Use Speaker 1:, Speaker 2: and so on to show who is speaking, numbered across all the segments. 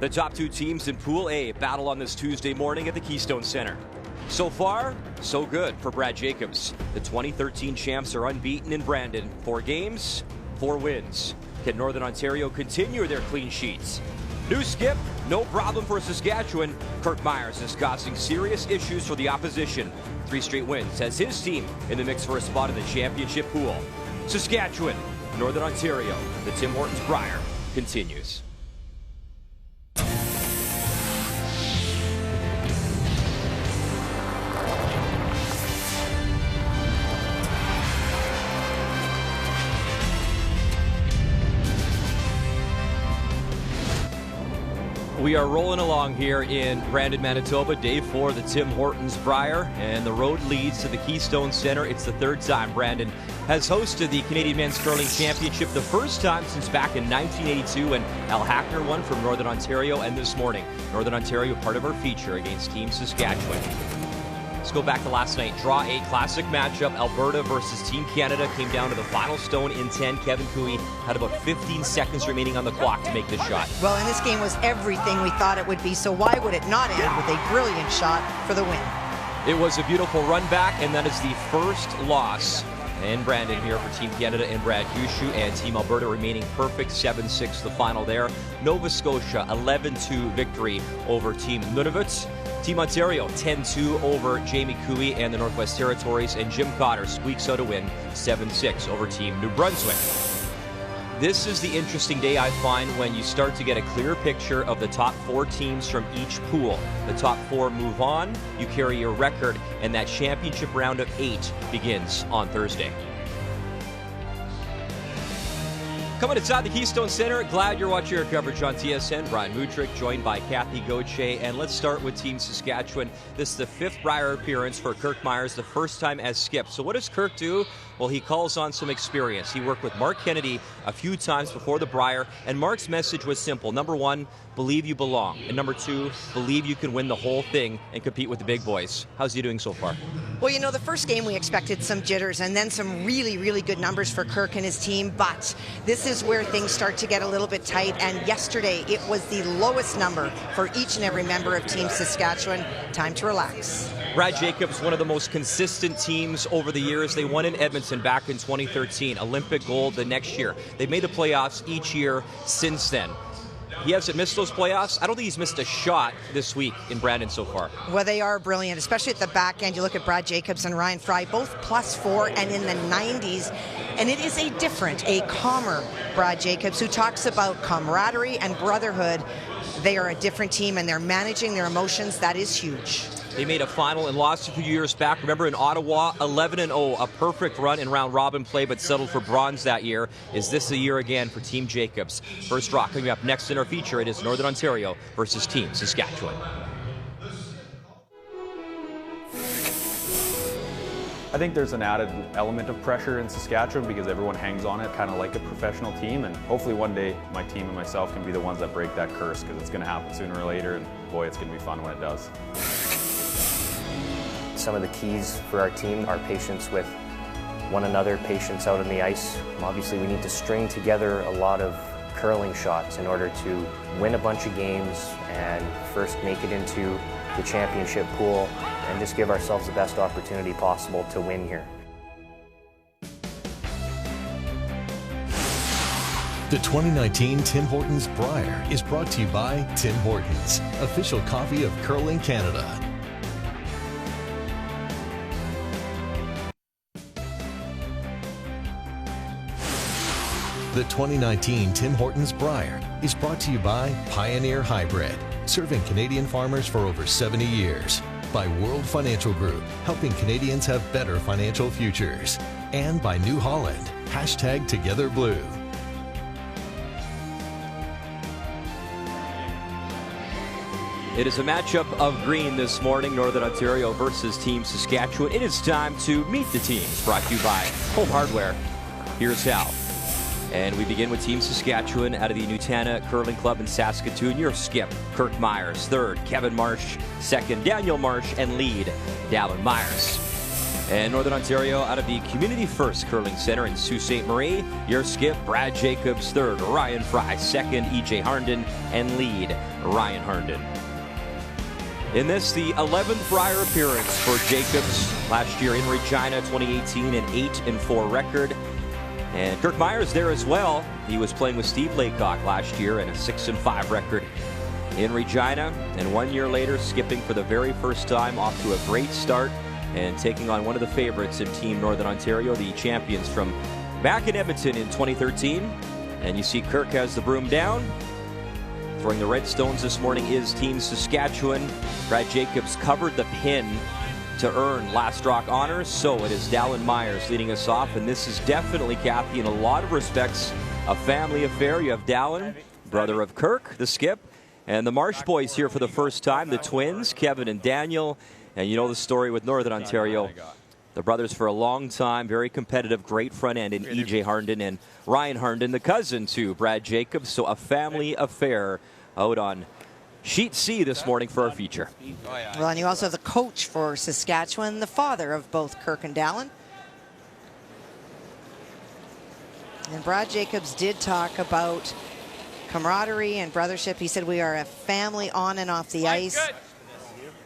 Speaker 1: The top two teams in Pool A battle on this Tuesday morning at the Keystone Center. So far, so good for Brad Jacobs. The 2013 champs are unbeaten in Brandon. 4 games, 4 wins. Can Northern Ontario continue their clean sheets? New skip, no problem for Saskatchewan. Kirk Muyres is causing serious issues for the opposition. 3 straight wins has his team in the mix for a spot in the championship pool. Saskatchewan, Northern Ontario, the Tim Hortons Brier continues. We are rolling along here in Brandon, Manitoba, day 4 of the Tim Hortons Brier, and the road leads to the Keystone Center. It's the 3rd time Brandon has hosted the Canadian Men's Curling Championship, the first time since back in 1982 when Al Hackner won from Northern Ontario, and this morning, Northern Ontario part of our feature against Team Saskatchewan. Let's go back to last night. Draw A classic matchup. Alberta versus Team Canada came down to the final stone in 10. Kevin Cooey had about 15 seconds remaining on the clock to make this shot.
Speaker 2: Well, and this game was everything we thought it would be, so why would it not end with a brilliant shot for the win?
Speaker 1: It was a beautiful run back, and that is the first loss in Brandon here for Team Canada and Brad Yushu, and Team Alberta remaining perfect, 7-6 the final there. Nova Scotia 11-2 victory over Team Nunavut. Team Ontario 10-2 over Jamie Cooey and the Northwest Territories, and Jim Cotter squeaks out a win 7-6 over Team New Brunswick. This is the interesting day, I find, when you start to get a clear picture of the top 4 teams from each pool. The top 4 move on, you carry your record, and that championship round of 8 begins on Thursday. Coming inside the Keystone Center, glad you're watching our coverage on TSN. Brian Mudrick joined by Kathy Gauthier, and let's start with Team Saskatchewan. This is the 5th Brier appearance for Kirk Muyres, the first time as skip. So what does Kirk do? Well, he calls on some experience. He worked with Mark Kennedy a few times before the Brier, and Mark's message was simple. Number 1, believe you belong. And number 2, believe you can win the whole thing and compete with the big boys. How's he doing so far?
Speaker 2: Well, you know, the first game we expected some jitters and then some really, really good numbers for Kirk and his team, but this is where things start to get a little bit tight, and yesterday it was the lowest number for each and every member of Team Saskatchewan. Time to relax.
Speaker 1: Brad Jacobs, one of the most consistent teams over the years. They won in Edmonton back in 2013, Olympic gold the next year. They've made the playoffs each year since then. He hasn't missed those playoffs. I don't think he's missed a shot this week in Brandon so far.
Speaker 2: Well, they are brilliant, especially at the back end. You look at Brad Jacobs and Ryan Fry, both +4 and in the 90s. And it is a calmer Brad Jacobs who talks about camaraderie and brotherhood. They are a different team, and they're managing their emotions. That is huge.
Speaker 1: They made a final and lost a few years back. Remember, in Ottawa, 11-0, a perfect run in round-robin play, but settled for bronze that year. Is this a year again for Team Jacobs? First draw coming up next in our feature. It is Northern Ontario versus Team Saskatchewan.
Speaker 3: I think there's an added element of pressure in Saskatchewan because everyone hangs on it kind of like a professional team, and hopefully one day my team and myself can be the ones that break that curse, because it's going to happen sooner or later, and boy, it's going to be fun when it does.
Speaker 4: Some of the keys for our team are patience with one another, patience out on the ice. Obviously, we need to string together a lot of curling shots in order to win a bunch of games and first make it into the championship pool and just give ourselves the best opportunity possible to win here.
Speaker 5: The 2019 Tim Hortons Brier is brought to you by Tim Hortons, official coffee of curling Canada. The 2019 Tim Hortons Brier is brought to you by Pioneer Hybrid, serving Canadian farmers for over 70 years. By World Financial Group, helping Canadians have better financial futures. And by New Holland, #TogetherBlue.
Speaker 1: It is a matchup of green this morning, Northern Ontario versus Team Saskatchewan. It is time to meet the teams, brought to you by Home Hardware. Here's how. And we begin with Team Saskatchewan out of the Nutana Curling Club in Saskatoon. Your skip, Kirk Muyres. Third, Kevin Marsh. Second, Daniel Marsh. And lead, Dallin Muyres. And Northern Ontario out of the Community First Curling Center in Sault Ste. Marie. Your skip, Brad Jacobs, third. Ryan Fry, second. EJ Harnden, and lead, Ryan Harnden. In this, the 11th Brier appearance for Jacobs. Last year in Regina, 2018, an 8-4 record. And Kirk Muyres there as well. He was playing with Steve Laycock last year and a 6-5 record in Regina. And 1 year later, skipping for the very first time, off to a great start and taking on one of the favorites in Team Northern Ontario, the champions from back in Edmonton in 2013. And you see Kirk has the broom down. Throwing the Red Stones this morning is Team Saskatchewan. Brad Jacobs covered the pin to earn last rock honors, so it is Dallin Muyres leading us off, and this is definitely, Kathy, in a lot of respects, a family affair. You have Dallin, brother of Kirk, the skip, and the Marsh boys here for the first time, the twins, Kevin and Daniel, and you know the story with Northern Ontario. The brothers for a long time, very competitive, great front end in EJ Harnden and Ryan Harnden, the cousin to Brad Jacobs, so a family affair out on Sheet C this morning for our feature.
Speaker 2: Well, and you also have the coach for Saskatchewan, the father of both Kirk and Dallin. And Brad Jacobs did talk about camaraderie and brothership. He said we are a family on and off the ice.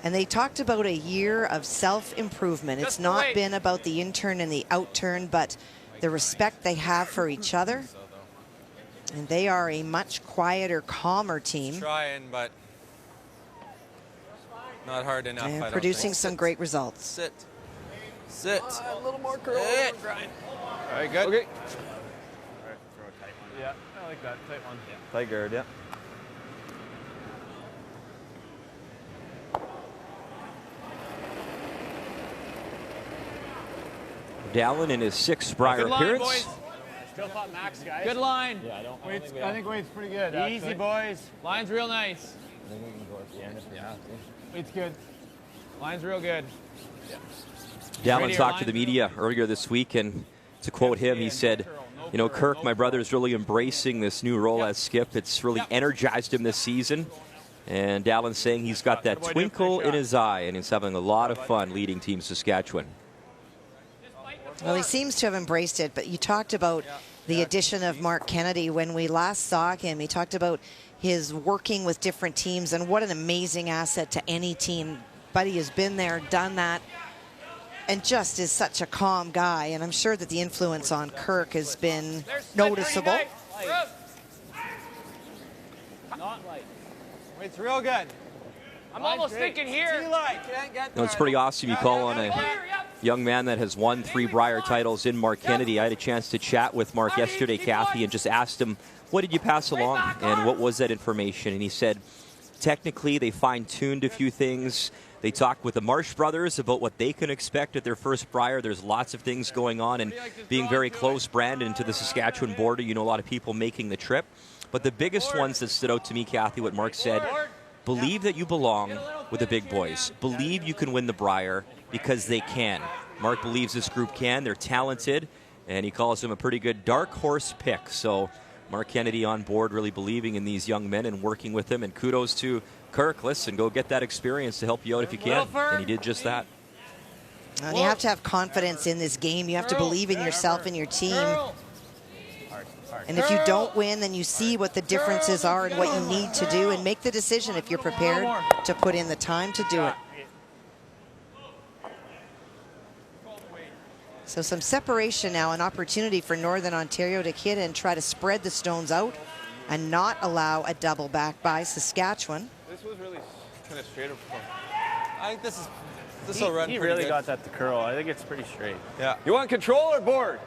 Speaker 2: And they talked about a year of self-improvement. It's not been about the in-turn and the out-turn, but the respect they have for each other. And they are a much quieter, calmer team.
Speaker 6: Trying, but not hard enough.
Speaker 2: And producing some great results.
Speaker 6: Sit. Sit.
Speaker 7: A little more curl.
Speaker 6: Grind. All right, good.
Speaker 7: Okay. All right, throw a tight one. Yeah, I like that. Tight one. Yeah.
Speaker 3: Tight guard, yeah.
Speaker 1: Dallin in his 6th Brier appearance.
Speaker 7: Boys. Still thought max, guys.
Speaker 6: Good line.
Speaker 7: Yeah, I think Wade's pretty good.
Speaker 6: Easy,
Speaker 7: actually.
Speaker 6: boys. Line's real nice.
Speaker 7: I think we can go at the end if we have to.
Speaker 6: Wade's good. Line's real good.
Speaker 1: Dallin talked to the media earlier this week, and to quote him, he said, you know, Kirk, my brother, is really embracing this new role as skip. It's really energized him this season. And Dallin's saying he's got that twinkle in his eye, and he's having a lot of fun leading Team Saskatchewan.
Speaker 2: Well, he seems to have embraced it, but you talked about the addition of Mark Kennedy. When we last saw him, he talked about his working with different teams and what an amazing asset to any team. Buddy has been there, done that, and just is such a calm guy. And I'm sure that the influence on Kirk has been noticeable.
Speaker 6: Not light. It's real good. I'm almost thinking here.
Speaker 1: No, it's pretty awesome. You call on a young man that has won 3 Brier titles in Mark Kennedy. I had a chance to chat with Mark yesterday, Kathy, and just asked him, what did you pass along and what was that information? And he said, technically, they fine-tuned a few things. They talked with the Marsh brothers about what they can expect at their first Brier. There's lots of things going on, and being very close, Brandon, to the Saskatchewan border, you know, a lot of people making the trip. But the biggest ones that stood out to me, Kathy, what Mark said, believe that you belong with the big boys. Believe you can win the Brier because they can. Mark believes this group can. They're talented, and he calls them a pretty good dark horse pick. So Mark Kennedy on board, really believing in these young men and working with them. And kudos to Kirk. Listen, go get that experience to help you out if you can. And he did just that.
Speaker 2: And you have to have confidence in this game. You have to believe in yourself and your team. And if you don't win, then you see what the differences are and what you need to do and make the decision if you're prepared to put in the time to do it. So some separation now, an opportunity for Northern Ontario to hit and try to spread the Stones out and not allow a double back by Saskatchewan.
Speaker 6: This was really kind of straight up. I think this will run.
Speaker 7: He
Speaker 6: pretty
Speaker 7: really
Speaker 6: good.
Speaker 7: got that to curl. I think it's pretty straight.
Speaker 6: Yeah. You want control or board?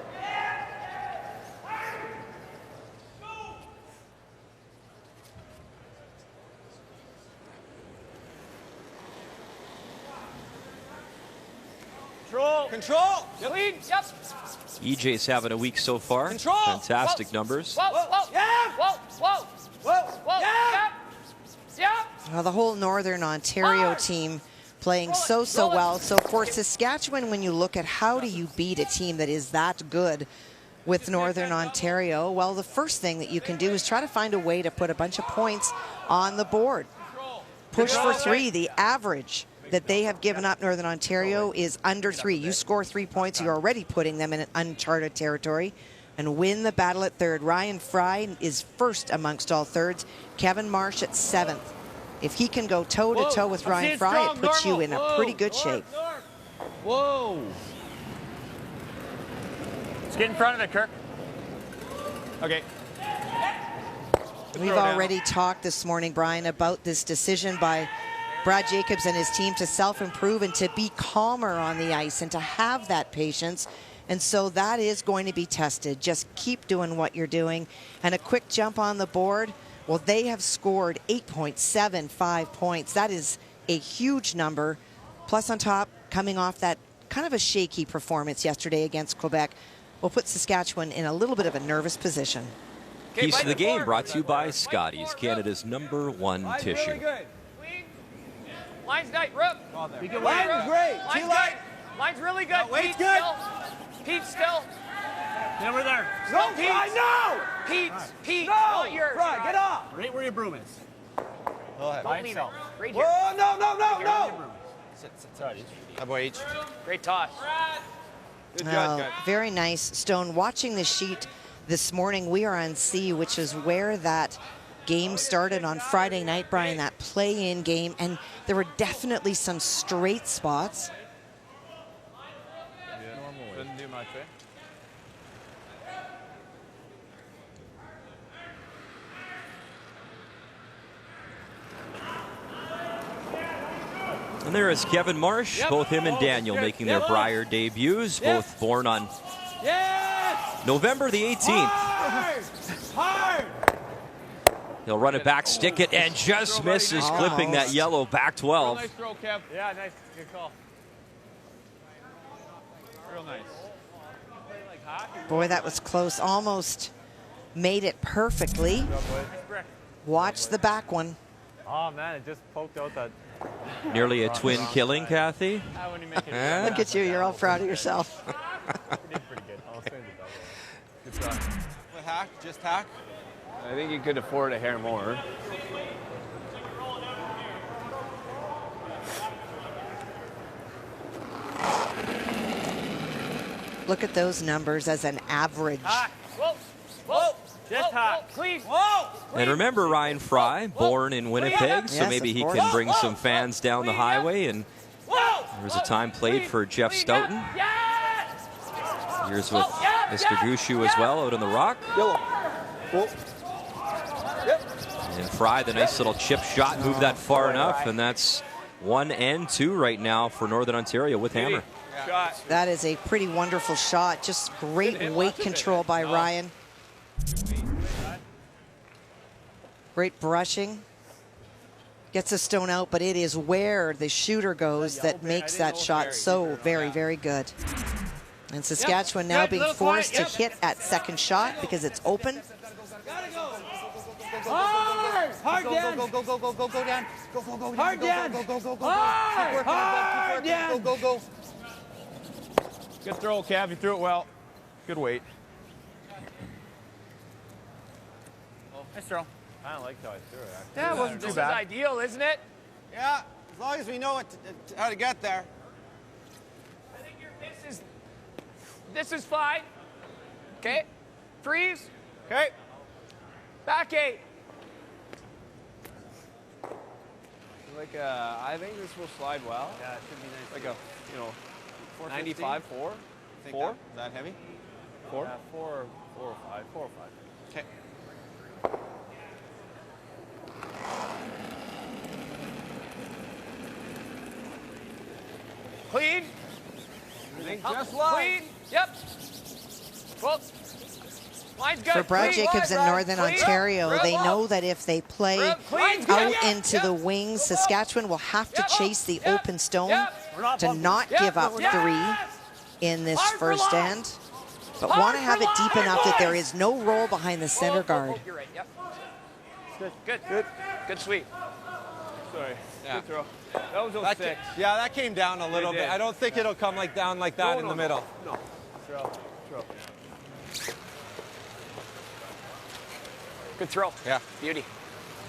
Speaker 6: Control. Clean. Yep.
Speaker 1: EJ's having a week so far.
Speaker 6: Control.
Speaker 1: Fantastic numbers.
Speaker 6: Whoa. Yeah. Whoa. Yeah. Yeah.
Speaker 2: Well, the whole Northern Ontario team playing so well. So for Saskatchewan, when you look at how do you beat a team that is that good with Northern Ontario, well, the first thing that you can do is try to find a way to put a bunch of points on the board. Push for 3, the average that they have given up Northern Ontario is under 3. You score 3 points, you're already putting them in uncharted territory. And win the battle at third. Ryan Fry is first amongst all thirds. Kevin Marsh at 7th. If he can go toe-to-toe with Ryan Fry, it puts you in a pretty good shape.
Speaker 7: Whoa. Let's get in front of it, Kirk. Okay.
Speaker 2: We've already talked this morning, Brian, about this decision by Brad Jacobs and his team to self-improve and to be calmer on the ice and to have that patience. And so that is going to be tested. Just keep doing what you're doing. And a quick jump on the board. Well, they have scored 8.75 points. That is a huge number. Plus on top, coming off that kind of a shaky performance yesterday against Quebec, will put Saskatchewan in a little bit of a nervous position.
Speaker 1: Piece of the game brought to you by Scotties, Canada's #1 tissue.
Speaker 6: Really good.
Speaker 8: Line's tight, Rook.
Speaker 6: Line's great.
Speaker 8: Line's tight. Line's really good.
Speaker 6: Weight's
Speaker 8: Pete's
Speaker 6: good.
Speaker 8: still. Pete's still.
Speaker 7: Over there.
Speaker 6: No,
Speaker 8: Pete's.
Speaker 6: no!
Speaker 8: Pete,
Speaker 6: No!
Speaker 8: not yours.
Speaker 6: Right, get off!
Speaker 7: Right where your broom is.
Speaker 6: Go ahead.
Speaker 8: Don't leave it. Right here.
Speaker 6: Whoa, no!
Speaker 7: Sorry.
Speaker 6: How about each?
Speaker 8: Great toss.
Speaker 6: Good job,
Speaker 2: Oh, very nice. Stone, watching the sheet this morning, we are on C, which is where that game started on Friday night, Brian, that play-in game, and there were definitely some straight spots.
Speaker 6: Doesn't do much, eh?
Speaker 1: And there is Kevin Marsh, both him and Daniel making their Brier debuts, both born on November the 18th.
Speaker 6: Hard!
Speaker 7: He'll run it back, stick it, and just misses, clipping that yellow back 12.
Speaker 6: Nice throw, Kev. Yeah, nice. Good call. Real nice.
Speaker 2: Boy, that was close. Almost made it perfectly. Watch the back one.
Speaker 6: Oh, man, it just poked out that.
Speaker 7: Nearly a twin killing, Kathy.
Speaker 6: When you make it
Speaker 2: Look at you. You're all proud of yourself.
Speaker 6: pretty good. I'll send it that way. Good shot. What, hack? Just hack? I think you could afford a hair more.
Speaker 2: Look at those numbers as an average.
Speaker 8: Whoa. Whoa. Just hot. Please.
Speaker 6: Whoa!
Speaker 7: And remember Ryan Fry, born in Winnipeg, so
Speaker 2: Yes,
Speaker 7: maybe
Speaker 2: of
Speaker 7: he
Speaker 2: course.
Speaker 7: can bring some fans down the highway. And there was a time played for Jeff Stoughton. Years with Mr. Gushu as well out on the rock. And Fry, the nice little chip shot, moved that far enough, and that's 1 and 2 right now for Northern Ontario with Hammer.
Speaker 6: Shot.
Speaker 2: That is a pretty wonderful shot. Just great weight control by Ryan. Great brushing. Gets a stone out, but it is where the shooter goes that makes that shot so very, very good. And Saskatchewan now being forced to hit at second shot because it's open.
Speaker 6: Hard, Dan! Go, Dan! Go, hard, Dan! Hard, Dan! Go. Good throw, Cav. You threw it well. Good weight. Nice throw. I don't like how I threw it, actually.
Speaker 8: Yeah, well, this is ideal, isn't it?
Speaker 6: Yeah, as long as we know how to get there.
Speaker 8: I think this is fine. Okay. Freeze.
Speaker 6: Okay.
Speaker 8: Back 8.
Speaker 6: Like, I think this will slide well. Yeah, it should be nice. Like a, 95, 4? 4? Is that heavy? 4? 4 or 5. 4 or 5. Okay.
Speaker 8: Clean.
Speaker 6: Everything just line.
Speaker 8: Clean. Yep. Well, line's good.
Speaker 2: For Brad
Speaker 8: Clean.
Speaker 2: Jacobs in Northern Ontario, they know that if they play out into the wings, Saskatchewan will have to chase the open stone to not give up 3 in this first end, but want to have it deep enough that there is no roll behind the center guard.
Speaker 8: You're right. Yep. Good sweep.
Speaker 6: Sorry.
Speaker 9: Yeah.
Speaker 6: Good throw. That was 06.
Speaker 9: Yeah, that came down a little
Speaker 6: It
Speaker 9: bit.
Speaker 6: did.
Speaker 9: I don't think it'll come down like that in the middle.
Speaker 6: No. Throw.
Speaker 8: Good throw.
Speaker 9: Yeah.
Speaker 8: Beauty.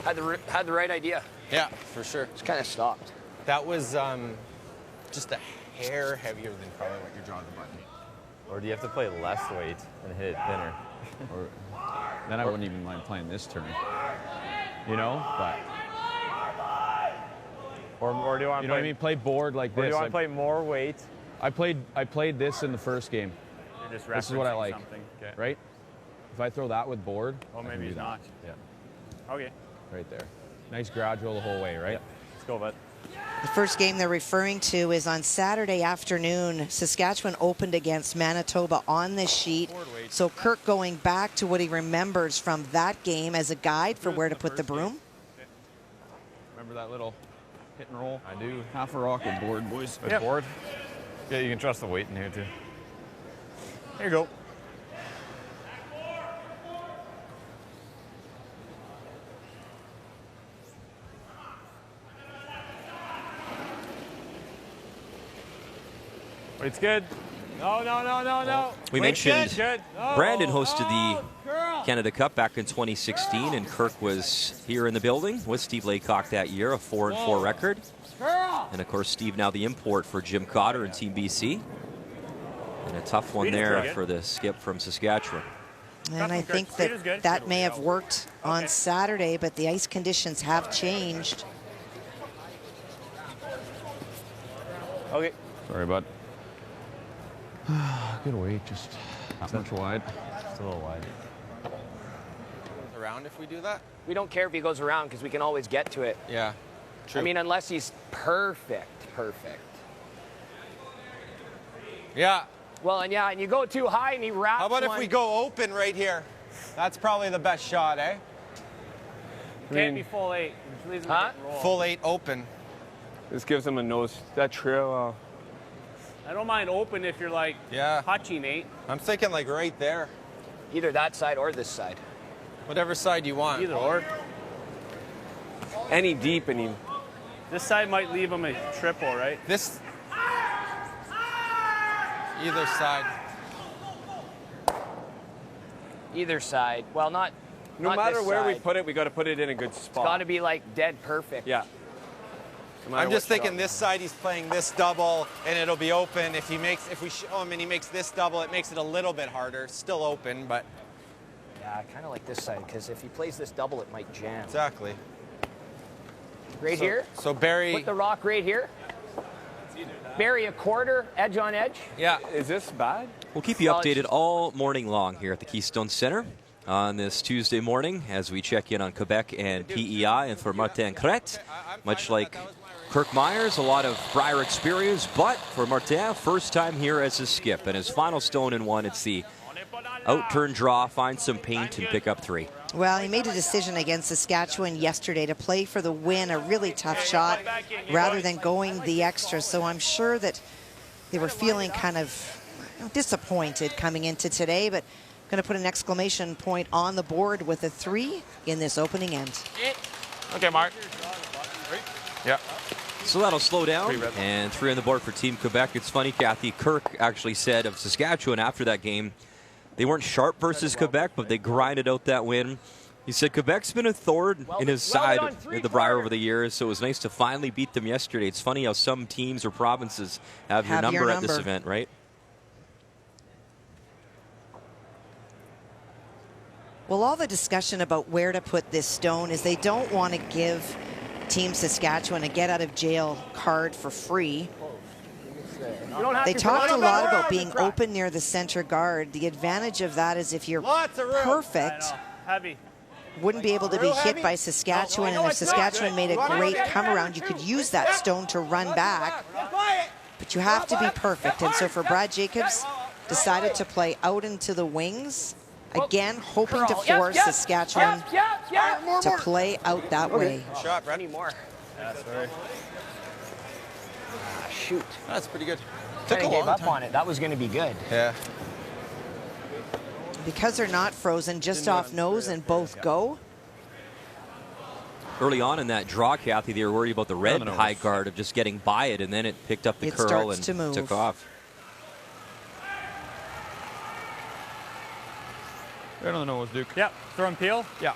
Speaker 8: Had the right idea.
Speaker 9: Yeah, for sure.
Speaker 8: It's kind of stopped.
Speaker 9: That was just a hair heavier than probably what you're drawing the button.
Speaker 6: Or do you have to play less weight and hit it thinner?
Speaker 3: Or, then I wouldn't even mind playing this turn. You know, but
Speaker 6: Or do you want to
Speaker 3: you know what I mean? Play board like
Speaker 6: Or
Speaker 3: this.
Speaker 6: do you want to play more weight?
Speaker 3: I played this in the first game.
Speaker 6: You're just
Speaker 3: This is what I
Speaker 6: referencing
Speaker 3: like.
Speaker 6: something. Okay.
Speaker 3: Right? If I throw that with board,
Speaker 6: Oh,
Speaker 3: I can
Speaker 6: maybe
Speaker 3: do
Speaker 6: he's
Speaker 3: that.
Speaker 6: not.
Speaker 3: Yeah,
Speaker 6: Okay.
Speaker 3: right there. Nice gradual the whole way, right?
Speaker 6: Let's go, bud.
Speaker 2: The first game they're referring to is on Saturday afternoon. Saskatchewan opened against Manitoba on this sheet. So Kirk going back to what he remembers from that game as a guide for where to put the broom.
Speaker 3: Remember that little hit and roll?
Speaker 6: I do.
Speaker 3: Half a rock with board, boys.
Speaker 6: With board? Yeah, you can trust the weight in here, too. Here you go. Weight's good. No.
Speaker 1: We
Speaker 6: Weight's
Speaker 1: mentioned
Speaker 6: good. No.
Speaker 1: Brandon hosted the Canada Cup back in 2016, and Kirk was here in the building with Steve Laycock that year, a 4-4 record. And of course, Steve now the import for Jim Cotter and Team BC. And a tough one there for the skip from Saskatchewan.
Speaker 2: And I think that may have worked on Saturday, but the ice conditions have changed.
Speaker 6: Okay.
Speaker 3: Sorry, bud. Good weight, just not much wide.
Speaker 6: Just a little wide.
Speaker 9: Around if we do that?
Speaker 8: We don't care if he goes around because we can always get to it.
Speaker 9: Yeah. True.
Speaker 8: I mean, unless he's perfect.
Speaker 9: Yeah.
Speaker 8: Well, and you go too high and he wraps.
Speaker 9: How about if we go open right here? That's probably the best shot, eh?
Speaker 6: Can't be full 8.
Speaker 8: Huh?
Speaker 9: Full 8 open.
Speaker 6: This gives him a nose. That trail.
Speaker 10: I don't mind open if you're like touching 8.
Speaker 9: I'm thinking like right there.
Speaker 8: Either that side or this side.
Speaker 9: Whatever side you want.
Speaker 10: Either or.
Speaker 6: Any deep and he.
Speaker 10: This side might leave him a triple, right?
Speaker 9: This. Either side.
Speaker 8: Either side. Well, not.
Speaker 6: No
Speaker 8: not
Speaker 6: matter
Speaker 8: this
Speaker 6: where we
Speaker 8: side.
Speaker 6: put it, we got to put it in a good
Speaker 8: It's
Speaker 6: spot.
Speaker 8: got to be like dead perfect.
Speaker 6: Yeah. No matter
Speaker 9: I'm just
Speaker 6: what
Speaker 9: thinking
Speaker 6: shot.
Speaker 9: this side he's playing this double and it'll be open. If we show him and he makes this double, it makes it a little bit harder. Still open, but
Speaker 8: Yeah, I kind of like this side because if he plays this double, it might jam.
Speaker 9: exactly.
Speaker 8: Right here.
Speaker 9: So Barry.
Speaker 8: Put the rock right here. Barry a quarter, edge on edge.
Speaker 9: Yeah.
Speaker 6: Is this bad?
Speaker 1: We'll keep you updated all morning long here at the Keystone Center on this Tuesday morning as we check in on Quebec and PEI. And for Martin Crête, much like Kirk Muyres, a lot of Brier experience, but for Martin, first time here as a skip. And his final stone in one, it's the out-turn draw, find some paint, and pick up 3.
Speaker 2: Well, he made a decision against Saskatchewan yesterday to play for the win, a really tough shot, rather than going the extra. So I'm sure that they were feeling kind of disappointed coming into today, but going to put an exclamation point on the board with a 3 in this opening end.
Speaker 6: Okay, Mark. Yeah.
Speaker 1: So that'll slow down, and 3 on the board for Team Quebec. It's funny, Kathy, Kirk actually said of Saskatchewan after that game, they weren't sharp versus Quebec, but they grinded out that win. He said Quebec's been a thorn in his side at the Brier over the years, so it was nice to finally beat them yesterday. It's funny how some teams or provinces have your number at this event, right?
Speaker 2: Well, all the discussion about where to put this stone is they don't want to give Team Saskatchewan a get-out-of-jail card for free. They talked a lot about being open near the center guard. The advantage of that is if you're perfect,
Speaker 10: Heavy.
Speaker 2: wouldn't be able to be hit by Saskatchewan, and if Saskatchewan made a great come-around, you could use that stone to run back. But you have to be perfect, and so for Brad Jacobs, decided to play out into the wings, again hoping to force Saskatchewan to play out that way.
Speaker 9: Shot, Brad.
Speaker 8: More.
Speaker 6: Yeah, sorry.
Speaker 8: Shoot.
Speaker 9: That's pretty good.
Speaker 8: Kind of gave up on it. That was going to be good.
Speaker 9: Yeah.
Speaker 2: Because they're not frozen, just off nose and both go.
Speaker 1: Early on in that draw, Kathy, they were worried about the red high guard of just getting by it, and then it picked up the curl and took off.
Speaker 3: Right on the nose, Duke.
Speaker 10: Yep. Throw and peel.
Speaker 3: Yeah.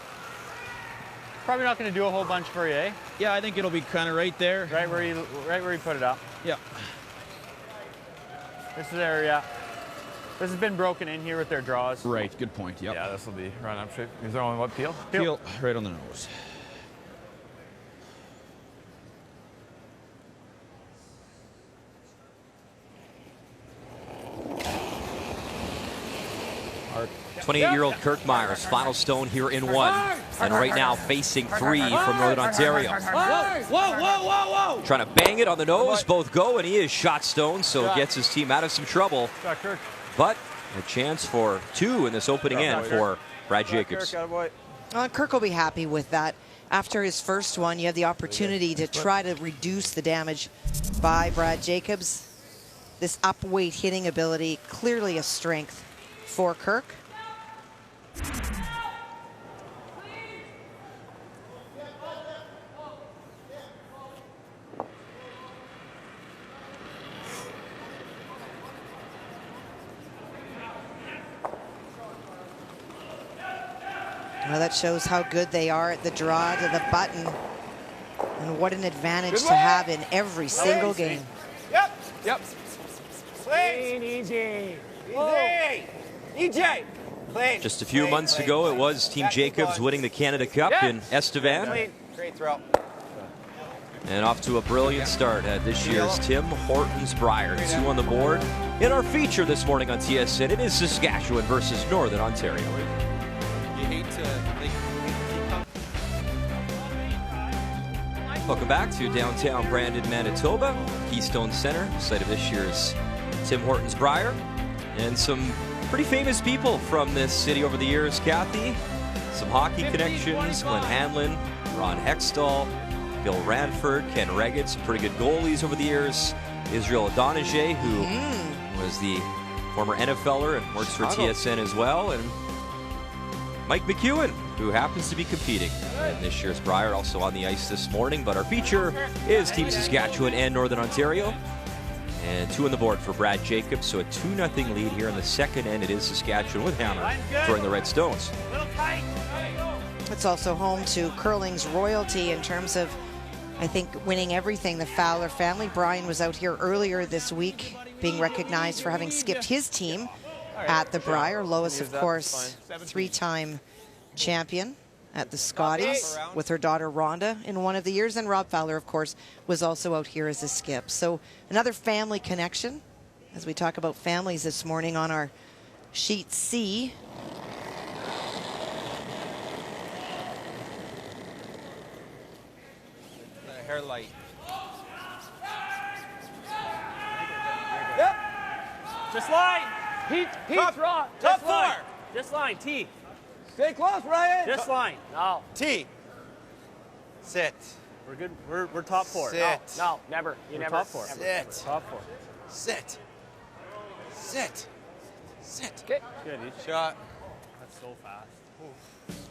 Speaker 10: Probably not going to do a whole bunch for you, eh?
Speaker 6: Yeah, I think it'll be kind of right there.
Speaker 10: Right where you put it up.
Speaker 6: Yeah.
Speaker 10: This is area. This has been broken in here with their draws.
Speaker 6: Right, good point, yep.
Speaker 10: Yeah, this will be run up shape. Is there only what, peel?
Speaker 6: Peel right on the nose.
Speaker 1: Hard. 28-year-old Kirk Muyres, final stone here in 1. And right now facing 3 from Northern Ontario.
Speaker 6: Whoa, whoa, whoa, whoa!
Speaker 1: Trying to bang it on the nose, both go, and he is shot stone, so gets his team out of some trouble. But a chance for 2 in this opening end for Brad Jacobs.
Speaker 2: Kirk will be happy with that. After his first one, you have the opportunity to try to reduce the damage by Brad Jacobs. This up-weight hitting ability, clearly a strength for Kirk. Well, that shows how good they are at the draw to the button, and what an advantage to have in every single game.
Speaker 9: Yep.
Speaker 6: Yep.
Speaker 9: Clean.
Speaker 8: Easy.
Speaker 9: EJ. Clean.
Speaker 1: Just a few months ago, it was Team Jacobs winning the Canada Cup in Estevan.
Speaker 9: Great throw.
Speaker 1: And off to a brilliant start at this year's Tim Hortons Brier. 2 on the board. In our feature this morning on TSN, it is Saskatchewan versus Northern Ontario. Welcome back to downtown Brandon, Manitoba, Keystone Center, site of this year's Tim Hortons Brier. And some pretty famous people from this city over the years, Kathy. Some hockey connections, Glenn Hanlon, Ron Hextall, Bill Ranford, Ken Reggett, some pretty good goalies over the years. Israel Adonijay, who was the former NFLer and works for TSN as well. And Mike McEwen, who happens to be competing in this year's Brier, also on the ice this morning. But our feature is Team Saskatchewan and Northern Ontario. And 2 on the board for Brad Jacobs, so a 2-0 lead here in the second end. It is Saskatchewan with Hammer throwing the Red Stones.
Speaker 2: It's also home to curling's royalty in terms of, I think, winning everything. The Fowler family. Brian was out here earlier this week being recognized for having skipped his team at the Brier. Lois, of course, 3-time champion at the Scotties with her daughter Rhonda in one of the years. And Rob Fowler, of course, was also out here as a skip. So another family connection as we talk about families this morning on our sheet C.
Speaker 9: Hair light.
Speaker 10: Yep. Just line. Heat draw.
Speaker 9: Top 4.
Speaker 10: Just line. T.
Speaker 9: Stay close, Ryan.
Speaker 10: Just line. No.
Speaker 9: T. Sit.
Speaker 10: We're good. We're top 4.
Speaker 9: Sit.
Speaker 8: No, never. You never.
Speaker 10: Top 4.
Speaker 9: Sit.
Speaker 10: Never. Top 4.
Speaker 9: Sit. Sit. Sit.
Speaker 8: Okay.
Speaker 10: Good.
Speaker 9: Shot.
Speaker 10: That's so fast.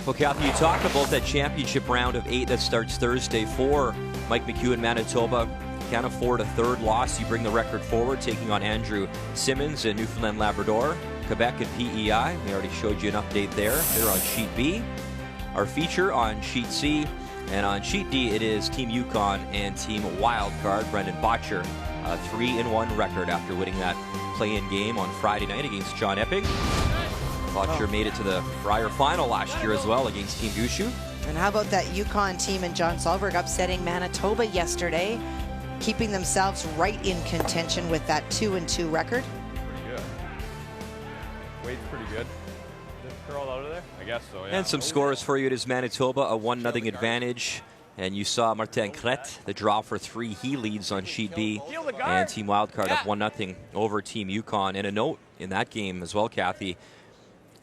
Speaker 1: Well, Kathy, you talk about that championship round of 8 that starts Thursday for Mike McEwen, Manitoba. Can't afford a 3rd loss. You bring the record forward, taking on Andrew Simmons in Newfoundland Labrador, Quebec and PEI. We already showed you an update there. They're on Sheet B. Our feature on Sheet C. And on Sheet D, it is Team Yukon and Team Wildcard. Brendan Botcher, a 3-1 record after winning that play-in game on Friday night against John Epping. Botcher made it to the Brier final last year as well against Team Gushu.
Speaker 2: And how about that Yukon team and John Solberg upsetting Manitoba yesterday, keeping themselves right in contention with that 2-2 record.
Speaker 3: Pretty good. Wade's pretty good.
Speaker 10: Just curl out of there?
Speaker 3: I guess so, yeah.
Speaker 1: And some scores for you. It is Manitoba, a 1-0 advantage. And you saw Martin Crete, the draw for 3. He leads on Sheet B. And Team Wildcard up 1-0 over Team Yukon. And a note in that game as well, Kathy.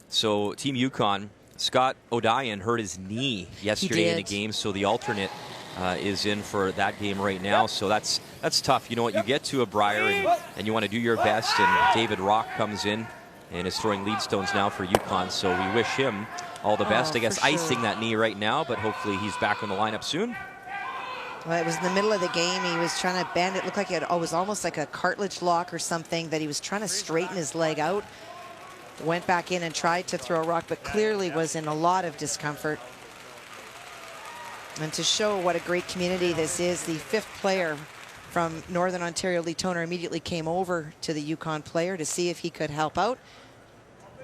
Speaker 1: So Team Yukon, Scott O'Dyan hurt his knee yesterday in the game, so the alternate is in for that game right now. So that's tough. You know what? You get to a Brier and you want to do your best, and David Rock comes in and is throwing lead stones now for Yukon. So we wish him all the best. I guess icing that knee right now, but hopefully he's back in the lineup soon.
Speaker 2: Well, it was in the middle of the game. He was trying to bend it. Looked like it was almost like a cartilage lock or something that he was trying to straighten his leg out. Went back in and tried to throw a rock, but clearly was in a lot of discomfort. And to show what a great community this is, the 5th player from Northern Ontario, Lee Toner, immediately came over to the Yukon player to see if he could help out.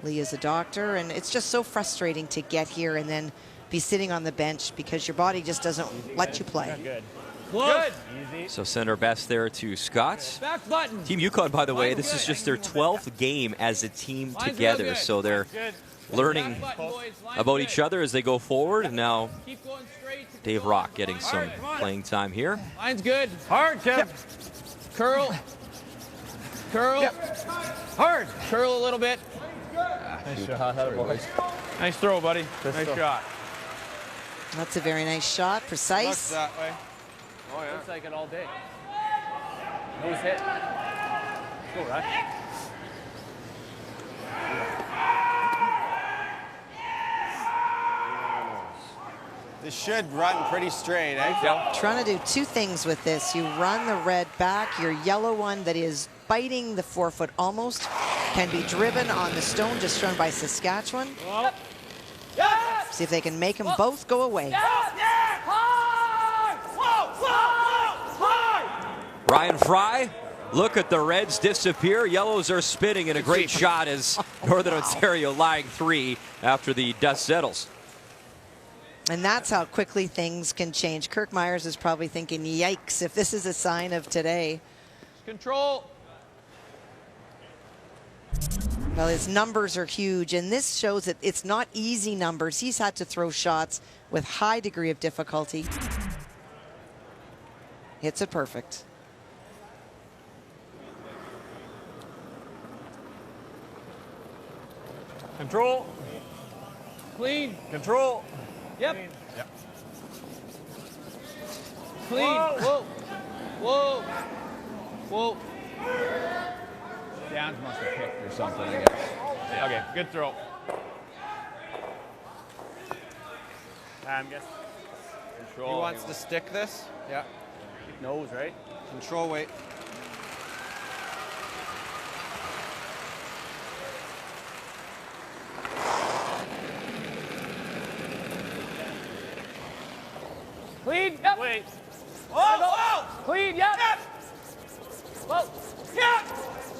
Speaker 2: Lee is a doctor, and it's just so frustrating to get here and then be sitting on the bench because your body just doesn't let you play.
Speaker 8: Good.
Speaker 10: Good.
Speaker 7: So send our best there to Scott.
Speaker 10: Back button.
Speaker 7: Team Yukon, by the way, this is just their 12th game as a team together. So they're learning about each other as they go forward. And now Dave Rock getting some playing time here.
Speaker 10: Line's good. Hard, Tim. Curl. Curl. Hard. Curl a little bit.
Speaker 6: Nice shot, boys.
Speaker 10: Nice throw, buddy. Nice shot.
Speaker 2: That's a very nice shot, precise.
Speaker 9: Looks that way.
Speaker 10: Oh, yeah. Looks like it all day. Nose hit. Go, Rush.
Speaker 9: This should run pretty straight, eh?
Speaker 10: Yep.
Speaker 2: Trying to do 2 things with this. You run the red back, your yellow one that is biting the forefoot almost can be driven on the stone just thrown by Saskatchewan.
Speaker 10: Well.
Speaker 2: See if they can make them both go away.
Speaker 7: Ryan Fry, look at the Reds disappear. Yellows are spinning, and a great shot as Northern Ontario lying 3 after the dust settles.
Speaker 2: And that's how quickly things can change. Kirk Muyres is probably thinking, yikes, if this is a sign of today.
Speaker 10: Control.
Speaker 2: Well, his numbers are huge, and this shows that it's not easy numbers. He's had to throw shots with high degree of difficulty. Hits it perfect.
Speaker 10: Control. Clean. Control. Yep. Clean.
Speaker 6: Yep.
Speaker 10: Clean. Whoa. Whoa. Whoa. Downs must have picked or something, I guess. Yeah. Okay, good throw. Guess. Control.
Speaker 9: He wants to stick this? Yeah.
Speaker 10: Nose, right?
Speaker 9: Control weight.
Speaker 10: Clean. Yep. Wait. Whoa, whoa. Clean. Yep. Yep. Whoa. Yep.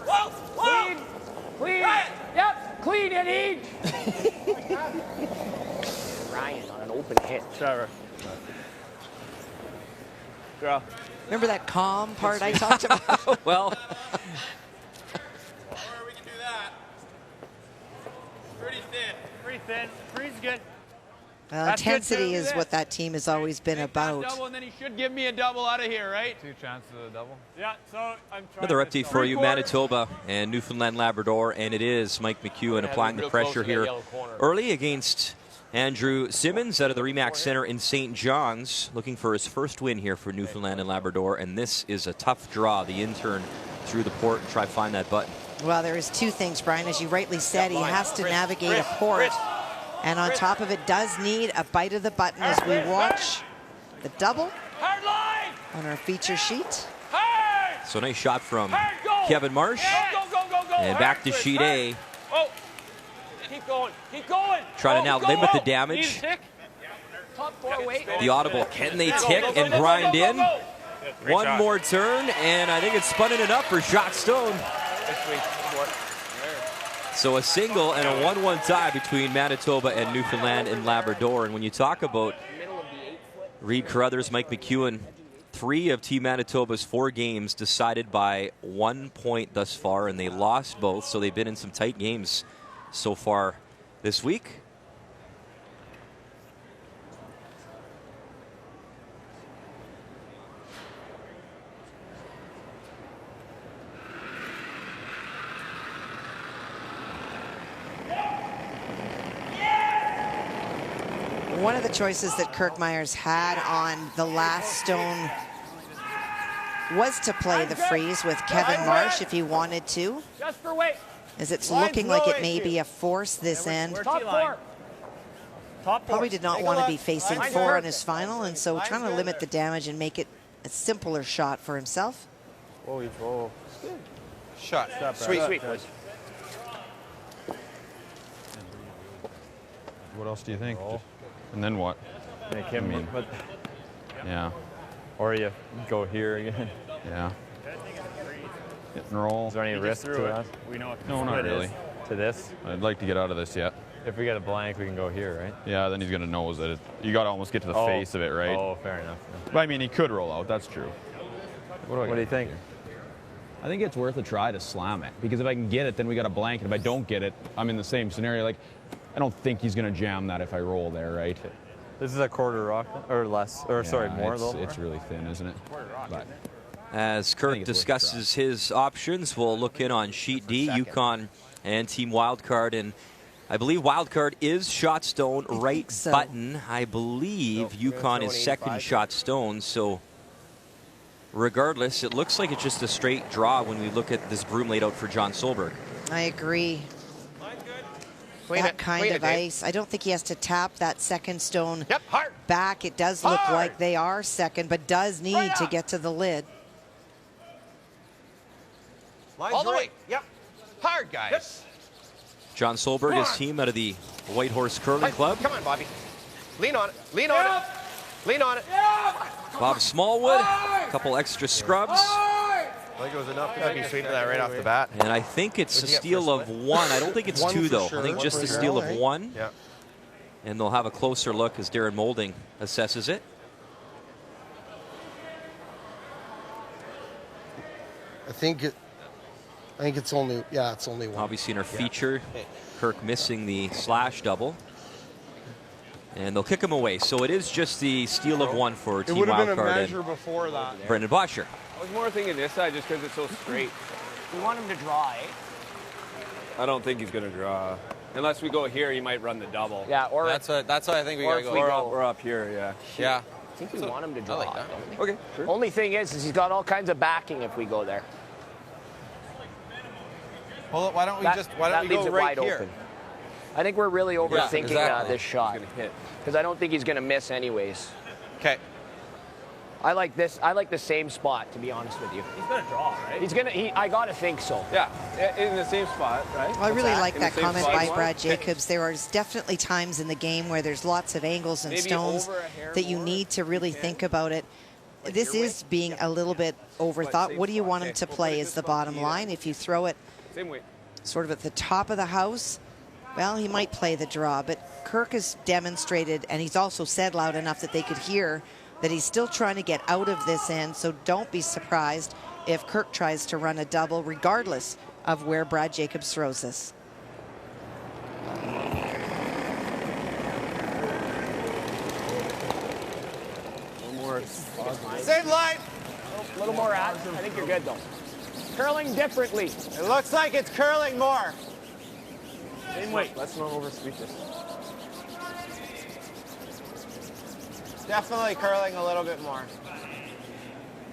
Speaker 10: Whoa. Whoa. Clean. Clean. Right. Yep. Clean and eat.
Speaker 8: Ryan on an open hit.
Speaker 10: Trevor. Girl.
Speaker 2: Remember that calm part I talked about?
Speaker 7: Well,
Speaker 9: We can do that. Pretty thin.
Speaker 10: Pretty thin. Pretty's good.
Speaker 2: That's intensity is what that team has always been about.
Speaker 10: Double, and then he should give me a double out of here, right?
Speaker 6: 2 chances of a double.
Speaker 10: Yeah, so I'm trying.
Speaker 7: another update for you, Manitoba and Newfoundland Labrador, and it is Mike McEwen applying the pressure here early against Andrew Simmons out of the Remax Center in St. John's, looking for his first win here for Newfoundland and Labrador, and this is a tough draw. The intern through the port and try to find that button.
Speaker 2: Well, there is 2 things, Brian. As you rightly said, he has to navigate a port. And on top of it, does need a bite of the button as we watch the double on our feature sheet.
Speaker 7: So nice shot from Kevin Marsh. And back to sheet A.
Speaker 10: Keep going. Keep going.
Speaker 7: Trying to now limit the damage.
Speaker 10: Top 4 weight.
Speaker 7: The audible. Can they tick and grind in? One more turn, and I think it's spun in enough for Shot Stone. So a single and a 1-1 tie between Manitoba and Newfoundland and Labrador. And when you talk about Reed Carruthers, Mike McEwen, 3 of Team Manitoba's 4 games decided by 1 point thus far, and they lost both, so they've been in some tight games so far this week.
Speaker 2: One of the choices that Kirk Muyres had on the last stone was to play the freeze with Kevin Marsh if he wanted to,
Speaker 10: Just for weight.
Speaker 2: as it's looking like it may be a force this end.
Speaker 10: Top 4. Top 4.
Speaker 2: Probably did not want to be facing 4 on his final, and so trying to limit the damage and make it a simpler shot for himself.
Speaker 6: Whoa.
Speaker 9: Shot. Sweet.
Speaker 10: boys.
Speaker 3: What else do you think? And then what?
Speaker 6: I mean,
Speaker 3: Yeah.
Speaker 11: Or you go here again.
Speaker 3: Yeah. Hit and roll.
Speaker 11: Is there any risk to that?
Speaker 3: No, not really.
Speaker 11: To this?
Speaker 3: I'd like to get out of this yet.
Speaker 11: If we get a blank, we can go here, right?
Speaker 3: Yeah, then he's going to nose it. You got to almost get to the face of it, right?
Speaker 11: Oh, fair enough.
Speaker 3: But I mean, he could roll out. That's true.
Speaker 11: What do you think?
Speaker 3: I think it's worth a try to slam it, because if I can get it, then we got a blank, and if I don't get it, I'm in the same scenario. Like, I don't think he's going to jam that if I roll there, right?
Speaker 11: This is a quarter rock, or less, or sorry, more though.
Speaker 3: It's really thin, isn't it? But
Speaker 7: as Kirk discusses his options, we'll look in on sheet D, Yukon and Team Wildcard, and I believe Wildcard is shot stone, right button. I believe Yukon is second shot stone, so regardless, it looks like it's just a straight draw when we look at this broom laid out for John Solberg.
Speaker 2: I agree. That kind of ice. I don't think he has to tap that second stone back. It does look like they are second, but does need to get to the lid.
Speaker 9: All the way. Yep. Hard, guys. Yep.
Speaker 7: John Solberg, his team out of the White Horse Curling Club.
Speaker 9: Come on, Bobby. Lean on it. Lean on it. Lean on it.
Speaker 7: Bob Smallwood, a couple extra scrubs.
Speaker 9: I think it was enough to be sweeping that right off the bat.
Speaker 7: And I think it's a steal of one. I don't think it's two, though. I think just a steal of one.
Speaker 9: Yeah.
Speaker 7: And they'll have a closer look as Darren Moulding assesses it.
Speaker 12: I think it's only, it's only one.
Speaker 7: Obviously in our feature, Kirk missing the slash double. And they'll kick him away. So it is just the steal of one for Team Wildcard.
Speaker 6: It would have been a measure before that.
Speaker 7: Brendan Boscher.
Speaker 6: I was more thinking this side just because it's so straight.
Speaker 8: We want him to draw, eh?
Speaker 6: I don't think he's going to draw. Unless we go here, he might run the double.
Speaker 8: Yeah, or
Speaker 9: that's what I think we got to go.
Speaker 6: Or up here, yeah.
Speaker 9: Yeah.
Speaker 8: I think we want him to draw.
Speaker 9: Like that.
Speaker 6: Okay, sure.
Speaker 8: Only thing is he's got all kinds of backing if we go there.
Speaker 9: Well, why don't we go right here?
Speaker 8: Open. I think we're really overthinking this shot. Because I don't think he's going to miss anyways.
Speaker 9: Okay.
Speaker 8: I like this. I like the same spot, to be honest with you.
Speaker 10: He's going to draw, right?
Speaker 8: He's going to, I got to think so.
Speaker 6: Yeah, in the same spot, right?
Speaker 2: Well, I really like that comment by Brad Jacobs. There are definitely times in the game where there's lots of angles and stones that you need to really think about it. This is being a little bit overthought. What do you want him to play is the bottom line. If you throw it sort of at the top of the house, well, he might play the draw. But Kirk has demonstrated, and he's also said loud enough that they could hear, that he's still trying to get out of this end. So don't be surprised if Kirk tries to run a double, regardless of where Brad Jacobs throws this.
Speaker 9: Same line.
Speaker 8: A little more out. I think you're good, though. Curling differently.
Speaker 9: It looks like it's curling more.
Speaker 6: Same weight. Let's not oversweep this.
Speaker 9: Definitely curling a little bit more.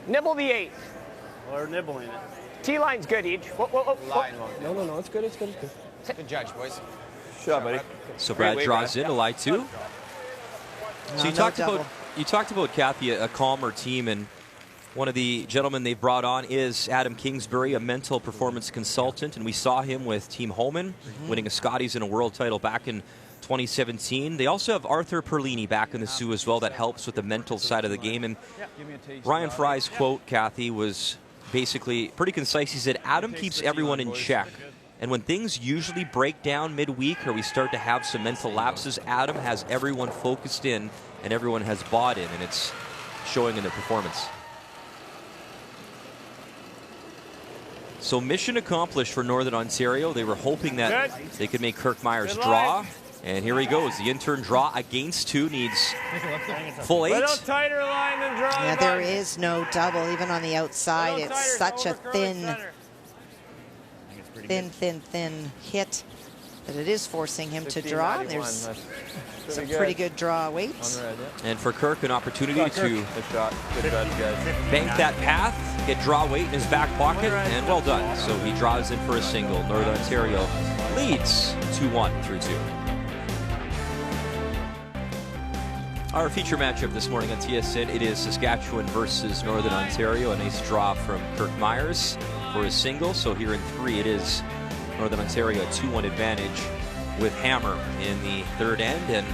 Speaker 8: Nibble the 8.
Speaker 10: Or nibbling it.
Speaker 8: T-line's good, Each.
Speaker 9: Line won't.
Speaker 6: No, it's good, it's good.
Speaker 9: Good judge, boys.
Speaker 6: Shut up, buddy.
Speaker 7: So Brad draws in a lie 2. So you talked about Kathy, a calmer team, and one of the gentlemen they've brought on is Adam Kingsbury, a mental performance consultant, and we saw him with Team Homan, winning a Scotties and a world title back in 2017. They also have Arthur Perlini back in the Sioux as well. That helps with the mental side of the game. And Ryan Fry's quote, Kathy, was basically pretty concise. He said, Adam keeps everyone in check. And when things usually break down midweek or we start to have some mental lapses, Adam has everyone focused in and everyone has bought in, and it's showing in their performance. So mission accomplished for Northern Ontario. They were hoping that they could make Kirk Muyres draw. And here he goes. The intern draw against 2 needs full 8.
Speaker 10: A little tighter line than draw.
Speaker 2: Yeah, there is no double, even on the outside. It's such a thin hit that it is forcing him to draw. And there's some pretty good draw weights.
Speaker 7: And for Kirk, an opportunity to bank that path, get draw weight in his back pocket, and well done. So he draws in for a single. Northern Ontario leads 2-1 through 2. Our feature matchup this morning on TSN, it is Saskatchewan versus Northern Ontario. A nice draw from Kirk Muyres for his single. So here in 3, it is Northern Ontario, a 2-1 advantage with Hammer in the third end. And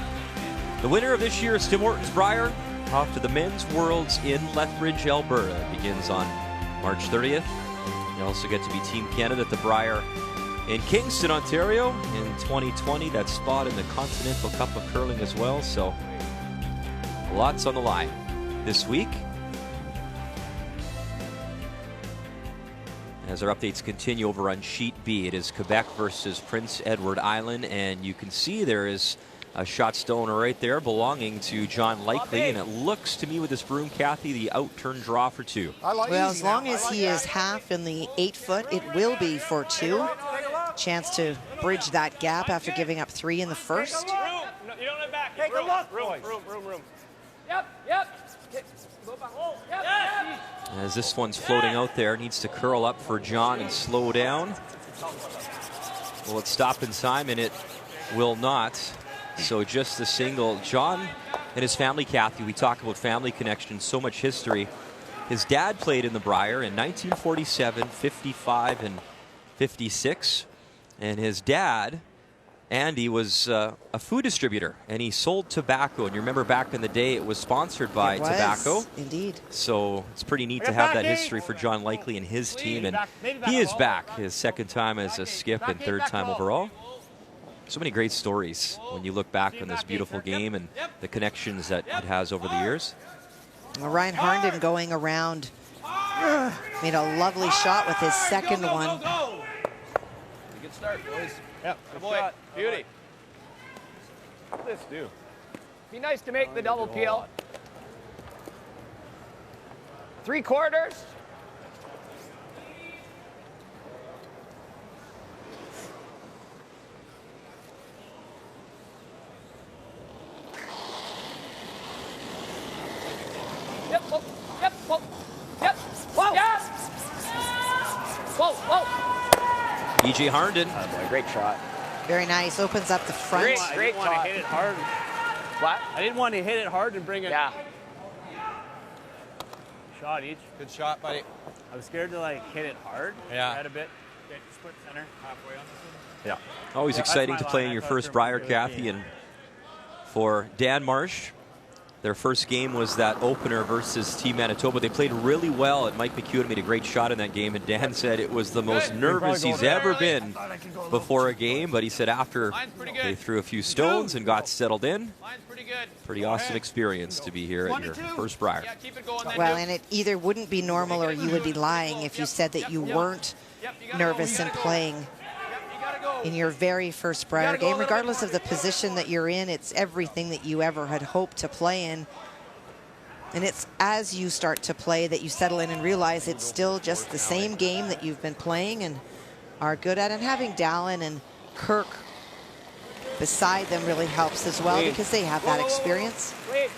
Speaker 7: the winner of this year's Tim Hortons Brier off to the Men's Worlds in Lethbridge, Alberta. It begins on March 30th. You also get to be Team Canada at the Brier in Kingston, Ontario in 2020. That spot in the Continental Cup of Curling as well. So lots on the line this week. As our updates continue over on Sheet B, it is Quebec versus Prince Edward Island, and you can see there is a shot stone right there belonging to John Likely, and it looks to me with this broom, Kathy, the out-turn draw for 2.
Speaker 2: Well, as long as he is half in the 8 foot, it will be for 2. Chance to bridge that gap after giving up 3 in the first.
Speaker 10: You don't let back. Take a look, room. Yep. Yep.
Speaker 7: As this one's floating out there, needs to curl up for John and slow down. Will it stop in time? And it will not. So just a single. John and his family, Kathy, we talk about family connections, so much history. His dad played in the Brier in 1947, 55, and 56. And his dad, Andy, was a food distributor, and he sold tobacco. And you remember back in the day, it was sponsored by tobacco.
Speaker 2: Indeed.
Speaker 7: So it's pretty neat to have that history for John Likely and his team. And he is back, his second time as a skip and third time overall. So many great stories when you look back on this beautiful game and the connections that it has over the years.
Speaker 2: Well, Ryan Harnden going around made a lovely shot with his second one.
Speaker 6: Good start, boys.
Speaker 10: Yep.
Speaker 6: Good boy. Beauty.
Speaker 10: What's this do? Be nice to make the double peel. 3/4. Yep. Whoa. Yep. Whoa. Yep. Whoa. Yep. Whoa.
Speaker 7: E.J. Harnden.
Speaker 8: Oh boy, great shot.
Speaker 2: Very nice. Opens up the front.
Speaker 10: Great
Speaker 6: Want to
Speaker 10: shot.
Speaker 6: hit it hard.
Speaker 10: What?
Speaker 6: I didn't want to hit it hard and bring it.
Speaker 10: Yeah.
Speaker 6: Shot each. Good shot, buddy.
Speaker 11: I was scared to like hit it hard.
Speaker 6: Yeah.
Speaker 11: Had a bit. Okay, split center halfway on this one.
Speaker 7: Yeah. Always exciting to play in your first Brier, Kathy. And for Dan Marsh, their first game was that opener versus Team Manitoba. They played really well, and Mike McEwen made a great shot in that game. And Dan said it was the most nervous he's ever been before a game. But he said after they threw a few stones and got settled in, pretty awesome experience to be here at your first Brier.
Speaker 2: Well, and it either wouldn't be normal or you would be lying if you said that you weren't nervous in playing in your very first Brier game. Regardless of the position that you're in, it's everything that you ever had hoped to play in. And it's as you start to play that you settle in and realize it's still just the same game that you've been playing and are good at. And having Dallin and Kirk beside them really helps as well because they have that experience.
Speaker 10: Wait.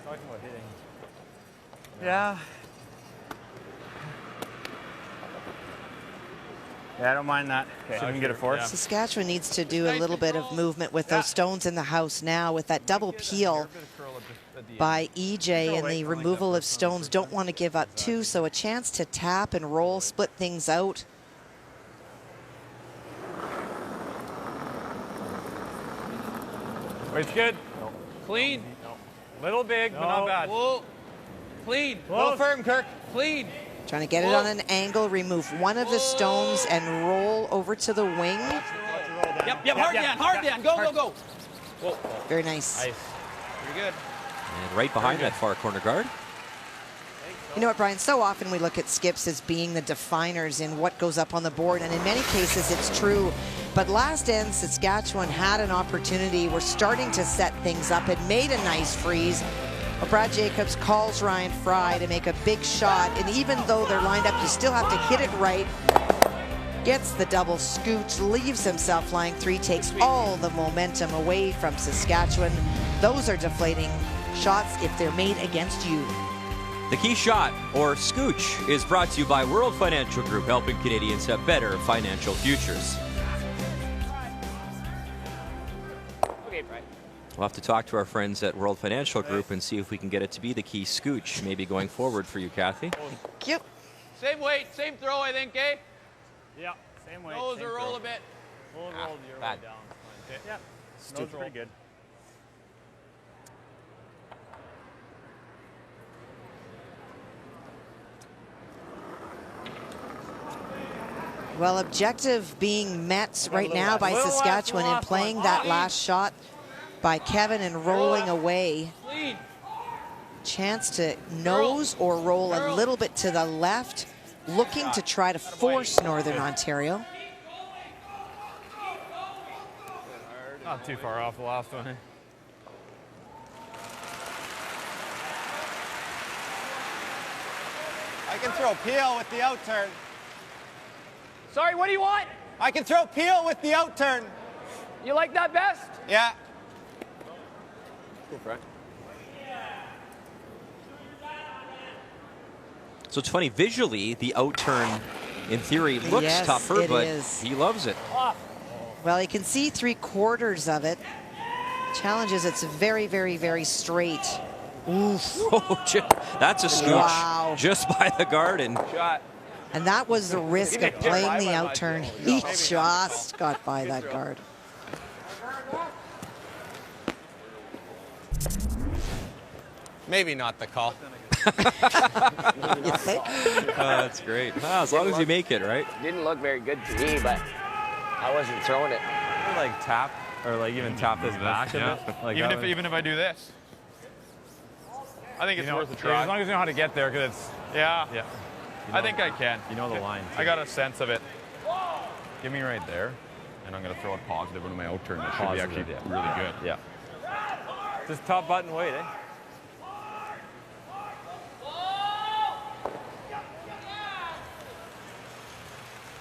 Speaker 11: Talking about hitting.
Speaker 6: Yeah. Yeah, I don't mind that.
Speaker 11: Okay. So we can get a fourth.
Speaker 2: Saskatchewan needs to do a little bit of movement with those stones in the house now with that double peel by EJ and the removal of stones. Don't want to give up 2, so a chance to tap and roll, split things out.
Speaker 6: Wait's good.
Speaker 11: No.
Speaker 6: Clean.
Speaker 11: No.
Speaker 6: Little big, but not bad. Whoa. Clean.
Speaker 11: Whoa.
Speaker 6: Go firm, Kirk. Clean.
Speaker 2: Trying to get it on an angle, remove one of the stones and roll over to the wing.
Speaker 6: Yep, hard Dan. Go. Whoa.
Speaker 2: Very nice.
Speaker 6: Pretty good.
Speaker 7: And right behind that far corner guard.
Speaker 2: You know what, Brian, so often we look at skips as being the definers in what goes up on the board, and in many cases it's true. But last end, Saskatchewan had an opportunity. We're starting to set things up. It made a nice freeze. Well, Brad Jacobs calls Ryan Fry to make a big shot, and even though they're lined up, you still have to hit it right. Gets the double scoot, leaves himself flying 3, takes all the momentum away from Saskatchewan. Those are deflating shots if they're made against you.
Speaker 7: The key shot, or scooch, is brought to you by World Financial Group, helping Canadians have better financial futures.
Speaker 10: Okay, Brian.
Speaker 7: We'll have to talk to our friends at World Financial Group and see if we can get it to be the key scooch, maybe going forward for you, Kathy.
Speaker 2: Cute.
Speaker 6: Same weight, same throw, I think, eh?
Speaker 11: Yeah.
Speaker 10: Same way.
Speaker 6: Nose
Speaker 10: same
Speaker 6: or roll
Speaker 10: throw.
Speaker 6: a bit.
Speaker 10: Roll your
Speaker 6: bad.
Speaker 10: way down. Okay.
Speaker 6: Yep.
Speaker 10: Nose pretty good.
Speaker 2: Well, objective being met right now by
Speaker 10: Little
Speaker 2: Saskatchewan in
Speaker 10: last
Speaker 2: playing
Speaker 10: one.
Speaker 2: that last shot by Kevin and rolling away.
Speaker 6: Clean.
Speaker 2: Chance to nose or roll a little bit to the left, looking to try to force Northern Ontario.
Speaker 11: Not too far off the last one.
Speaker 9: I can throw peel with the out turn.
Speaker 10: Sorry, what do you want?
Speaker 9: I can throw peel with the out turn.
Speaker 10: You like that best?
Speaker 9: Yeah.
Speaker 6: Cool, Frank.
Speaker 7: So it's funny, visually, the out-turn, in theory, looks
Speaker 2: Yes,
Speaker 7: tougher,
Speaker 2: it
Speaker 7: but
Speaker 2: is.
Speaker 7: he loves it.
Speaker 2: Well, you can see 3/4 of it. Challenge is it's very, very, very straight. Oof.
Speaker 7: Oh, that's a scooch.
Speaker 2: Wow.
Speaker 7: Just by the garden.
Speaker 6: Shot.
Speaker 2: And that was the risk of playing the out turn. He just got by that guard.
Speaker 9: Maybe not the call.
Speaker 2: You think?
Speaker 7: That's great. As long as you make it, right?
Speaker 8: Didn't look very good to me, but I wasn't throwing it.
Speaker 11: Like tap, or like even tap this back a bit. Like
Speaker 6: Even if I do this. I think it's worth a
Speaker 11: As
Speaker 6: try.
Speaker 11: long as you know how to get there, because it's
Speaker 6: Yeah.
Speaker 11: yeah.
Speaker 6: I think I can.
Speaker 11: You know the line.
Speaker 6: I got a sense of it. Give me right there, and I'm going to throw it positive into my out turn. It should be
Speaker 11: Positive,
Speaker 6: actually
Speaker 11: yeah.
Speaker 6: really good.
Speaker 11: Yeah. Just top button weight, eh?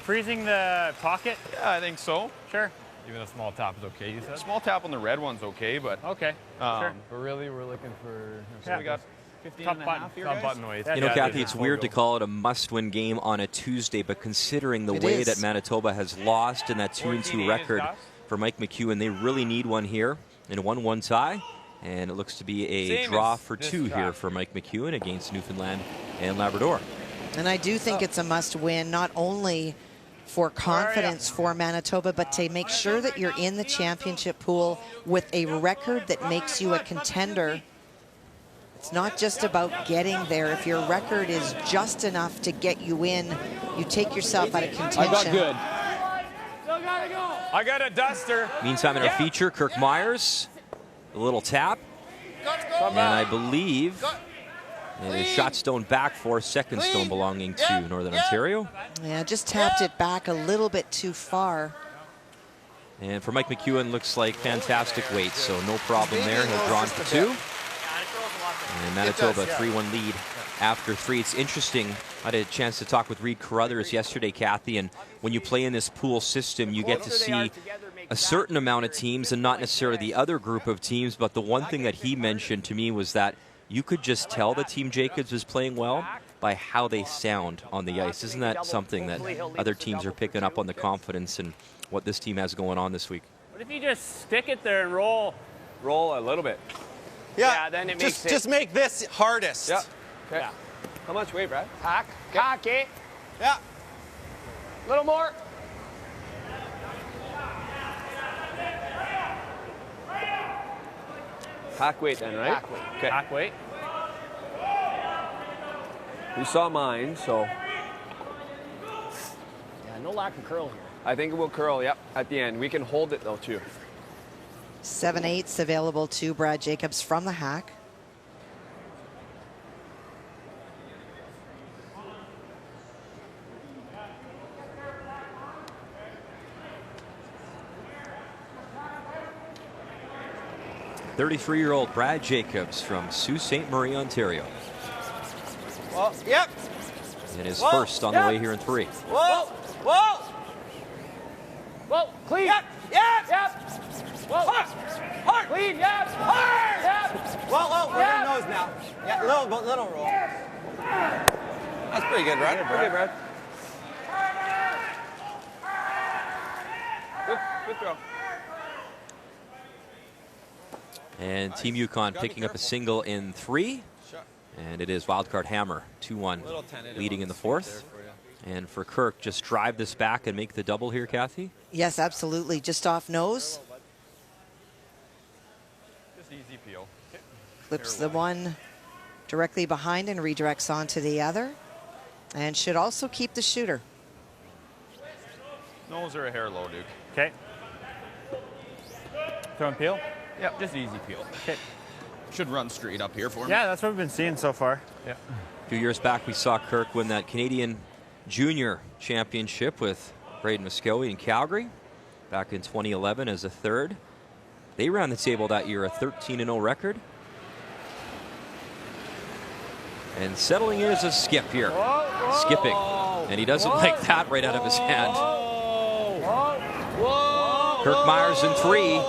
Speaker 10: Freezing the pocket?
Speaker 6: Yeah, I think so.
Speaker 10: Sure.
Speaker 11: Even a small tap is okay, you said?
Speaker 6: Small tap on the red one's okay, but
Speaker 10: Okay. Sure.
Speaker 11: But really, we're looking for...
Speaker 6: so we got 15
Speaker 10: Top
Speaker 6: and a
Speaker 10: button.
Speaker 6: half here,
Speaker 11: top
Speaker 6: guys?
Speaker 11: button weight.
Speaker 7: You know,
Speaker 10: Yeah,
Speaker 7: Kathy,
Speaker 10: yeah.
Speaker 7: it's weird to call it a must-win game on a Tuesday, but considering the
Speaker 2: It
Speaker 7: way
Speaker 2: is.
Speaker 7: that Manitoba has lost in that 2-2 record for Mike McEwen, they really need one here in a 1-1 tie. And it looks to be a
Speaker 6: Same
Speaker 7: draw
Speaker 6: as
Speaker 7: for
Speaker 6: this
Speaker 7: 2
Speaker 6: track.
Speaker 7: here for Mike McEwen against Newfoundland and Labrador.
Speaker 2: And I do think it's a must-win, not only for confidence for Manitoba, but to make sure that you're in the championship pool with a record that makes you a contender. It's not just about getting there. If your record is just enough to get you in, you take yourself out of contention.
Speaker 6: I got good.
Speaker 10: Still gotta go.
Speaker 11: I got a duster.
Speaker 7: Meantime, in our feature, Kirk Muyres, a little tap. And I believe it is shot stone back for second stone belonging to Northern Ontario.
Speaker 2: Yeah, just tapped it back a little bit too far.
Speaker 7: And for Mike McEwen, looks like fantastic weight, so no problem there. He'll draw in for 2. And Manitoba 3-1 lead after 3. It's interesting. I had a chance to talk with Reed Carruthers yesterday, Kathy, and when you play in this pool system, you get to see a certain amount of teams and not necessarily the other group of teams, but the one thing that he mentioned to me was that you could just tell the Team Jacobs is playing well by how they sound on the ice. Isn't that something that other teams are picking up on, the confidence and what this team has going on this week?
Speaker 10: What if you just stick it there and roll?
Speaker 6: Roll a little bit.
Speaker 8: Yeah, then it makes it.
Speaker 9: Just make this hardest.
Speaker 6: Yeah. Okay.
Speaker 10: Yeah.
Speaker 6: How much weight, Brad?
Speaker 8: Cock it.
Speaker 9: Yeah.
Speaker 8: A little more.
Speaker 6: Hack weight then, right?
Speaker 8: Hack weight.
Speaker 6: Okay.
Speaker 10: Back weight.
Speaker 6: You saw mine, so
Speaker 8: Yeah, no lack of curl here.
Speaker 6: I think it will curl, yep, at the end. We can hold it, though, too.
Speaker 2: 7/8 available to Brad Jacobs from the hack.
Speaker 7: '33-year-old Brad Jacobs from Sault Ste. Marie, Ontario.
Speaker 9: Well, yep.
Speaker 7: And his
Speaker 9: Whoa,
Speaker 7: first on the way here in 3.
Speaker 9: Whoa. Whoa.
Speaker 10: Whoa, clean.
Speaker 9: Yep. Yep.
Speaker 10: Yep. Whoa.
Speaker 9: Hard.
Speaker 10: Clean, yep.
Speaker 9: Hard.
Speaker 10: Yep.
Speaker 9: Whoa. We're
Speaker 10: Yeah.
Speaker 9: in nose now. Yeah, little roll. That's pretty good, Brad. Pretty good, Brad.
Speaker 6: Good throw.
Speaker 7: And Team Yukon picking up a single in 3.
Speaker 9: Sure.
Speaker 7: And it is wildcard hammer, 2-1,
Speaker 9: Little tentative
Speaker 7: leading
Speaker 9: on
Speaker 7: in the
Speaker 9: the
Speaker 7: 4th.
Speaker 9: there for you.
Speaker 7: And for Kirk, just drive this back and make the double here, Kathy?
Speaker 2: Yes, absolutely. Just off nose.
Speaker 3: Just easy peel.
Speaker 2: Flips the one directly behind and redirects onto the other. And should also keep the shooter.
Speaker 3: Nose or a hair low, Duke.
Speaker 11: Okay. Throw and peel?
Speaker 3: Yep, just easy peel.
Speaker 11: Okay.
Speaker 3: Should run straight up here for me.
Speaker 11: Yeah, that's what we've been seeing so far. Yeah.
Speaker 7: A few years back, we saw Kirk win that Canadian Junior Championship with Braden Muskowee in Calgary back in 2011 as a third. They ran the table that year, a 13-0 record. And settling in as a skip here. Skipping. And he doesn't like that right out of his hand. Kirk Muyres in 3.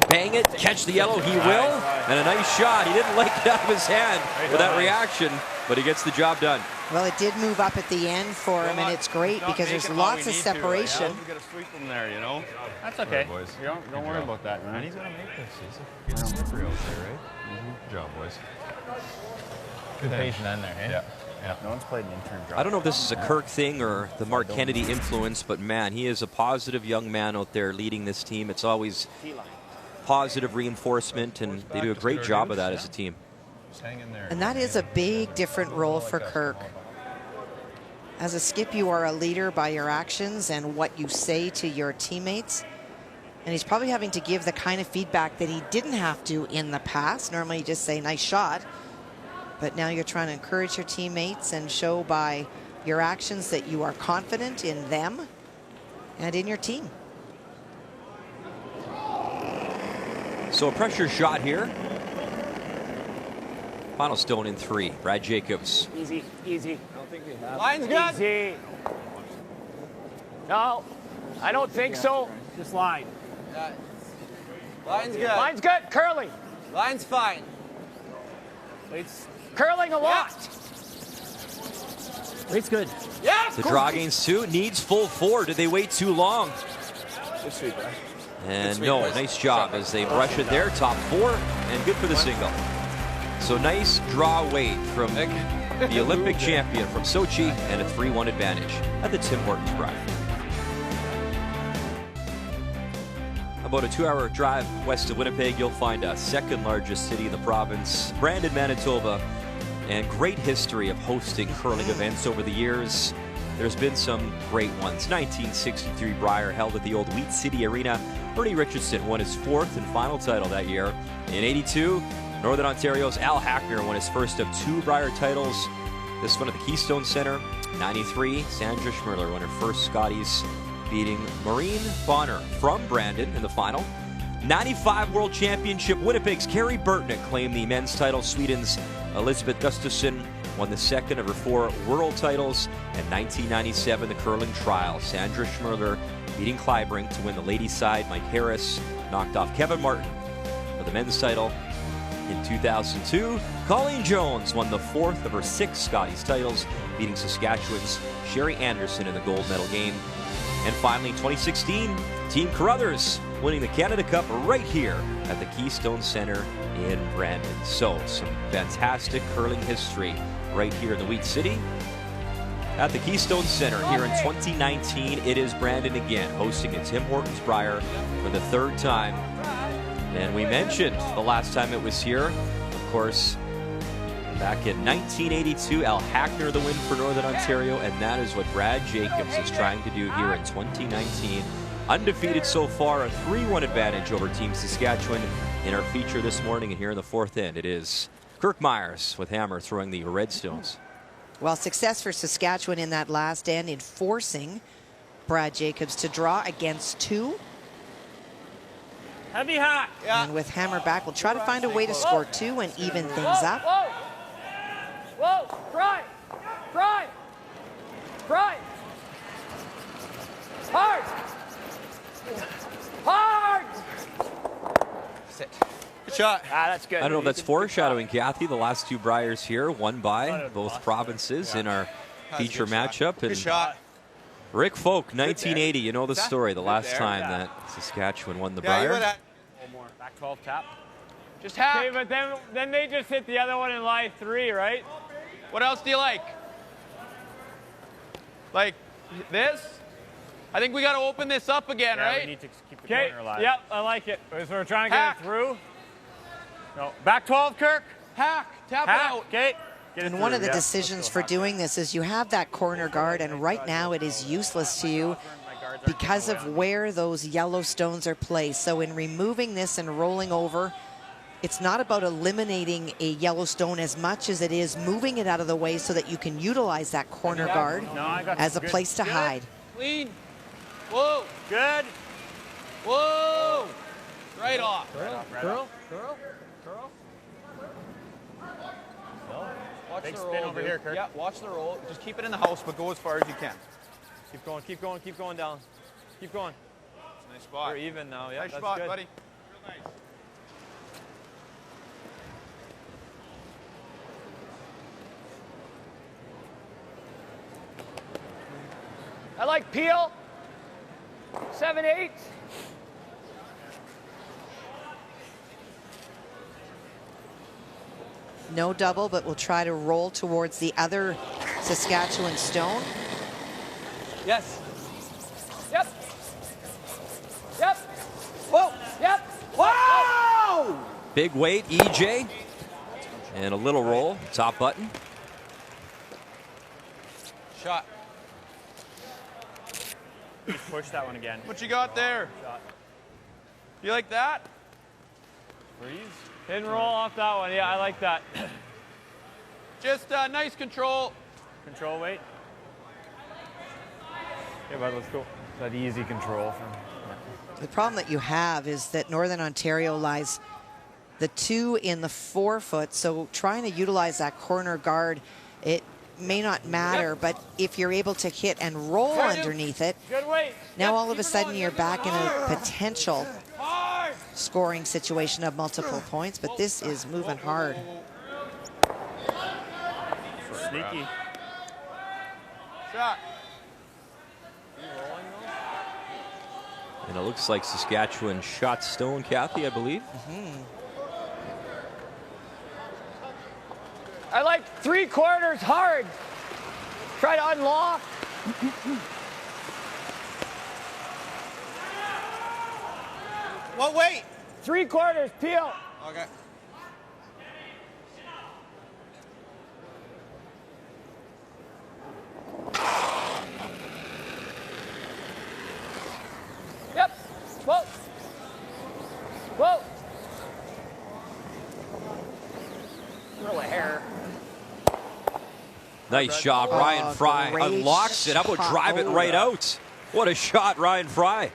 Speaker 7: Bang it, catch the yellow, he will. And a nice shot. He didn't like it out of his hand with that reaction, but he gets the job done.
Speaker 2: Well, it did move up at the end for him, and it's great because there's lots of separation.
Speaker 3: We gotta sweep him there, you know.
Speaker 11: That's okay.
Speaker 3: Boys.
Speaker 11: Don't worry about that, man.
Speaker 3: And he's gonna make this. He's a good slippery out there, right? Good job, boys.
Speaker 11: Good patient in there, hey?
Speaker 3: Yeah.
Speaker 11: Yeah. No one's played an intern drop.
Speaker 7: I don't know if this is a Kirk thing or the Mark Kennedy influence, but man, he is a positive young man out there leading this team. It's always positive reinforcement, and they do a great job of that as a team.
Speaker 3: Just hang in there.
Speaker 2: And that is a big different role for Kirk. As a skip, you are a leader by your actions and what you say to your teammates. And he's probably having to give the kind of feedback that he didn't have to in the past. Normally you just say, nice shot. But now you're trying to encourage your teammates and show by your actions that you are confident in them and in your team.
Speaker 7: So a pressure shot here. Final stone in 3. Brad Jacobs.
Speaker 10: Easy, easy.
Speaker 6: I don't think we have.
Speaker 10: Line's good. Easy. No, I don't think so. Just line.
Speaker 6: Line's good.
Speaker 10: Line's good. Curling.
Speaker 6: Line's fine.
Speaker 10: It's curling a lot. It's good.
Speaker 6: Yeah.
Speaker 7: The draw against 2 needs full 4. Did they wait too long?
Speaker 6: Good sweep, Brad.
Speaker 7: And no, nice job as they brush it there. Top 4 and good for the single. So nice draw weight from the Olympic champion from Sochi and a 3-1 advantage at the Tim Hortons Brier. About a 2-hour drive west of Winnipeg, you'll find a second largest city in the province, Brandon, Manitoba, and great history of hosting curling events over the years. There's been some great ones. 1963 Brier held at the old Wheat City Arena. Bernie Richardson won his 4th and final title that year. In '82, Northern Ontario's Al Hackner won his first of 2 Brier titles. This one at the Keystone Centre. '93, Sandra Schmerler won her first Scotties, beating Maureen Bonner from Brandon in the final. '95 World Championship, Winnipeg's Carrie Burtnick claimed the men's title. Sweden's Elizabeth Gustafsson won the second of her 4 world titles. And 1997, the curling trial. Sandra Schmerler beating Clybrink to win the ladies' side. Mike Harris knocked off Kevin Martin for the men's title. In 2002, Colleen Jones won the 4th of her 6 Scotties titles, beating Saskatchewan's Sherry Anderson in the gold medal game. And finally, 2016, Team Carruthers winning the Canada Cup right here at the Keystone Centre in Brandon. So, some fantastic curling history right here in the Wheat City. At the Keystone Centre here in 2019, it is Brandon again, hosting the Tim Hortons Brier for the 3rd time. And we mentioned the last time it was here, of course, back in 1982, Al Hackner the win for Northern Ontario, and that is what Brad Jacobs is trying to do here in 2019. Undefeated so far, a 3-1 advantage over Team Saskatchewan. In our feature this morning, and here in the 4th end, it is Kirk Muyres with Hammer throwing the Redstones.
Speaker 2: Well, success for Saskatchewan in that last end in forcing Brad Jacobs to draw against 2.
Speaker 10: Heavy hot.
Speaker 2: Yeah. And with Hammer back, we'll try to find a way to score 2 and even things up.
Speaker 10: Whoa. Whoa. Brian. Brian. Brian. Hard. Hard.
Speaker 6: Sit. Good shot.
Speaker 10: That's good.
Speaker 7: I don't know if that's foreshadowing, Kathy. The last 2 Briers here, won by both provinces in our feature matchup.
Speaker 6: Good shot.
Speaker 7: Rick Folk, 1980. You know the story. The last time that Saskatchewan won the Brier.
Speaker 10: One more. Back 12 tap. Just half. Okay, but then they just hit the other one in line 3, right?
Speaker 6: What else do you like? Like this. I think we got to open this up again, right?
Speaker 11: We need to keep the corner alive.
Speaker 10: Yep, I like it. So we're trying to get it through. No, back 12, Kirk.
Speaker 6: Hack. Tap it out.
Speaker 10: Okay.
Speaker 2: And one of the decisions for doing this is you have that corner guard, and right now it is useless to you because of where those yellow stones are placed. So in removing this and rolling over, it's not about eliminating a yellow stone as much as it is moving it out of the way so that you can utilize that corner guard as a place to hide.
Speaker 6: Clean. Whoa.
Speaker 10: Good.
Speaker 6: Whoa. Right off.
Speaker 10: Curl.
Speaker 6: Watch
Speaker 11: Big
Speaker 6: the
Speaker 11: spin
Speaker 6: roll,
Speaker 11: over
Speaker 6: dude.
Speaker 11: here, Kirk.
Speaker 6: Yeah, watch the roll. Just keep it in the house, but go as far as you can.
Speaker 11: Keep going, keep going, keep going down. Keep going.
Speaker 6: Nice spot.
Speaker 11: We're even now. Yeah,
Speaker 6: nice
Speaker 11: that's
Speaker 6: spot,
Speaker 11: good.
Speaker 6: buddy. Real nice.
Speaker 10: I like Peel. 7-8.
Speaker 2: No double, but we'll try to roll towards the other Saskatchewan stone.
Speaker 10: Yes. Yep. Yep. Whoa. Yep. Whoa!
Speaker 7: Big weight, EJ. And a little roll, top button.
Speaker 6: Shot.
Speaker 11: Just push that one again.
Speaker 6: What you got there? You like that?
Speaker 11: Freeze.
Speaker 10: Hit and roll off that one. Yeah, I like that.
Speaker 6: Just nice control.
Speaker 11: Control weight. Yeah, but let's go. That easy control from.
Speaker 2: The problem that you have is that Northern Ontario lies the 2 in the 4 foot, so trying to utilize that corner guard, it may not matter, but if you're able to hit and roll underneath it,
Speaker 10: Good weight.
Speaker 2: now all of a sudden you're back in a potential scoring situation of multiple points, but this is moving hard.
Speaker 11: Sneaky.
Speaker 6: Shot.
Speaker 7: And it looks like Saskatchewan shot stone, Kathy, I believe.
Speaker 10: I like 3/4 hard. Try to unlock.
Speaker 6: Well, wait.
Speaker 10: 3/4 Peel.
Speaker 6: Okay.
Speaker 10: Yep. Whoa. Whoa. Throw a hair.
Speaker 7: Nice job, Ryan Fry
Speaker 2: great
Speaker 7: unlocks it. How about
Speaker 2: shot.
Speaker 7: drive it right out? What a shot, Ryan Fry.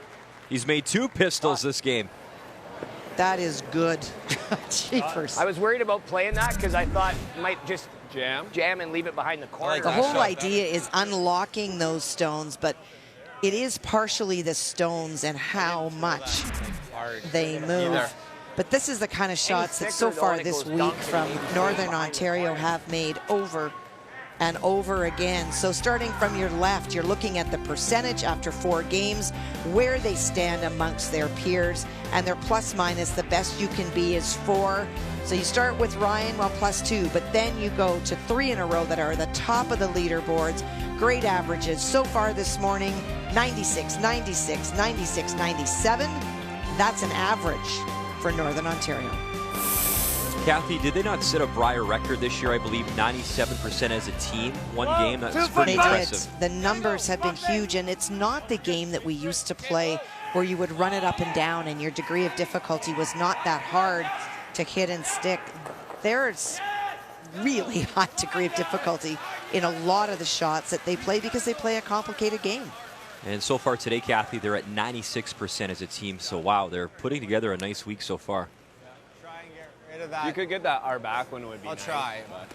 Speaker 7: He's made 2 pistols this game.
Speaker 2: That is good. Jeepers.
Speaker 8: I was worried about playing that because I thought it might just
Speaker 6: Jam.
Speaker 8: and leave it behind the corner.
Speaker 2: The whole idea is unlocking those stones, but it is partially the stones and how much they move. But this is the kind of shots that so far this week from Northern Ontario have made over and over again. So starting from your left, you're looking at the percentage after 4 games, where they stand amongst their peers, and their plus minus, the best you can be is 4. So you start with Ryan, well, +2, but then you go to 3 in a row that are at the top of the leaderboards. Great averages so far this morning: 96, 96, 96, 97. That's an average for Northern Ontario.
Speaker 7: Kathy, did they not set a Brier record this year? I believe 97% as a team. One game. That's pretty impressive.
Speaker 2: The numbers have been huge, and it's not the game that we used to play where you would run it up and down and your degree of difficulty was not that hard to hit and stick. There's really high degree of difficulty in a lot of the shots that they play because they play a complicated game.
Speaker 7: And so far today, Kathy, they're at 96% as a team. So, wow, they're putting together a nice week so far.
Speaker 9: Try and get rid of that.
Speaker 6: You could get that R back when it would be
Speaker 9: I'll
Speaker 6: nice,
Speaker 9: try.
Speaker 6: But.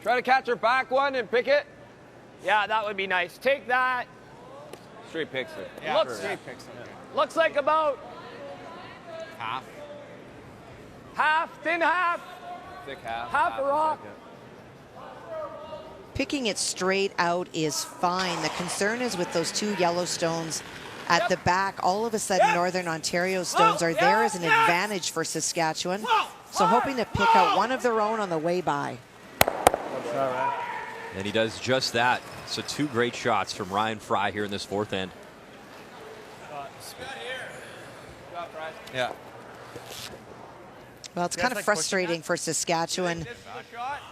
Speaker 6: Try to catch her back one and pick it.
Speaker 10: Yeah, that would be nice. Take that.
Speaker 6: Straight picks it.
Speaker 9: Yeah,
Speaker 10: Looks-
Speaker 9: straight picks it.
Speaker 10: Looks like about
Speaker 9: Half.
Speaker 10: half, thin half.
Speaker 6: Thick half.
Speaker 10: Half a rock.
Speaker 2: Picking it straight out is fine. The concern is with those 2 yellow stones at the back. All of a sudden, Northern Ontario stones are there as an advantage for Saskatchewan. So hoping to pick out one of their own on the way by.
Speaker 7: And he does just that. So 2 great shots from Ryan Fry here in this 4th end.
Speaker 9: Yeah.
Speaker 2: Well, it's kind of frustrating for Saskatchewan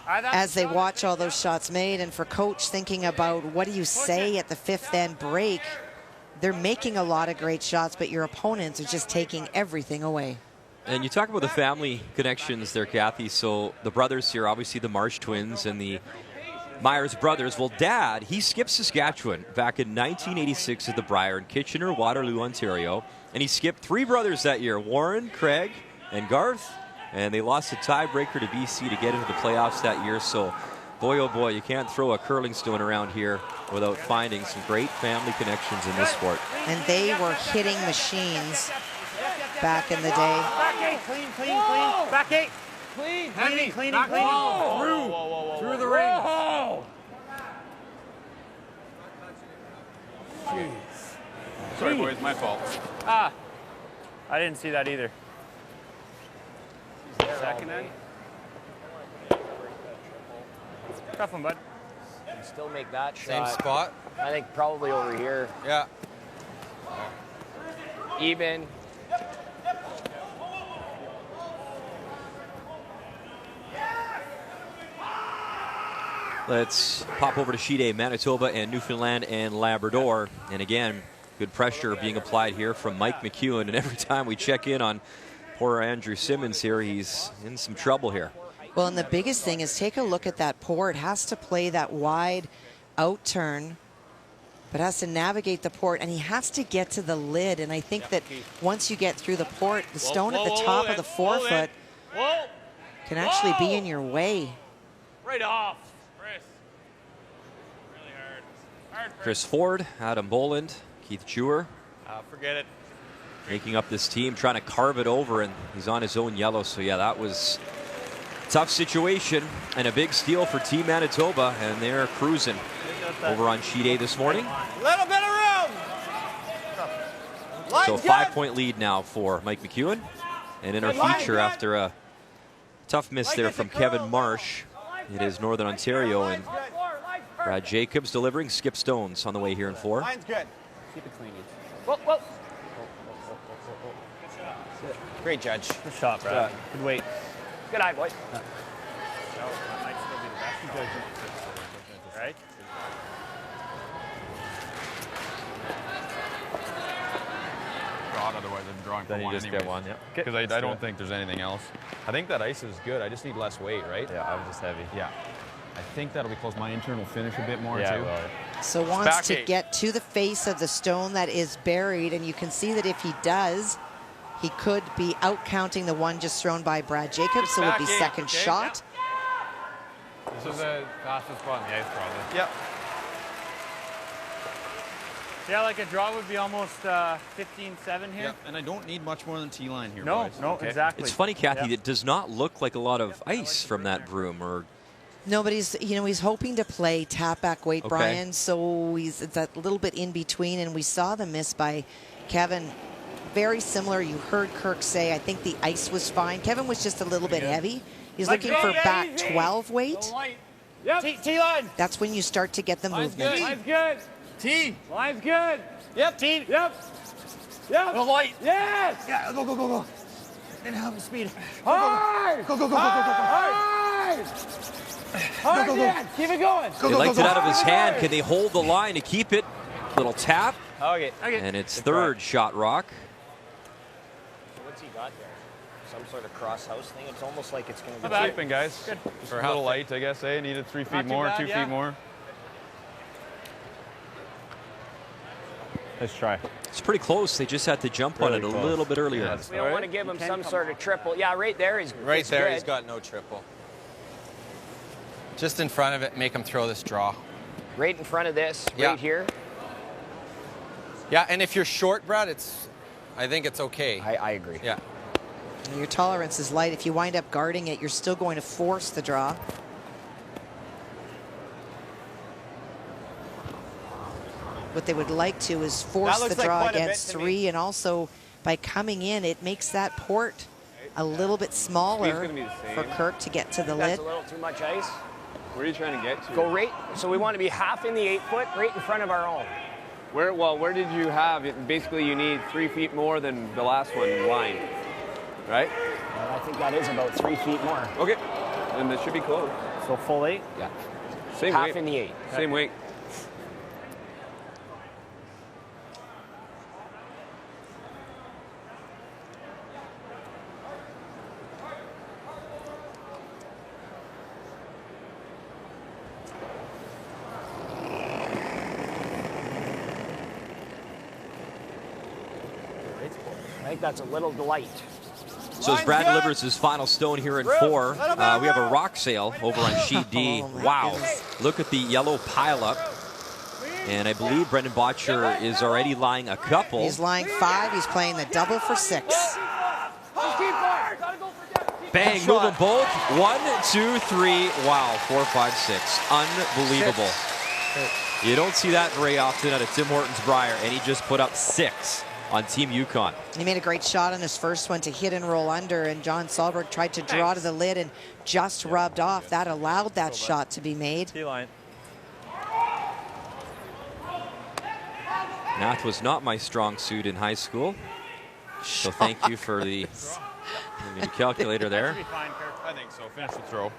Speaker 2: as they watch all those shots made, and for coach thinking about what do you say at the 5th end break. They're making a lot of great shots, but your opponents are just taking everything away.
Speaker 7: And you talk about the family connections there, Kathy. So the brothers here, obviously the Marsh twins and the Muyres brothers. Well, Dad, he skipped Saskatchewan back in 1986 at the Brier in Kitchener, Waterloo, Ontario. And he skipped 3 brothers that year, Warren, Craig, and Garth. And they lost a tiebreaker to BC to get into the playoffs that year. So, boy, oh boy, you can't throw a curling stone around here without finding some great family connections in this sport.
Speaker 2: And they were hitting machines back in the day.
Speaker 10: Back 8, clean, clean, clean. Back 8. Clean, clean, clean, clean. Through the ring.
Speaker 11: Jeez. Sorry, boys, my fault.
Speaker 10: Ah, I didn't see that either.
Speaker 6: Second end.
Speaker 10: Tough one, bud.
Speaker 8: Can still make that shot.
Speaker 9: Same spot.
Speaker 8: I think probably over here.
Speaker 9: Yeah.
Speaker 8: Even.
Speaker 7: Let's pop over to Sheet A, Manitoba and Newfoundland and Labrador. And again, good pressure being applied here from Mike McEwen. And every time we check in on poor Andrew Simmons here, he's in some trouble here.
Speaker 2: Well, and the biggest thing is take a look at that port. Has to play that wide out turn, but has to navigate the port, and he has to get to the lid. And I think that once you get through the port, the stone at the top of the forefoot can actually be in your way.
Speaker 10: Right off.
Speaker 7: Chris Ford, Adam Boland, Keith Jewer.
Speaker 6: Forget it.
Speaker 7: Making up this team, trying to carve it over, and he's on his own yellow. So yeah, that was a tough situation and a big steal for Team Manitoba, and they're cruising over on Sheet A this morning.
Speaker 9: Little bit of room.
Speaker 7: So a 5-point lead now for Mike McEwen. And in our feature, after a tough miss there from Kevin Marsh, it is Northern Ontario, and Brad Jacobs delivering skip stones on the way here in 4.
Speaker 9: Line's good.
Speaker 6: Keep it clean.
Speaker 8: Whoa, whoa.
Speaker 9: Great judge.
Speaker 10: Good shot, Brad. Good weight.
Speaker 8: Good eye, boy.
Speaker 10: Right?
Speaker 3: Otherwise I'm drawing
Speaker 11: Then
Speaker 3: for
Speaker 11: you
Speaker 3: one
Speaker 11: just
Speaker 3: anyways.
Speaker 11: get one, yeah.
Speaker 3: Because I don't think there's anything else. I think that ice is good. I just need less weight, right?
Speaker 11: Yeah, I was just heavy.
Speaker 3: Yeah. I think that'll be close. My intern will finish a bit more
Speaker 11: Yeah,
Speaker 3: too.
Speaker 11: well,
Speaker 2: So wants
Speaker 3: back
Speaker 2: to
Speaker 3: 8.
Speaker 2: get to the face of the stone that is buried, and you can see that if he does, he could be out counting the one just thrown by Brad Jacobs, so it would be
Speaker 6: Back 8,
Speaker 2: second
Speaker 6: okay,
Speaker 2: shot.
Speaker 11: This is the fastest spot on the ice, probably.
Speaker 9: Yep.
Speaker 10: Yeah, like a draw would be almost 15-7 here.
Speaker 3: Yeah, and I don't need much more than T-line here,
Speaker 10: No,
Speaker 3: boys.
Speaker 10: no,
Speaker 3: Okay.
Speaker 10: exactly.
Speaker 7: It's funny, Kathy,
Speaker 10: Yeah.
Speaker 7: it does not look like a lot of ice from that broom. Or
Speaker 2: No, but he's hoping to play tap back weight,
Speaker 7: Okay.
Speaker 2: Brian, so it's that little bit in between, and we saw the miss by Kevin. Very similar. You heard Kirk say, I think the ice was fine. Kevin was just a little bit heavy. He's
Speaker 10: Like
Speaker 2: looking for
Speaker 10: that,
Speaker 2: back
Speaker 10: easy.
Speaker 2: 12 weight.
Speaker 10: Yep. T-line.
Speaker 2: That's when you start to get the movement.
Speaker 10: Line's good.
Speaker 6: T.
Speaker 10: Line's good.
Speaker 6: Yep, T.
Speaker 10: Yep. Yep.
Speaker 6: The light.
Speaker 10: Yes.
Speaker 6: Yeah, go, go, go, go. And have the speed.
Speaker 10: Hard.
Speaker 6: Go, go, go, go, go, go, go.
Speaker 10: Hard. Hard, Dan. Keep it going.
Speaker 7: he liked it out of his hand. Can they hold the line to keep it? Little tap,
Speaker 6: Okay.
Speaker 7: and it's third shot rock.
Speaker 8: What's he got there? Some sort of cross house thing? It's almost like it's going to
Speaker 3: Good
Speaker 8: be...
Speaker 3: sleeping, guys.
Speaker 10: Good.
Speaker 3: For a little light, I guess, eh? Needed 3 feet
Speaker 10: Not too
Speaker 3: more,
Speaker 10: bad,
Speaker 3: 2
Speaker 10: yeah.
Speaker 3: feet more.
Speaker 11: Nice try.
Speaker 7: It's pretty close. They just had to jump on
Speaker 11: Really
Speaker 7: it a
Speaker 11: close.
Speaker 7: little bit earlier.
Speaker 3: Yeah.
Speaker 8: We don't want to give him some sort of triple. Yeah, right there.
Speaker 9: Right
Speaker 8: it's
Speaker 9: there,
Speaker 8: good.
Speaker 9: he's got no triple. Just in front of it, make him throw this draw.
Speaker 8: Right in front of this,
Speaker 9: Yeah.
Speaker 8: right here.
Speaker 9: Yeah, and if you're short, Brad, I think it's okay.
Speaker 8: I agree.
Speaker 9: Yeah.
Speaker 2: Your tolerance is light. If you wind up guarding it, you're still going to force the draw. What they would like to is force
Speaker 9: looks
Speaker 2: the
Speaker 9: like
Speaker 2: draw
Speaker 9: quite a bit
Speaker 2: against
Speaker 9: to me.
Speaker 2: 3, and also by coming in, it makes that port a little bit smaller
Speaker 6: gonna be the same.
Speaker 2: for Kirk to get to the
Speaker 8: That's
Speaker 2: lid.
Speaker 8: a little too much ice.
Speaker 6: Where are you trying to get to?
Speaker 8: Go right. So we want to be half in the 8 foot, right in front of our own.
Speaker 6: Where did you have it? Basically, you need 3 feet more than the last one in line, right?
Speaker 8: Well, I think that is about 3 feet more.
Speaker 6: Okay, then that should be close.
Speaker 8: So full 8?
Speaker 6: Yeah. Same
Speaker 8: half
Speaker 6: weight.
Speaker 8: in the 8.
Speaker 6: Same weight.
Speaker 8: I think that's a little light.
Speaker 7: So as Brad delivers his final stone here in 4, we have a rock sail over on sheet D. Wow. Look at the yellow pileup. And I believe Brendan Botcher is already lying a couple.
Speaker 2: He's lying 5. He's playing the double for 6.
Speaker 7: Bang, move them both. 1, 2, 3. Wow, 4, 5, 6. Unbelievable. You don't see that very often at a Tim Hortons Brier, and he just put up 6 on Team Yukon.
Speaker 2: He made a great shot on his first one to hit and roll under, and John Sahlberg tried to draw to the lid and just rubbed off. That allowed that shot to be made.
Speaker 7: Math was not my strong suit in high school, so thank you for the calculator there.
Speaker 11: I think so. Finish the throw.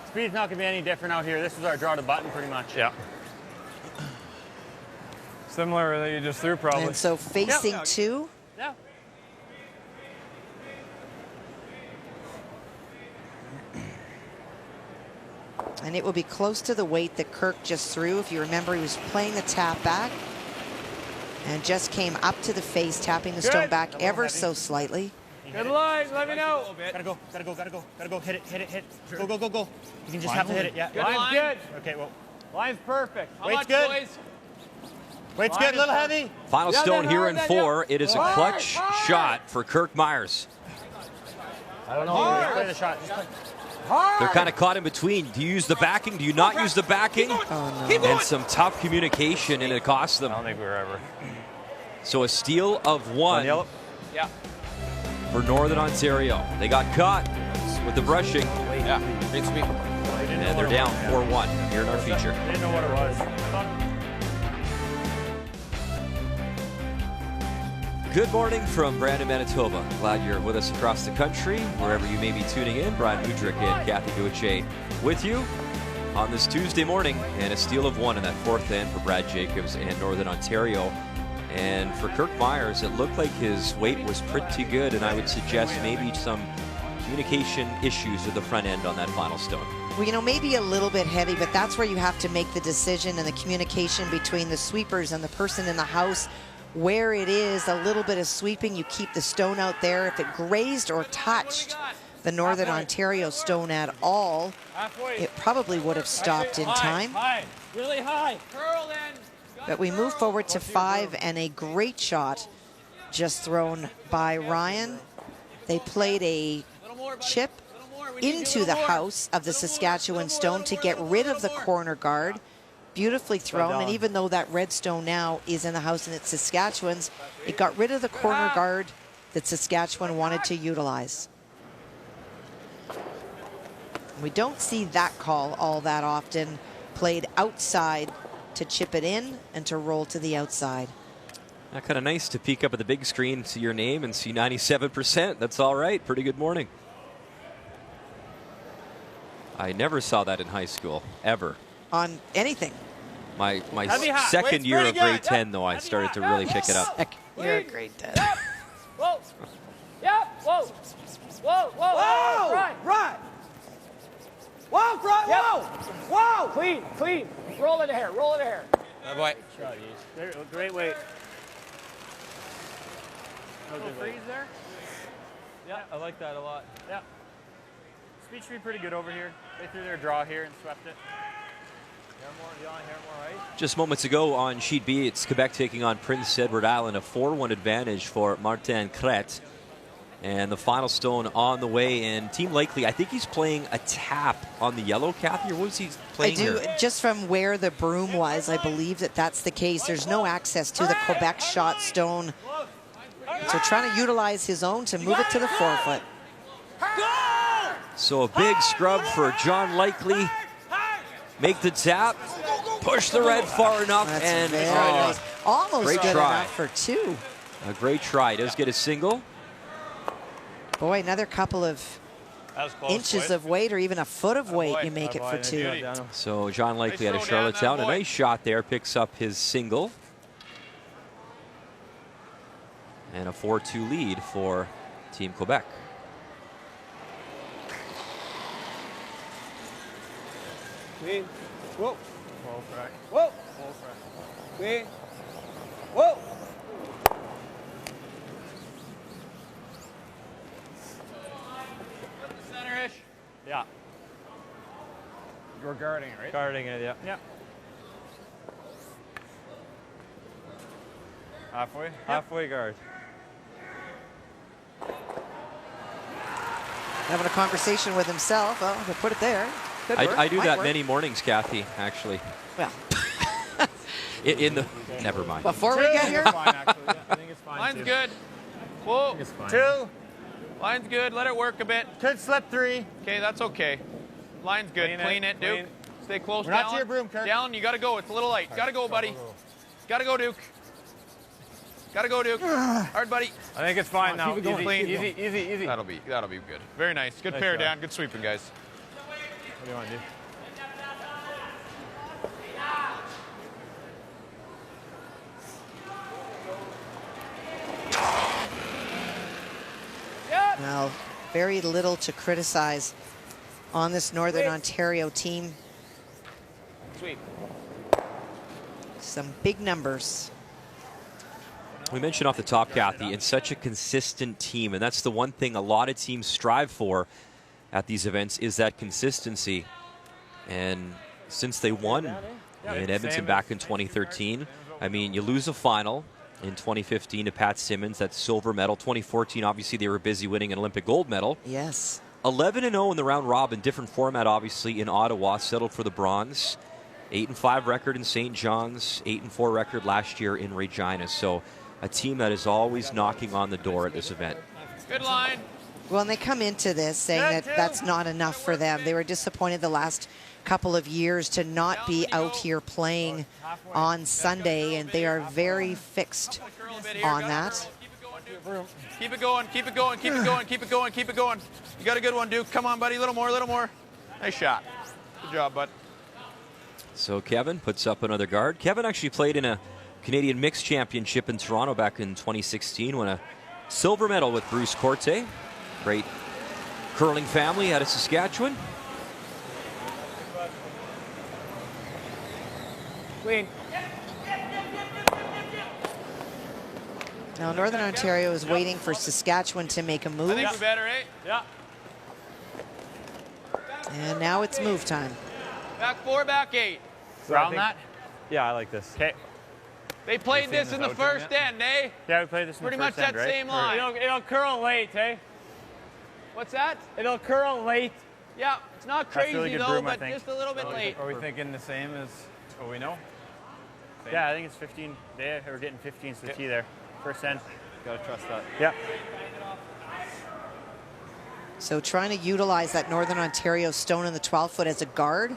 Speaker 11: Speed's not going to be any different out here. This is our draw to button pretty much. Yeah. Similar that you just threw probably.
Speaker 2: And so facing 2.
Speaker 11: Yeah.
Speaker 2: And it will be close to the weight that Kirk just threw. If you remember, he was playing the tap back and just came up to the face, tapping the stone back ever so slightly.
Speaker 10: Good line, let me know.
Speaker 11: Gotta go. Hit it. Go. You can just have to hit it, yeah.
Speaker 10: Line's good.
Speaker 11: Okay, well.
Speaker 10: Line's perfect.
Speaker 11: Weight's good.
Speaker 10: Boys?
Speaker 11: Weight's good, a little heavy.
Speaker 7: Final stone here in 4. It is a clutch shot for Kirk Muyres.
Speaker 11: I don't know. Just play the shot.
Speaker 7: They're kind of caught in between. Do you use the backing? Do you not use the backing? And some tough communication, and it cost them.
Speaker 11: I don't think we were ever.
Speaker 7: So a steal of 1
Speaker 6: Yeah.
Speaker 7: for Northern Ontario. They got caught with the brushing.
Speaker 6: Yeah. Great speed.
Speaker 7: And they're down 4-1 here in our feature.
Speaker 11: They didn't know what it was.
Speaker 7: Good morning from Brandon, Manitoba. Glad you're with us across the country, wherever you may be tuning in. Brian Udrich and Kathy Gauthier with you on this Tuesday morning. And a steal of 1 in that 4th end for Brad Jacobs and Northern Ontario. And for Kirk Muyres, it looked like his weight was pretty good, and I would suggest maybe some communication issues at the front end on that final stone.
Speaker 2: Well, you know, maybe a little bit heavy, but that's where you have to make the decision and the communication between the sweepers and the person in the house. Where it is a little bit of sweeping, you keep the stone out there. If it grazed or touched the Northern Ontario stone at all, it probably would have stopped in time.
Speaker 10: High, really high. Curl in.
Speaker 2: But we move forward to 5, and a great shot just thrown by Ryan. They played a chip into the house of the Saskatchewan stone to get rid of the corner guard. Beautifully thrown, and even though that red stone now is in the house and it's Saskatchewan's, it got rid of the corner guard that Saskatchewan wanted to utilize. We don't see that call all that often, played outside to chip it in and to roll to the outside.
Speaker 7: Kind of nice to peek up at the big screen, see your name, and see 97%. That's all right. Pretty good morning. I never saw that in high school, ever.
Speaker 2: On anything.
Speaker 7: My second year of grade 10, though, I started to really pick it up.
Speaker 2: You're a grade 10.
Speaker 10: Whoa. Yep. Whoa. Whoa. Whoa.
Speaker 11: Right. Whoa, front.
Speaker 10: Yep.
Speaker 11: Whoa.
Speaker 10: Clean. Roll it hair.
Speaker 6: Oh, boy.
Speaker 11: Great weight.
Speaker 10: Freeze there?
Speaker 11: Yeah, I like that a lot. Yeah. Speed should be pretty good over here. They threw their draw here and swept it.
Speaker 7: Just moments ago on Sheet B, it's Quebec taking on Prince Edward Island, a 4-1 advantage for Martin Crête. And the final stone on the way, and Team Likely, I think he's playing a tap on the yellow, Kathy, or what was he playing here?
Speaker 2: Just from where the broom was, I believe that's the case. There's no access to the Quebec shot stone. So trying to utilize his own to move it to the 4 foot.
Speaker 7: So a big scrub for John Likely. Make the tap, push the red far enough,
Speaker 2: That's
Speaker 7: and
Speaker 2: very nice. Almost
Speaker 7: great
Speaker 2: good
Speaker 7: try.
Speaker 2: enough for 2.
Speaker 7: A great try. Does get a single.
Speaker 2: Boy, another couple of inches of weight or even a foot of weight, you make it for 2.
Speaker 7: So John Likely out of Charlottetown. A nice shot there. Picks up his single. And a 4-2 lead for Team Quebec.
Speaker 6: Clean. Whoa. Whoa. Clean. Whoa.
Speaker 11: Center-ish. Yeah.
Speaker 6: You're guarding it, right?
Speaker 11: Guarding it, yeah. Yeah.
Speaker 6: Halfway? Yep.
Speaker 11: Halfway guard.
Speaker 2: Having a conversation with himself. Oh, to put it there.
Speaker 7: I do that many mornings, Kathy, actually.
Speaker 2: Well.
Speaker 7: in the, never mind.
Speaker 2: Before we get here?
Speaker 11: Fine, actually. Yeah, I think it's fine.
Speaker 6: Line's
Speaker 11: too.
Speaker 6: good. Whoa.
Speaker 11: It's fine.
Speaker 6: 2. Line's good. Let it work a bit.
Speaker 11: Could slip 3.
Speaker 6: Okay, that's okay. Line's good. Clean it, Duke.
Speaker 11: clean.
Speaker 6: Stay close,
Speaker 11: We're not
Speaker 6: Dallin.
Speaker 11: to your broom, Kirk.
Speaker 6: Dallin, you got to go. It's a little light. Got to go, buddy. Got to go, Duke. Got to go, Duke. Hard, buddy.
Speaker 11: I think it's fine now.
Speaker 6: Keep it going.
Speaker 11: Easy,
Speaker 6: Clean.
Speaker 11: easy.
Speaker 6: That'll be good. Very nice. Good
Speaker 11: Nice
Speaker 6: pair
Speaker 11: job.
Speaker 6: down. Good sweeping, guys.
Speaker 11: What do you want to do?
Speaker 2: Now, very little to criticize on this Northern Ontario team.
Speaker 6: Sweep.
Speaker 2: Some big numbers.
Speaker 7: We mentioned off the top, Kathy, it's such a consistent team, and that's the one thing a lot of teams strive for at these events is that consistency. And since they won in Edmonton back in 2013, I mean, you lose a final in 2015 to Pat Simmons, that silver medal. 2014, obviously, they were busy winning an Olympic gold medal.
Speaker 2: Yes.
Speaker 7: 11-0 in the round robin, different format, obviously, in Ottawa, settled for the bronze. 8-5 record in St. John's, 8-4 record last year in Regina. So a team that is always knocking on the door at this event.
Speaker 6: Good line.
Speaker 2: Well, and they come into this saying that that's not enough for them. They were disappointed the last couple of years to not be out here playing on Sunday, and they are very fixed on that.
Speaker 6: Keep it going, keep it going, keep it going, keep it going, keep it going. You got a good one, Duke. Come on, buddy. A little more, a little more. Nice shot. Good job, bud.
Speaker 7: So Kevin puts up another guard. Kevin actually played in a Canadian Mixed Championship in Toronto back in 2016, won a silver medal with Bruce Corte. Great curling family out of Saskatchewan.
Speaker 10: Clean.
Speaker 2: Now, Northern Ontario is waiting for Saskatchewan to make a move.
Speaker 6: I think we're better, eh?
Speaker 11: Yeah.
Speaker 2: And now it's move time.
Speaker 6: Back 4, back 8.
Speaker 11: Round that? Yeah, I like this. Okay.
Speaker 6: They played this in the first end, eh?
Speaker 11: Yeah, we played this in
Speaker 6: Pretty
Speaker 11: the
Speaker 6: much
Speaker 11: first end,
Speaker 6: that
Speaker 11: right?
Speaker 6: same line.
Speaker 10: It'll curl late, eh?
Speaker 6: What's that?
Speaker 10: It'll curl late.
Speaker 6: Yeah, it's not
Speaker 11: That's
Speaker 6: crazy
Speaker 11: really good
Speaker 6: though,
Speaker 11: broom, I
Speaker 6: but
Speaker 11: think.
Speaker 6: just a little bit late.
Speaker 11: Are we thinking the same as what we know? Yeah, I think it's 15. They were getting 15s to the tee there. First end. Got to trust that. Yeah.
Speaker 2: So trying to utilize that Northern Ontario stone in the 12-foot as a guard.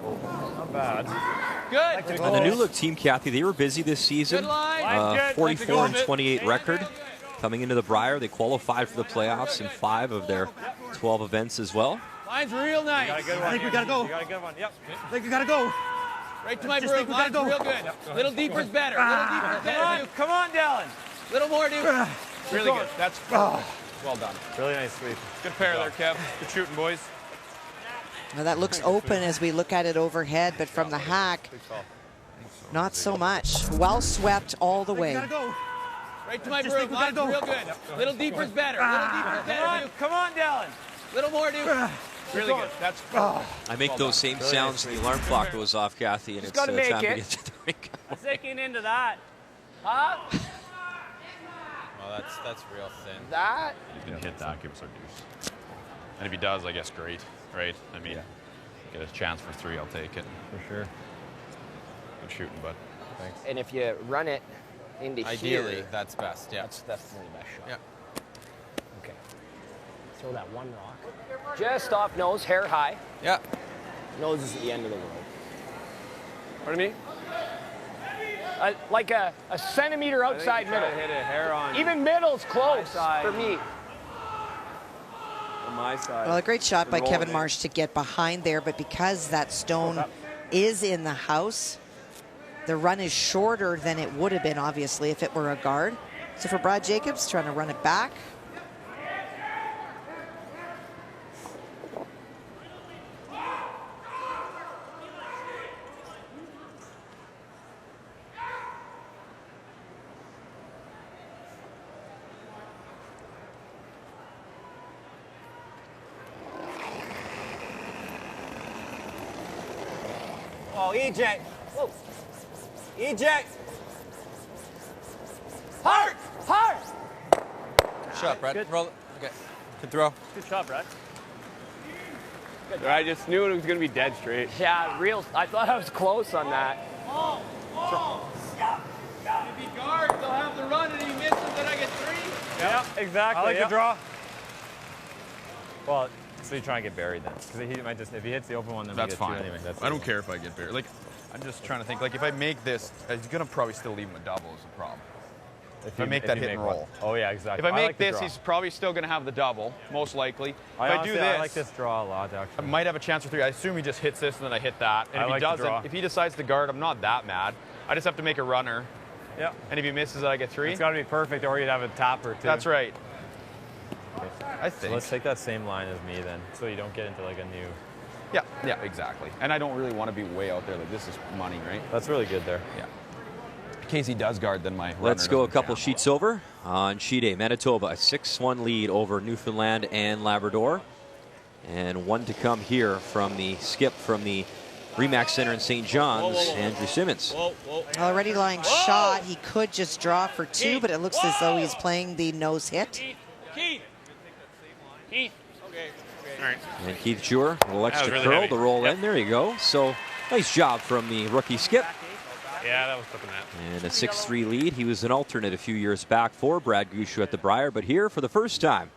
Speaker 11: Not bad.
Speaker 6: Good.
Speaker 7: And the new look team, Kathy, they were busy this season.
Speaker 6: Good line.
Speaker 7: 44 and 28 record. Coming into the Brier, they qualified for the playoffs in 5 of their 12 events as well.
Speaker 6: Line's real nice.
Speaker 11: I think we got to go. You got a good one. Yep.
Speaker 12: I think we gotta go.
Speaker 6: Right to my broom. Line's real good. Little deeper's better. Little deeper's better, Duke.
Speaker 10: Come on, Dallin.
Speaker 6: Little more, Duke. Really good. That's well done.
Speaker 11: Really nice sweep.
Speaker 6: Good pair there, Kev. Good shooting, boys.
Speaker 2: Now that looks open as we look at it overhead, but from the hack, not so much. Well swept all the way.
Speaker 6: Right to my broom. Line's real good. Little deeper's better. Little deeper's better, Duke.
Speaker 10: Come on, Dallin.
Speaker 6: Little more, Duke. Really good. That's
Speaker 7: I make those same sounds when the alarm clock goes off, Kathy, and it's
Speaker 10: gotta make
Speaker 7: time to
Speaker 10: it.
Speaker 7: get to the rink.
Speaker 10: Sinking into that. Huh?
Speaker 9: Well, that's real thin.
Speaker 6: that.
Speaker 3: You can hit that, give us our deuce. And if he does, I guess great, right? I mean, get a chance for 3, I'll take it.
Speaker 11: For sure.
Speaker 3: Good shooting, bud. Thanks.
Speaker 8: And if you run it into
Speaker 9: Ideally,
Speaker 8: here.
Speaker 9: that's best. Yeah.
Speaker 8: That's definitely the best shot.
Speaker 9: Yeah.
Speaker 8: Okay. Throw that one rock. Just off nose, hair high.
Speaker 9: Yeah.
Speaker 8: Nose is at the end of the world.
Speaker 6: Pardon me?
Speaker 8: Like a centimeter outside middle.
Speaker 6: Hit a hair on.
Speaker 8: Even middle's close for me.
Speaker 6: On my side.
Speaker 2: Well, a great shot by
Speaker 6: Rolling
Speaker 2: Kevin
Speaker 6: it.
Speaker 2: Marsh to get behind there, but because that stone is in the house, the run is shorter than it would have been, obviously, if it were a guard. So for Brad Jacobs, trying to run it back.
Speaker 9: Oh, eject.
Speaker 8: Whoa.
Speaker 9: Eject.
Speaker 8: Hard! Hard!
Speaker 9: Shut up, Brad. Roll it. Okay. Good throw.
Speaker 11: Good shot, Brad.
Speaker 6: I just knew it was going to be dead straight.
Speaker 8: Yeah, real. I thought I was close on that.
Speaker 10: If he guards, they'll have the run, and he misses, then I get 3.
Speaker 11: Yeah, exactly.
Speaker 13: I like
Speaker 11: the
Speaker 13: draw. Well, so you try and get buried then, because he might just, if he hits the open one, then
Speaker 3: That's
Speaker 13: we get
Speaker 3: fine.
Speaker 13: two anyway.
Speaker 3: I don't care if I get buried. Like, I'm just trying to think. Like, if I make this, he's gonna probably still leave him a double. Is the problem. If I make that hit and roll.
Speaker 13: Oh yeah, exactly.
Speaker 3: If I make
Speaker 13: like the
Speaker 3: this,
Speaker 13: draw.
Speaker 3: he's probably still gonna have the double, most likely. If I do this,
Speaker 13: I like this draw a lot, actually.
Speaker 3: I might have a chance for 3. I assume he just hits this and then I hit that. And if he doesn't, if he decides to guard, I'm not that mad. I just have to make a runner.
Speaker 13: Yeah.
Speaker 3: And if he misses it, I get 3.
Speaker 13: It's got to be perfect, or you'd have a topper too.
Speaker 3: That's right.
Speaker 13: Okay.
Speaker 3: I think.
Speaker 13: So let's take that same line as me then, so you don't get into like a new.
Speaker 3: Yeah, exactly. And I don't really want to be way out there. Like, this is money, right?
Speaker 13: That's really good there.
Speaker 3: Yeah. In case he does guard, then my
Speaker 7: Let's go a couple sheets over. On sheet A, Manitoba, a 6-1 lead over Newfoundland and Labrador. And one to come here from the skip from the Remax Center in St. John's, Andrew Simmons.
Speaker 2: Already lying shot. He could just draw for 2, but it looks as though he's playing the nose hit.
Speaker 10: Keith. Okay.
Speaker 6: All right.
Speaker 7: And Keith Jure, a little extra
Speaker 6: really
Speaker 7: curl
Speaker 6: heavy.
Speaker 7: to roll in. There you go. So nice job from the rookie skip.
Speaker 6: Yeah, that was clipping that.
Speaker 7: And a 6-3 lead. He was an alternate a few years back for Brad Gushue at the Brier, but here for the first time,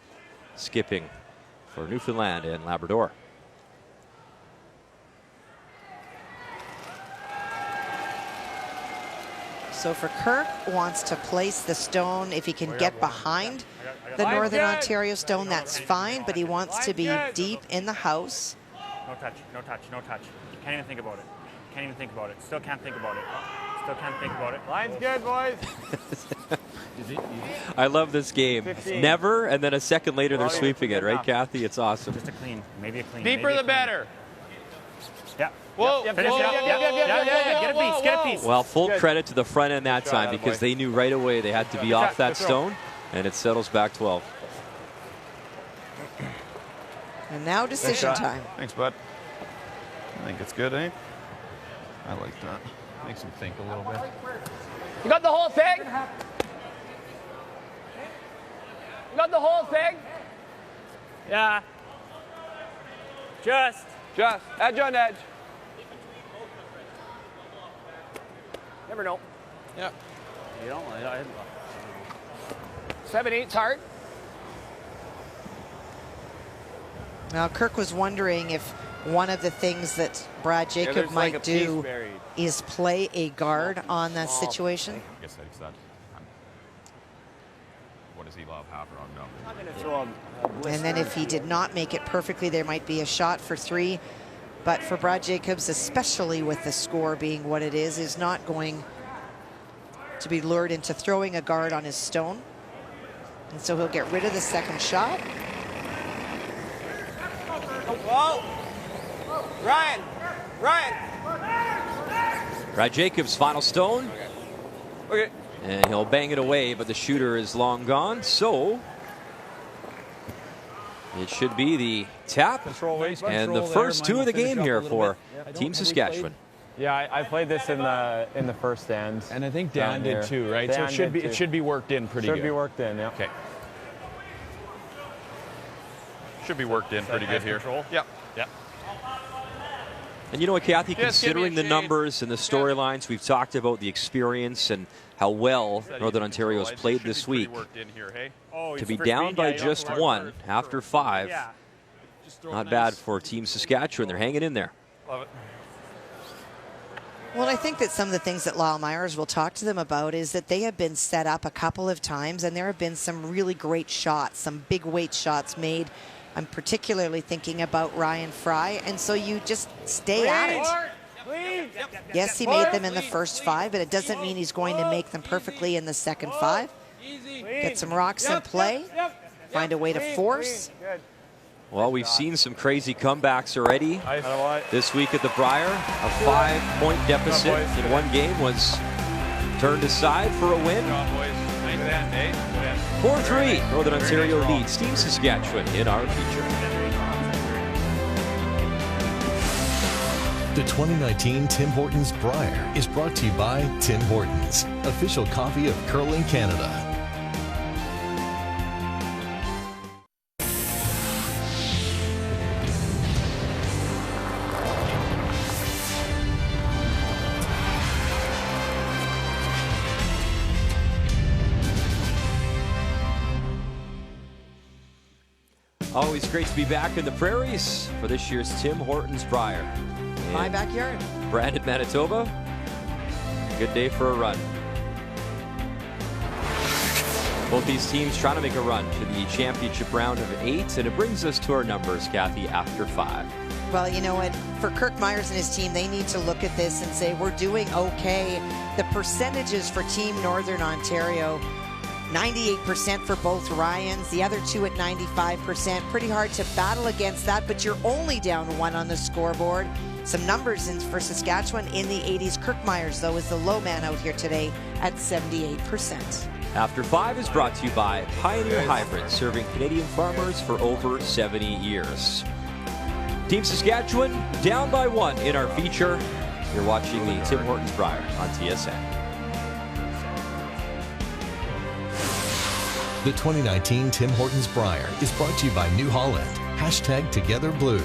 Speaker 7: skipping for Newfoundland and Labrador.
Speaker 2: So for Kirk, wants to place the stone. If he can get behind the Northern Ontario stone, that's fine, but he wants to be deep in the house.
Speaker 11: No touch, no touch, no touch. Can't even think about it. Can't even think about it. Still can't think about it. Still can't think about it.
Speaker 13: Line's good, boys.
Speaker 7: I love this game.
Speaker 11: 15.
Speaker 7: Never, and then a second later they're
Speaker 11: Well, yeah,
Speaker 7: sweeping it, right,
Speaker 11: enough.
Speaker 7: Kathy? It's awesome.
Speaker 11: Just a clean, maybe a clean.
Speaker 3: Deeper
Speaker 11: maybe a
Speaker 3: the
Speaker 11: clean.
Speaker 3: better.
Speaker 11: Yeah.
Speaker 3: Whoa,
Speaker 11: Yep, finish it.
Speaker 3: whoa,
Speaker 11: Yep,
Speaker 3: whoa,
Speaker 11: yep, yep,
Speaker 3: whoa,
Speaker 11: yep,
Speaker 3: whoa,
Speaker 11: yep,
Speaker 3: whoa,
Speaker 11: Get a
Speaker 3: whoa,
Speaker 11: piece, get a
Speaker 3: whoa.
Speaker 11: piece.
Speaker 7: Well, full
Speaker 11: Good.
Speaker 7: credit to the front end that
Speaker 13: Good
Speaker 7: time
Speaker 13: shot,
Speaker 7: because
Speaker 13: boy.
Speaker 7: they knew right away they had to be
Speaker 11: Good
Speaker 7: off
Speaker 11: shot,
Speaker 7: that
Speaker 11: good throw.
Speaker 7: stone, and it settles back 12.
Speaker 2: And now decision time.
Speaker 3: Thanks, bud. I think it's good, eh? I like that. Makes him think a little bit.
Speaker 8: You got the whole thing? You got the whole thing?
Speaker 11: Yeah. Just.
Speaker 6: Edge on edge.
Speaker 8: Never know.
Speaker 9: Yeah.
Speaker 11: You don't.
Speaker 8: 7-8's hard.
Speaker 2: Now, Kirk was wondering if one of the things that Brad Jacob
Speaker 6: there's like a
Speaker 2: might
Speaker 6: piece
Speaker 2: do
Speaker 6: buried.
Speaker 2: is play a guard on that situation.
Speaker 3: I guess that's that. What does he love? Half or on double?
Speaker 8: I'm going to throw a
Speaker 2: And then if he did not make it perfectly, there might be a shot for 3. But for Brad Jacobs, especially with the score being what it is not going to be lured into throwing a guard on his stone. And so he'll get rid of the second shot.
Speaker 9: Whoa. Ryan.
Speaker 7: Brad Jacobs, final stone.
Speaker 6: Okay.
Speaker 7: And he'll bang it away, but the shooter is long gone. So it should be the tap and the first 2 of the game here for Team Saskatchewan.
Speaker 13: Yeah, I played this in the first stand.
Speaker 3: And I think Dan did too, right? So it should be worked in pretty good.
Speaker 13: Should be worked in, yeah.
Speaker 3: Okay. Should be worked in pretty good here.
Speaker 11: Control?
Speaker 3: Yep.
Speaker 11: Yep.
Speaker 7: And you know what, Kathy,
Speaker 6: Just give me a
Speaker 7: considering the
Speaker 6: change.
Speaker 7: numbers and the storylines, we've talked about the experience and how well Northern Ontario's played this week. To be down by just one after 5, not bad for Team Saskatchewan. They're hanging in there.
Speaker 6: Love it.
Speaker 2: Well, I think that some of the things that Lyle Muyres will talk to them about is that they have been set up a couple of times, and there have been some really great shots, some big weight shots made. I'm particularly thinking about Ryan Fry, and so you just stay at it. Yes, he made them in the first 5, but it doesn't mean he's going to make them perfectly in the second 5. Get some rocks in play, find a way to force.
Speaker 7: Well, we've seen some crazy comebacks already this week at the Brier. A 5-point deficit in one game was turned aside for a win. 4-3, Northern Ontario leads Team Saskatchewan in our feature.
Speaker 5: The 2019 Tim Hortons Brier is brought to you by Tim Hortons, official coffee of curling Canada.
Speaker 7: Always great to be back in the prairies for this year's Tim Hortons Brier.
Speaker 2: My backyard.
Speaker 7: Brandon, Manitoba. Good day for a run. Both these teams trying to make a run to the championship round of 8, and it brings us to our numbers, Kathy, after 5.
Speaker 2: Well, you know what? For Kirk Muyres and his team, they need to look at this and say, we're doing okay. The percentages for Team Northern Ontario, 98% for both Ryans, the other 2 at 95%. Pretty hard to battle against that, but you're only down 1 on the scoreboard. Some numbers for Saskatchewan in the 80s. Kirk Muyres, though, is the low man out here today at 78%.
Speaker 7: After 5 is brought to you by Pioneer Hybrid, serving Canadian farmers for over 70 years. Team Saskatchewan down by 1 in our feature. You're watching the Tim Hortons Brier on TSN.
Speaker 5: The 2019 Tim Hortons Brier is brought to you by New Holland, #TogetherBlue,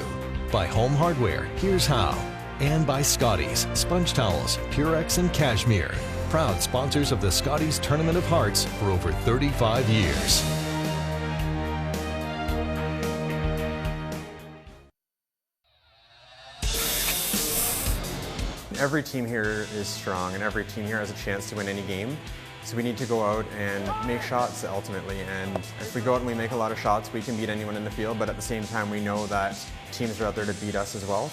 Speaker 5: by Home Hardware, Here's How, and by Scotties, Sponge Towels, Purex, and Cashmere, proud sponsors of the Scotties Tournament of Hearts for over 35 years.
Speaker 14: Every team here is strong, and every team here has a chance to win any game. So we need to go out and make shots ultimately, and if we go out and we make a lot of shots, we can beat anyone in the field, but at the same time we know that teams are out there to beat us as well.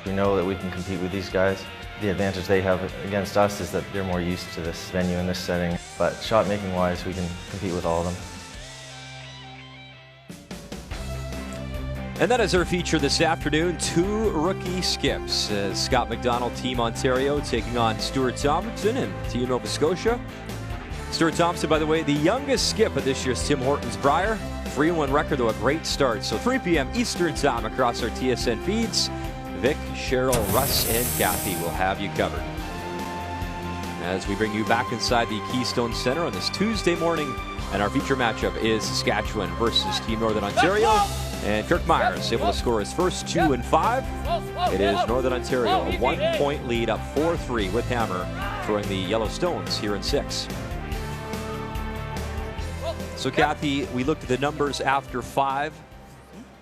Speaker 15: We know that we can compete with these guys. The advantage they have against us is that they're more used to this venue and this setting, but shot making wise we can compete with all of them.
Speaker 7: And that is our feature this afternoon. 2 rookie skips. Scott McDonald, Team Ontario, taking on Stuart Thompson and Team Nova Scotia. Stuart Thompson, by the way, the youngest skip of this year's Tim Hortons Brier. 3-1 record, though a great start. So 3 p.m. Eastern Time across our TSN feeds. Vic, Cheryl, Russ, and Kathy will have you covered. As we bring you back inside the Keystone Center on this Tuesday morning, and our feature matchup is Saskatchewan versus Team Northern Ontario. And Kirk Muyres able to score his first 2 and 5. It is Northern Ontario, a 1-point lead, up 4-3 with Hammer throwing the Yellowstones here in 6. So Kathy, we looked at the numbers after 5.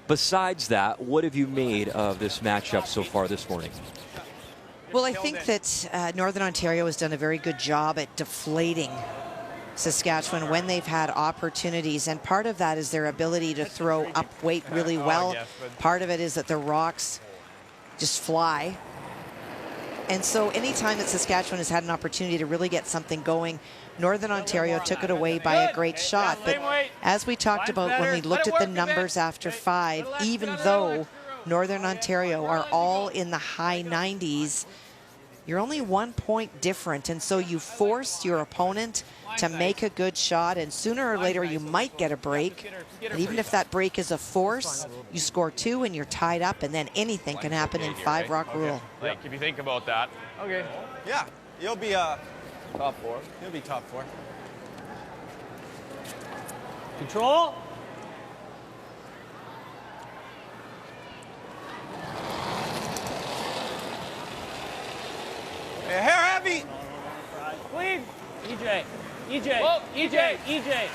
Speaker 7: Besides that, what have you made of this matchup so far this morning?
Speaker 2: Well, I think that Northern Ontario has done a very good job at deflating Saskatchewan when they've had opportunities, and part of that is their ability to throw up weight really well. Part of it is that the rocks just fly. And so anytime that Saskatchewan has had an opportunity to really get something going, Northern Ontario took it away by a great shot. But as we talked about when we looked at the numbers after 5, even though Northern Ontario are all in the high 90s, you're only 1 point different, and so you force your opponent to make a good shot, and sooner or later you might get a break. And even if that break is a force, you score 2 and you're tied up, and then anything can happen in 5-rock rule.
Speaker 6: Like, if you think about that. Okay.
Speaker 9: Yeah, you'll be
Speaker 6: top 4.
Speaker 9: You'll be top 4.
Speaker 10: Control.
Speaker 9: heavy.
Speaker 10: Clean. EJ. EJ. Whoa, EJ. EJ.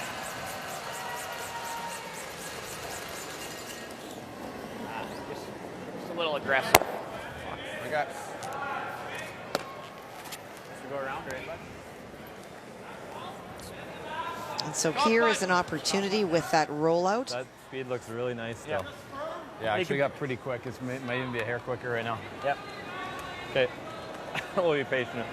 Speaker 8: Just a little aggressive.
Speaker 9: I got.
Speaker 11: Should go around, right?
Speaker 2: And so here is an opportunity with that rollout.
Speaker 13: That speed looks really nice, though.
Speaker 11: Yeah,
Speaker 13: actually got pretty quick. It might even be a hair quicker right now.
Speaker 11: Yep.
Speaker 13: Okay. We'll be patient.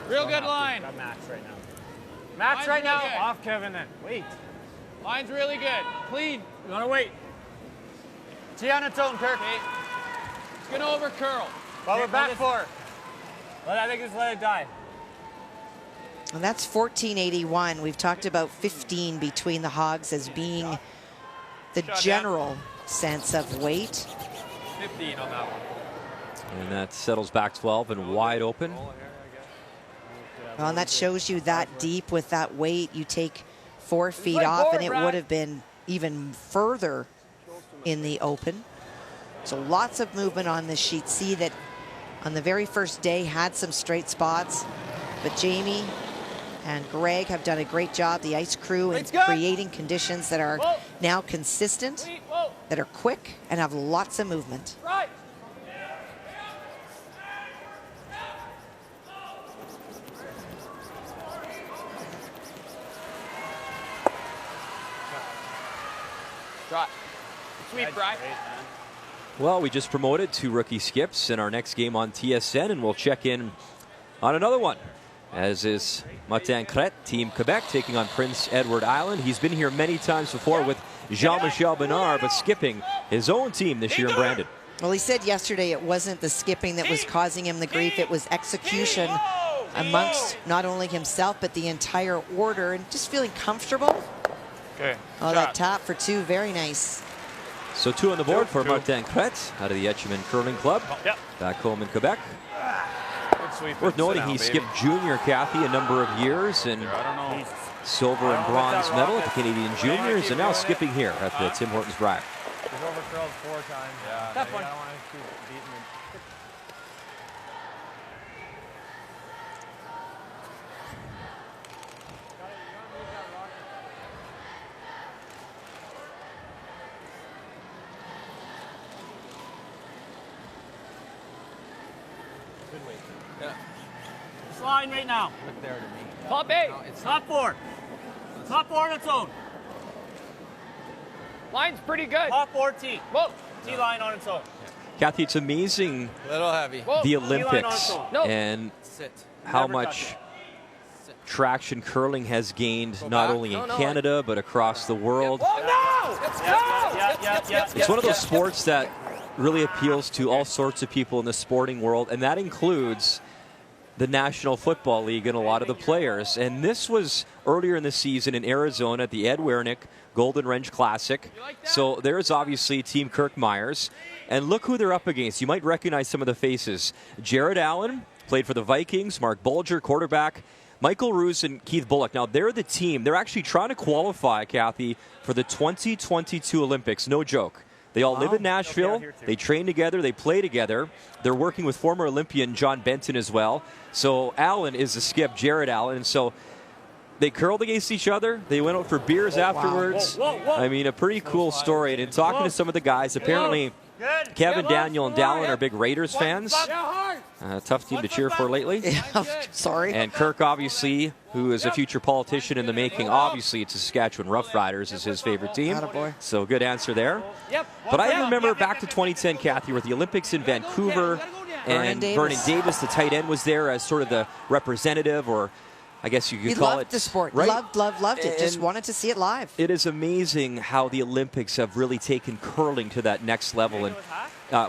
Speaker 10: Real good line.
Speaker 11: Got Max right now. Max
Speaker 10: Line's
Speaker 11: right
Speaker 10: really
Speaker 11: now.
Speaker 10: good.
Speaker 11: Off Kevin then. Wait.
Speaker 10: Line's really good. Clean.
Speaker 11: You want to wait? T on its own, Kirk.
Speaker 10: Okay. It's gonna over curl.
Speaker 11: Well, we're back four. I think just let it die.
Speaker 2: And that's 1481. We've talked about 15 between the hogs as being the general sense of weight.
Speaker 6: 15 on that one.
Speaker 7: And that settles back 12 and wide open.
Speaker 2: Well, and that shows you that deep with that weight. You take 4 feet off, and it would have been even further in the open. So lots of movement on this sheet. See that on the very first day had some straight spots, but Jamie and Greg have done a great job, the ice crew, in creating conditions that are now consistent, that are quick, and have lots of movement.
Speaker 10: Right. Shot. Sweet, Brier.
Speaker 7: Well, we just promoted 2 rookie skips in our next game on TSN, and we'll check in on another one, as is Martin Crête, Team Quebec, taking on Prince Edward Island. He's been here many times before with Jean-Michel Bernard, but skipping his own team this year in Brandon.
Speaker 2: Well, he said yesterday it wasn't the skipping that was causing him the grief, it was execution amongst not only himself, but the entire order, and just feeling comfortable.
Speaker 11: Okay.
Speaker 2: Oh, that tap for 2, very nice.
Speaker 7: So 2 on the board for Martin Crête out of the Etchemin Curling Club, back home in Quebec. Worth noting he skipped junior, Kathy, a number of years, and silver and bronze medal at the Canadian Juniors, and now skipping here at the Tim Hortons Brier.
Speaker 13: He's over curled 4 times. Yeah.
Speaker 10: Tough one.
Speaker 13: I don't want to keep beating him.
Speaker 6: Good weight. Yeah.
Speaker 10: Slide right now.
Speaker 6: Look there to me.
Speaker 10: Top 8.
Speaker 6: No, it's
Speaker 10: Top 4. Top 4 on its own. Line's pretty good.
Speaker 11: Top 4 T.
Speaker 10: Whoa.
Speaker 11: T line on its own.
Speaker 7: Kathy, it's amazing
Speaker 6: Little heavy.
Speaker 7: the Olympics and
Speaker 6: Sit.
Speaker 7: how
Speaker 6: Never
Speaker 7: much traction curling has gained not only in Canada but across the world. It's one of those sports that really appeals to all sorts of people in the sporting world, and that includes the National Football League and a lot of the players. And this was earlier in the season in Arizona at the Ed Wernick Golden Wrench Classic. So there's obviously Team Kirk Muyres. And look who they're up against. You might recognize some of the faces. Jared Allen played for the Vikings. Mark Bulger, quarterback. Michael Roos and Keith Bullock. Now, they're the team. They're actually trying to qualify, Kathy, for the 2022 Olympics. No joke. They all live in Nashville. They train together. They play together. They're working with former Olympian John Benton as well. So Allen is the skip, Jared Allen. And so they curled against each other. They went out for beers afterwards. I mean, a pretty cool story. And in talking to some of the guys, apparently Kevin, Daniel, and Dallin are big Raiders fans. Tough team to cheer for lately.
Speaker 2: Sorry.
Speaker 7: And Kirk, obviously, who is a future politician in the making, obviously it's the Saskatchewan Roughriders is his favorite team.
Speaker 2: Attaboy.
Speaker 7: So good answer there. But I remember back to 2010, Kathy, with the Olympics in Vancouver, and Vernon Davis, the tight end, was there as sort of the representative, or I guess you could call it.
Speaker 2: He loved the sport.
Speaker 7: Right?
Speaker 2: Loved it. Just wanted to see it live.
Speaker 7: It is amazing how the Olympics have really taken curling to that next level. And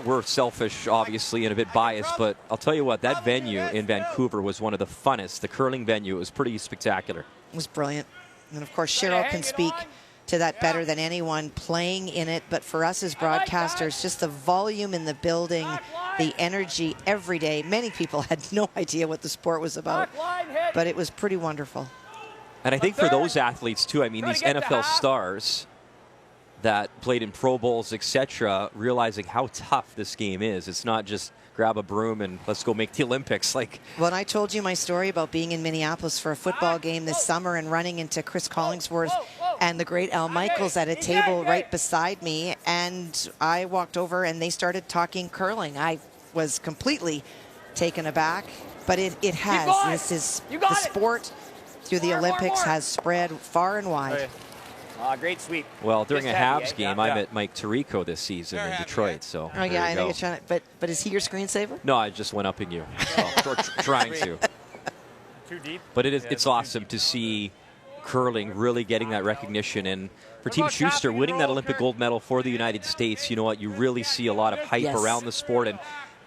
Speaker 7: we're selfish, obviously, and a bit biased, but I'll tell you what, that venue in Vancouver was one of the funnest. The curling venue was pretty spectacular.
Speaker 2: It was brilliant. And of course, Cheryl can speak to that better than anyone playing in it. But for us as broadcasters, just the volume in the building, the energy every day. Many people had no idea what the sport was about, but it was pretty wonderful.
Speaker 7: And I think for those athletes too, I mean, these NFL stars that played in Pro Bowls, etc., realizing how tough this game is. It's not just grab a broom and let's go make the Olympics. Like,
Speaker 2: when I told you my story about being in Minneapolis for a football game this summer and running into Chris Collingsworth and the great Al Michaels at a table right beside me, and I walked over and they started talking curling. I was completely taken aback, but it has. This is the sport through the Olympics has spread far and wide.
Speaker 8: Great sweep.
Speaker 7: Well, during a Habs game, I met Mike Tirico this season in Detroit. So
Speaker 2: oh yeah, I know you're trying to, but is he your screensaver?
Speaker 7: No, I just went upping you. Well, trying to.
Speaker 11: Too deep.
Speaker 7: But it's awesome to see curling really getting that recognition, and for Team Schuster winning that Olympic gold medal for the United States. You know what? You really see a lot of hype around the sport,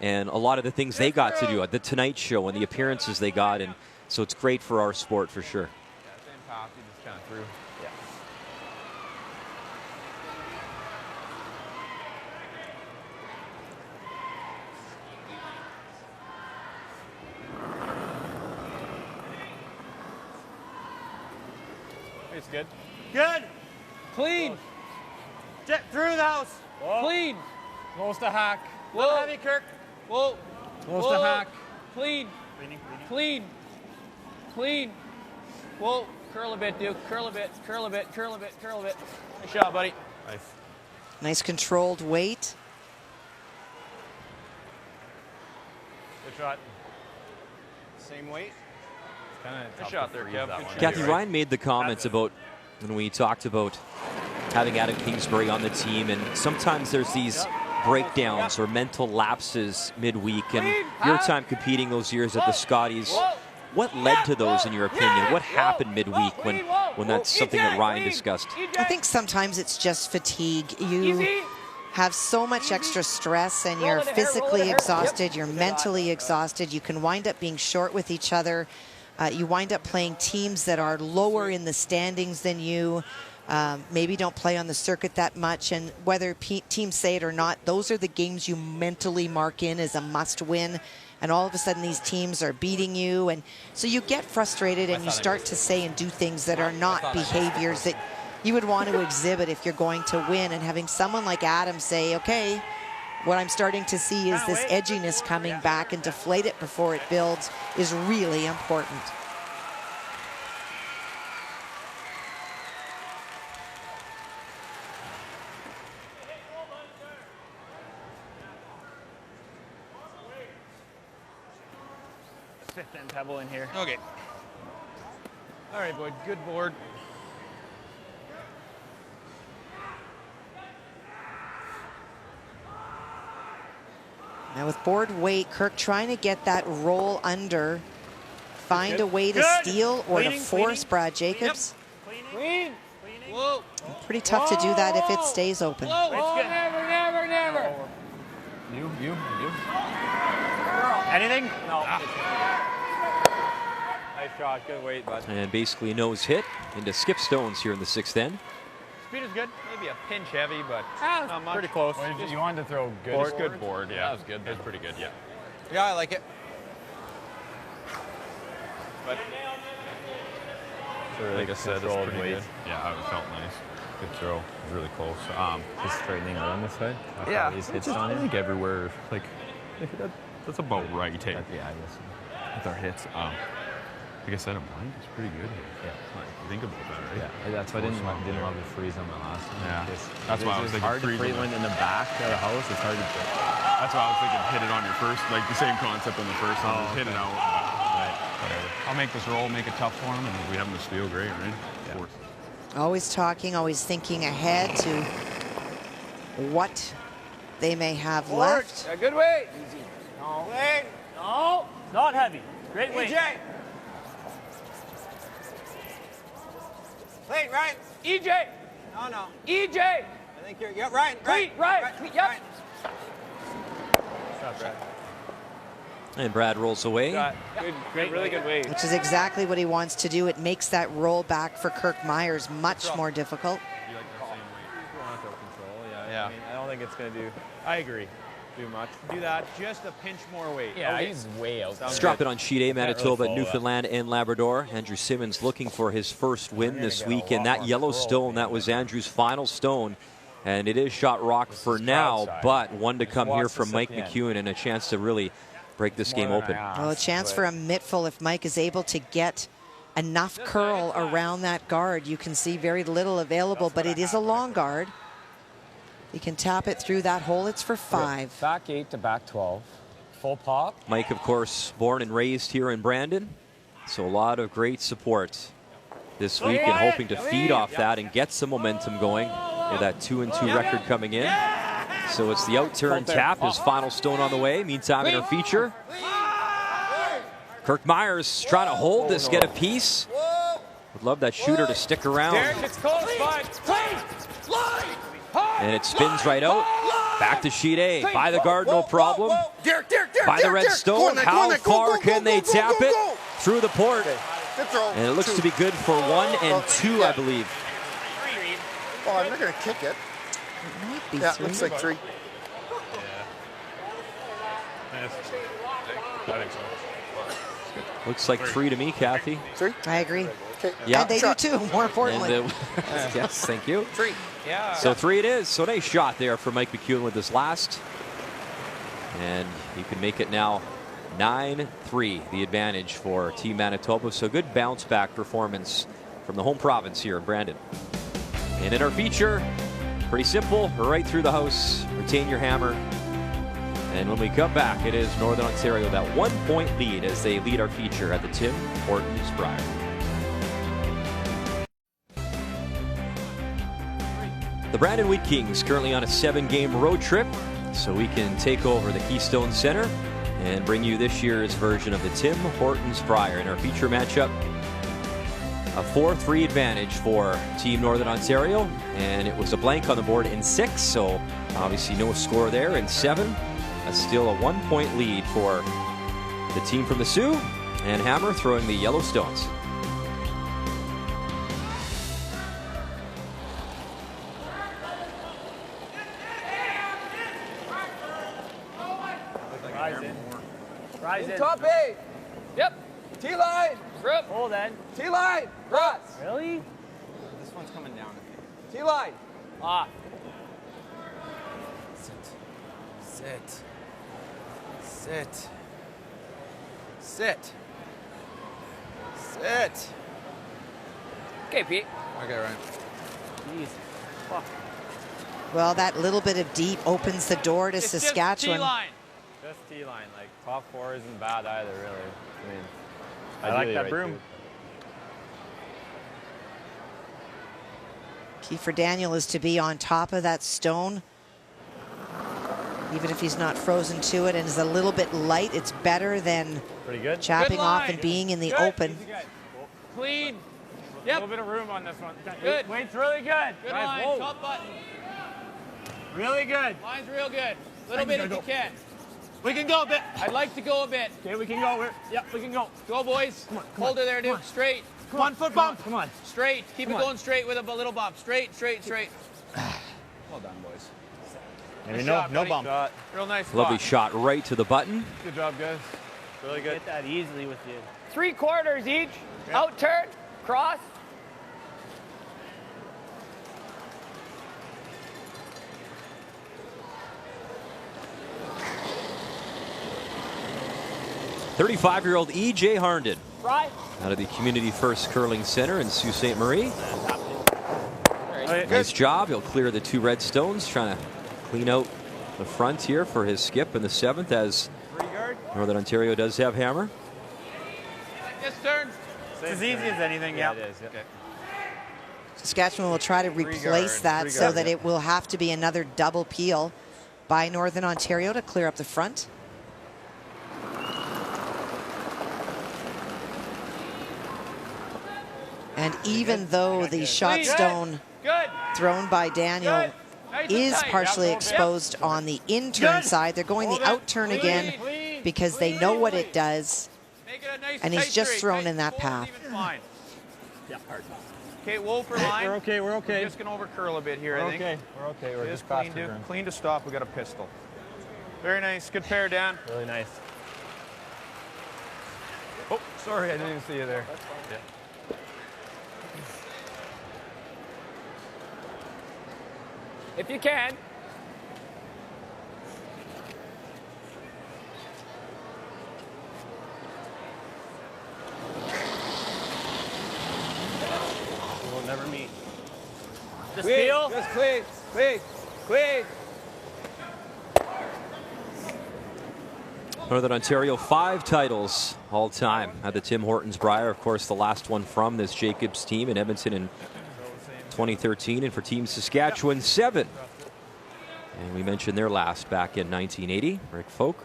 Speaker 7: and a lot of the things they got to do at the Tonight Show and the appearances they got, and so it's great for our sport for sure.
Speaker 13: Yeah, same path, you just kind of threw. Yeah. It's good.
Speaker 10: Good. Clean. Jet through the house.
Speaker 13: Whoa.
Speaker 10: Clean.
Speaker 13: Close to hack.
Speaker 10: Whoa. Heavy, Kirk. Whoa.
Speaker 13: Close to hack.
Speaker 10: Clean. Clean. Clean. Whoa. Curl a bit, Duke. Curl a bit. Curl a bit. Curl a bit. Curl a bit. Nice shot, buddy.
Speaker 13: Nice.
Speaker 2: Nice controlled weight.
Speaker 13: Good shot.
Speaker 9: Same weight.
Speaker 13: Good shot there, Kev.
Speaker 7: Kathy, Ryan made the comments about when we talked about having Adam Kingsbury on the team, and sometimes there's these breakdowns or mental lapses midweek, and your time competing those years at the Scotties, what led to those in your opinion? What happened midweek when that's something that Ryan discussed?
Speaker 2: I think sometimes it's just fatigue. You have so much extra stress and you're physically exhausted, you're mentally exhausted, you can wind up being short with each other. You wind up playing teams that are lower in the standings than you, maybe don't play on the circuit that much, and whether teams say it or not, those are the games you mentally mark in as a must-win, and all of a sudden these teams are beating you, and so you get frustrated and you start to say and do things that are not behaviors that you would want to exhibit if you're going to win, and having someone like Adam say, okay, what I'm starting to see is this edginess coming back, and deflate it before it builds is really important.
Speaker 11: Fifth and pebble in here.
Speaker 6: Okay.
Speaker 11: All right, boy. Good board.
Speaker 2: Now with board weight, Kirk trying to get that roll under, find a way to steal or to force Brad Jacobs.
Speaker 10: Clean. Whoa.
Speaker 2: Pretty tough to do that if it stays open.
Speaker 10: Whoa, never.
Speaker 13: You.
Speaker 11: Anything?
Speaker 13: No. Nice shot. Good weight, bud.
Speaker 7: And basically nose hit into Skip Stones here in the sixth end.
Speaker 13: Speed is good. Maybe a pinch heavy, but not much.
Speaker 11: Pretty close.
Speaker 13: Well, you wanted to throw good
Speaker 11: board.
Speaker 13: Good board, yeah. That was good. That's pretty good, yeah.
Speaker 9: Yeah, I like it.
Speaker 13: But
Speaker 3: Like I said, it's pretty good.
Speaker 13: Yeah, it felt nice. Good throw. It was really close.
Speaker 3: Just straightening out on this side.
Speaker 13: Yeah,
Speaker 3: These
Speaker 13: it's
Speaker 3: hits
Speaker 13: just,
Speaker 3: on
Speaker 13: I
Speaker 3: you.
Speaker 13: think everywhere, like, that's about right. Hey,
Speaker 3: Yeah, I guess.
Speaker 13: with our hits. Like I said, a blind is pretty good here.
Speaker 3: Yeah.
Speaker 13: Like, think about that, right?
Speaker 3: Yeah, that's why I didn't love the freeze on my last one.
Speaker 13: Yeah.
Speaker 3: It's,
Speaker 13: That's why I was
Speaker 3: it's
Speaker 13: thinking
Speaker 3: hard to
Speaker 13: freeze
Speaker 3: freeze
Speaker 13: on
Speaker 3: when in the back of the house. It's hard to.
Speaker 13: That's why I was thinking hit it on your first, like the same concept on the first one. Just hit it out.
Speaker 3: Right.
Speaker 13: Whatever. I'll make this roll, make it tough for him, and if we have him to steal, great, right?
Speaker 3: Yeah.
Speaker 2: Always talking, always thinking ahead to what they may have left.
Speaker 10: Good weight. Easy. No. Weight. No.
Speaker 11: Not heavy. Great weight.
Speaker 10: EJ. Clean, Ryan. EJ. No. EJ.
Speaker 9: I think you're, yep, Ryan.
Speaker 10: Clean, Ryan. Yep.
Speaker 11: Shot, Brad.
Speaker 7: And Brad rolls away.
Speaker 10: Good, great, really good weight.
Speaker 2: Which is exactly what he wants to do. It makes that roll back for Kirk Muyres much more difficult.
Speaker 13: You like the same weight?
Speaker 3: You want to throw control,
Speaker 13: Yeah.
Speaker 3: I mean, I don't think it's going to do.
Speaker 11: I agree.
Speaker 6: do much. Do that, just a pinch more weight.
Speaker 10: Yeah, he's way out.
Speaker 7: Let's drop it on sheet A, Manitoba, Newfoundland, and Labrador. Andrew Simmons looking for his first win this week. And that yellow stone, that was Andrew's final stone. And it is shot rock for now, but one to come here from Mike McEwen and a chance to really break this game open.
Speaker 2: Well, a chance for a mittful if Mike is able to get enough curl around that guard. You can see very little available, but it is a long guard. He can tap it through that hole. It's for 5.
Speaker 10: Back 8 to back 12. Full pop.
Speaker 7: Mike, of course, born and raised here in Brandon, so a lot of great support this week and hoping to feed off that and get some momentum going with that 2-2 record coming in. So it's the out-turn tap, his final stone on the way. Meantime, in our feature, Kirk Muyres trying to hold this, get a piece. Would love that shooter to stick around. And it spins right out. Back to sheet A. By the guard, no problem. By the red stone. How far can they tap it? Through the port. And it looks to be good for 1 and 2, I believe.
Speaker 12: Oh, I'm not going to kick it. Yeah, it looks like 3.
Speaker 7: Looks like 3 to me, Kathy.
Speaker 12: 3?
Speaker 2: I agree.
Speaker 12: Okay.
Speaker 7: Yeah.
Speaker 2: And they do too, more importantly.
Speaker 7: And, yes, thank you.
Speaker 12: 3.
Speaker 6: Yeah.
Speaker 7: So 3 it is. So nice shot there for Mike McEwen with this last. And he can make it now 9-3, the advantage for Team Manitoba. So good bounce back performance from the home province here in Brandon. And in our feature, pretty simple, right through the house, retain your hammer. And when we come back, it is Northern Ontario, that 1-point lead as they lead our feature at the Tim Hortons Brier. The Brandon Wheat Kings currently on a 7-game road trip, so we can take over the Keystone Center and bring you this year's version of the Tim Hortons Brier. In our feature matchup, a 4-3 advantage for Team Northern Ontario, and it was a blank on the board in 6, so obviously no score there. In 7, still a 1-point lead for the team from the Sioux, and Hammer throwing the yellow stones.
Speaker 10: Rise in.
Speaker 6: Top 8.
Speaker 10: Yep.
Speaker 6: T-line.
Speaker 10: Grip. Hold in.
Speaker 6: T-line. Rots.
Speaker 10: Really?
Speaker 6: This one's coming down. T-line.
Speaker 10: Ah.
Speaker 6: Sit. Sit. Sit. Sit.
Speaker 10: Okay, Pete.
Speaker 6: Okay, Ryan.
Speaker 10: Jeez. Fuck.
Speaker 2: Well, that little bit of deep opens the door to Saskatchewan.
Speaker 11: Just T-line. Like, top 4 isn't bad either, really. I mean,
Speaker 14: I like that broom.
Speaker 2: Key for Daniel is to be on top of that stone. Even if he's not frozen to it and is a little bit light, it's better than
Speaker 11: pretty good.
Speaker 2: Chapping off and being in the open.
Speaker 10: Clean.
Speaker 11: Yep. A little bit of room on this one.
Speaker 10: Good.
Speaker 11: Weight's really good.
Speaker 10: Good
Speaker 11: nice.
Speaker 10: line.
Speaker 11: Whoa.
Speaker 10: Top button.
Speaker 11: Really good.
Speaker 10: Line's real good. Little bit if you can.
Speaker 11: We can go a bit.
Speaker 10: I'd like to go a bit.
Speaker 11: Okay, we can go. Yep, we can go.
Speaker 10: Go, boys.
Speaker 11: Come on,
Speaker 10: Hold her there, dude. Straight.
Speaker 11: 1 foot bump. Come on.
Speaker 10: Straight. Keep it going straight with a little bump. Straight, straight, straight.
Speaker 6: Well done, boys.
Speaker 11: Maybe
Speaker 10: Nice
Speaker 11: no
Speaker 10: shot,
Speaker 11: bump.
Speaker 6: Shot.
Speaker 10: Real nice
Speaker 7: Lovely
Speaker 10: spot.
Speaker 7: shot right to the button.
Speaker 6: Good job, guys. Really good.
Speaker 11: Get that easily with you.
Speaker 10: 3/4 each. Out turn. Cross.
Speaker 7: '35-year-old E.J. Harnden
Speaker 10: Right.
Speaker 7: out of the Community First Curling Center in Sault Ste. Marie. Nice job. He'll clear the 2 red stones, trying to clean out the front here for his skip in the 7th, as Northern Ontario does have hammer.
Speaker 10: This turn.
Speaker 11: It's as easy as anything. Yeah, it is.
Speaker 6: Okay.
Speaker 2: Saskatchewan will try to replace that so that it will have to be another double peel by Northern Ontario to clear up the front. And even though the shot stone thrown by Daniel is partially exposed on the in-turn side, they're going the out-turn again because they know what it does, and he's just thrown in that path.
Speaker 6: Okay, Wolfer line.
Speaker 11: We're okay. We're okay.
Speaker 6: We're just going to over curl a bit here, I think.
Speaker 11: We're okay. We're just
Speaker 6: clean to stop. We got a pistol. Very nice. Good pair, Dan.
Speaker 11: Really nice.
Speaker 6: Oh, sorry, I didn't even see you there.
Speaker 11: Yeah.
Speaker 10: If you can.
Speaker 6: We'll never meet.
Speaker 11: Just feel.
Speaker 6: Just clean. Clean. Clean.
Speaker 7: Northern Ontario, 5 titles all time at the Tim Hortons Brier. Of course, the last one from this Jacobs team in Edmonton in 2013. And for Team Saskatchewan, 7. And we mentioned their last back in 1980. Rick Folk.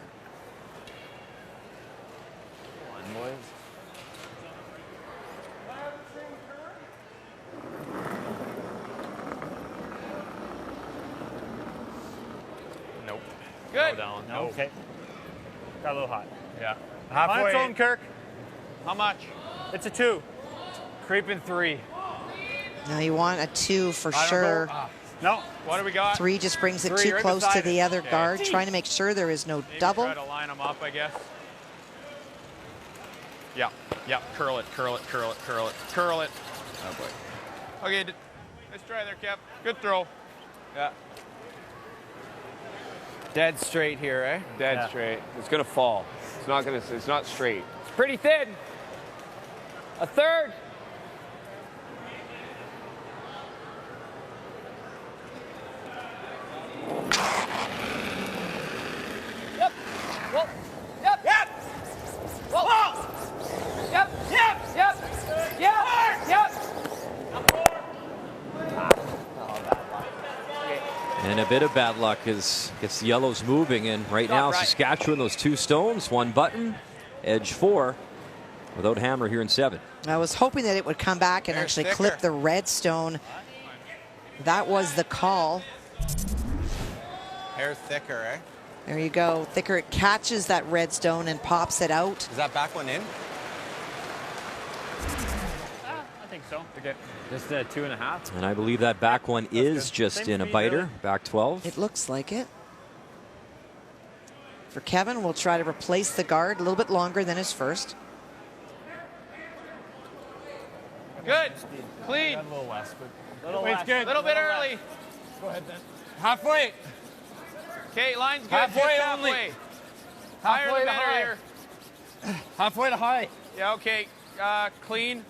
Speaker 6: Nope. Good.
Speaker 11: Down. No. Okay. Got a little hot.
Speaker 6: Yeah.
Speaker 11: Halfway.
Speaker 6: On its own, Kirk. How much?
Speaker 11: It's a 2. Creeping 3.
Speaker 2: Now you want a 2 for sure.
Speaker 6: No. What do we got?
Speaker 2: 3 just brings it
Speaker 6: 3
Speaker 2: too
Speaker 6: right
Speaker 2: close to
Speaker 6: beside
Speaker 2: the
Speaker 6: it.
Speaker 2: other
Speaker 6: Okay.
Speaker 2: guard, trying to make sure there is no
Speaker 6: Maybe
Speaker 2: double.
Speaker 6: Try to line them up, I guess. Yeah. Yeah. Curl it. Curl it. Curl it. Curl it. Curl it. Oh boy. Okay. Nice try there, Kev. Good throw. Yeah. Dead straight here, eh? Dead straight. It's gonna fall. It's not gonna. It's not straight.
Speaker 10: It's pretty thin. A third. Yep. Whoa. Yep. Yep. Whoa. Yep. Yep. Yep. Yep. Yep.
Speaker 7: And a bit of bad luck as gets the yellows moving. And right now, Saskatchewan, those 2 stones, 1 button, edge 4, without hammer here in 7.
Speaker 2: I was hoping that it would come back and actually clip the red stone. That was the call.
Speaker 9: Hair thicker, eh?
Speaker 2: There you go. Thicker. It catches that red stone and pops it out.
Speaker 9: Is that back one in?
Speaker 11: I think so. Okay. Just 2.5.
Speaker 7: And I believe that back one is just in a biter, back 12.
Speaker 2: It looks like it. For Kevin, we'll try to replace the guard a little bit longer than his first.
Speaker 6: Good. Clean.
Speaker 11: A little less, but
Speaker 6: It's good. A little bit early.
Speaker 11: Go ahead then.
Speaker 6: Halfway. Okay, line's good.
Speaker 11: Halfway
Speaker 6: Just
Speaker 11: only.
Speaker 6: Higher
Speaker 11: Halfway
Speaker 6: the
Speaker 11: to
Speaker 6: better
Speaker 11: high.
Speaker 6: here.
Speaker 11: Halfway to high.
Speaker 6: Yeah, okay. Clean.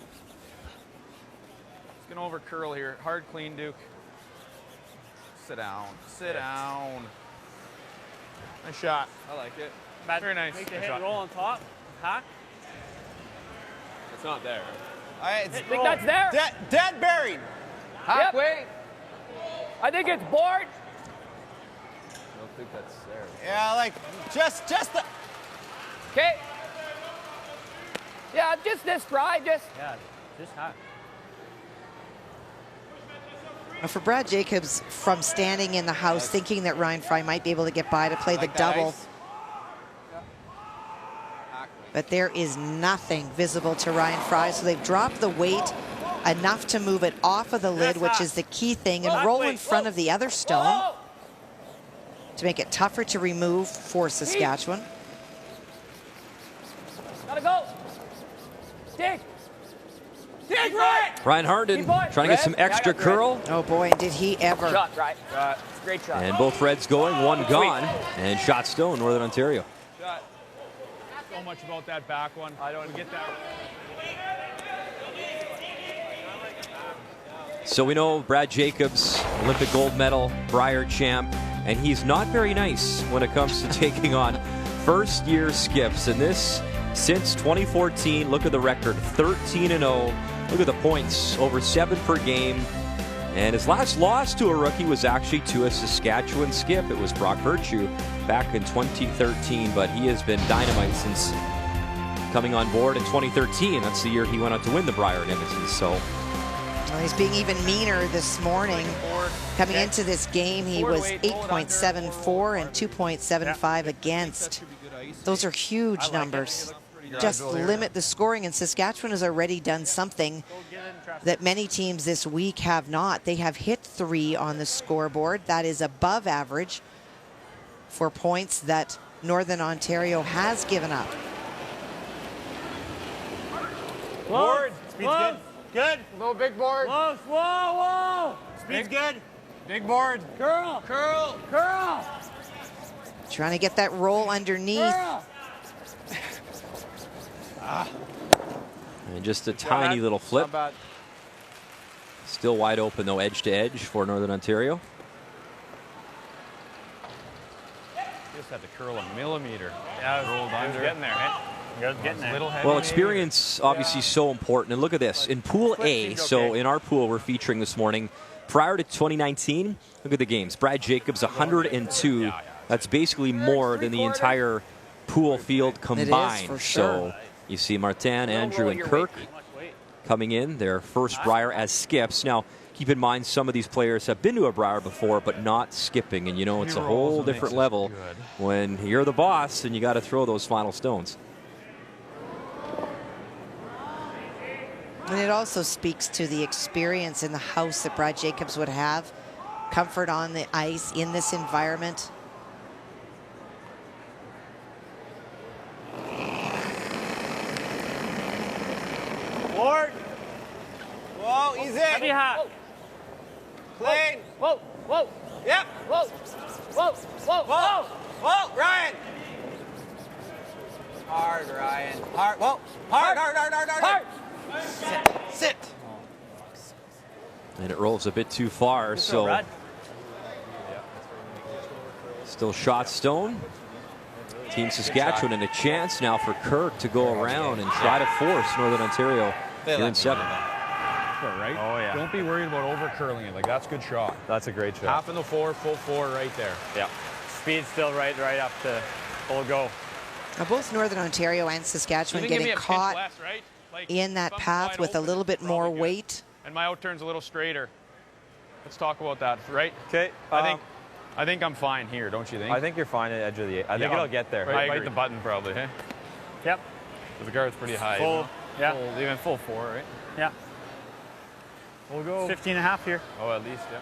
Speaker 6: It's going to over curl here. Hard clean, Duke. Sit down. Sit down. Nice shot. I like it. Very nice.
Speaker 11: Make the
Speaker 6: Nice
Speaker 11: hit
Speaker 6: shot.
Speaker 11: roll on top. Hack.
Speaker 6: It's not there.
Speaker 10: I think that's there.
Speaker 9: Dead buried.
Speaker 10: Halfway. I think it's board.
Speaker 6: I don't think that's there.
Speaker 9: Yeah, like just the.
Speaker 10: Okay. Yeah, just this dry. Just.
Speaker 11: Yeah, just hot.
Speaker 2: For Brad Jacobs, from standing in the house, thinking that Ryan Fry might be able to get by to play the double. But there is nothing visible to Ryan Fry, so they've dropped the weight enough to move it off of the lid, which is the key thing, and roll in front of the other stone to make it tougher to remove for Saskatchewan.
Speaker 10: Gotta go. Dig. Dig right.
Speaker 7: Ryan Harden trying to get some extra curl.
Speaker 2: Oh boy, did he ever.
Speaker 10: Shot, right. Great shot.
Speaker 7: And both Reds going, 1 gone. And shot stone, Northern Ontario.
Speaker 6: Shot. So much about that back one. I don't get that.
Speaker 7: So we know Brad Jacobs, Olympic gold medal, Brier champ, and he's not very nice when it comes to taking on first-year skips. And this, since 2014, look at the record, 13-0. Look at the points, over 7 per game. And his last loss to a rookie was actually to a Saskatchewan skip. It was Brock Virtue back in 2013, but he has been dynamite since coming on board in 2013. That's the year he went on to win the Brier in Edmonton. So
Speaker 2: Well, he's being even meaner this morning. Coming into this game, he was 8.74 and 2.75 against. Those are huge numbers. Just limit the scoring, and Saskatchewan has already done something that many teams this week have not. They have hit 3 on the scoreboard. That is above average for points that Northern Ontario has given up.
Speaker 11: Board. Speed's good. Good.
Speaker 10: Low big board.
Speaker 11: Whoa, whoa, whoa. Speed's good. Big board.
Speaker 10: Curl.
Speaker 11: Curl.
Speaker 10: Curl.
Speaker 2: Trying to get that roll underneath.
Speaker 10: Curl.
Speaker 7: And just a tiny little flip.
Speaker 6: Not bad.
Speaker 7: Still wide open, though, edge to edge for Northern Ontario.
Speaker 3: You just have to curl a millimeter.
Speaker 11: Yeah,
Speaker 3: rolled
Speaker 11: I was
Speaker 3: under.
Speaker 11: getting there, right? Getting there.
Speaker 7: Well, experience obviously so important. And look at this. In Pool A, so in our pool we're featuring this morning, prior to 2019, look at the games. Brad Jacobs, 102. That's basically more than the entire pool field combined.
Speaker 2: for sure.
Speaker 7: So you see Martin, Andrew, and Kirk coming in, their first Brier as skips. Now, keep in mind, some of these players have been to a Brier before, but not skipping. And you know, it's a whole different level when you're the boss and you got to throw those final stones.
Speaker 2: And it also speaks to the experience in the house that Brad Jacobs would have. Comfort on the ice in this environment.
Speaker 6: Board. Whoa, easy.
Speaker 10: Heavy hot.
Speaker 6: Clean.
Speaker 10: Whoa, whoa.
Speaker 6: Yep.
Speaker 10: Whoa, whoa, whoa,
Speaker 6: Whoa. Whoa, Ryan. Hard, Ryan. Hard. Whoa. Hard, hard, hard, hard, hard. Sit.
Speaker 7: And it rolls a bit too far, so still shot stone. Team Saskatchewan and a chance now for Kirk to go around and try to force Northern Ontario here in 7.
Speaker 3: Right?
Speaker 13: Oh, yeah.
Speaker 3: Don't be worried about over curling it. Like, that's a good shot.
Speaker 13: That's a great shot.
Speaker 3: Half in the 4, full 4 right there.
Speaker 11: Yeah. Speed's still right up to full go.
Speaker 2: Now, both Northern Ontario and Saskatchewan getting caught in that path with a little bit more weight.
Speaker 3: And my out turn's a little straighter. Let's talk about that, right?
Speaker 13: Okay.
Speaker 3: I think I'm fine here, don't you think?
Speaker 13: I think you're fine at the edge of the 8. I think it'll get there.
Speaker 3: Right, bite the button probably, hey?
Speaker 11: Yep.
Speaker 3: The guard's pretty high.
Speaker 11: Full, yeah.
Speaker 3: Even full 4, right?
Speaker 11: Yeah.
Speaker 3: We'll go
Speaker 11: 15 and a half here.
Speaker 3: Oh, at least, yeah.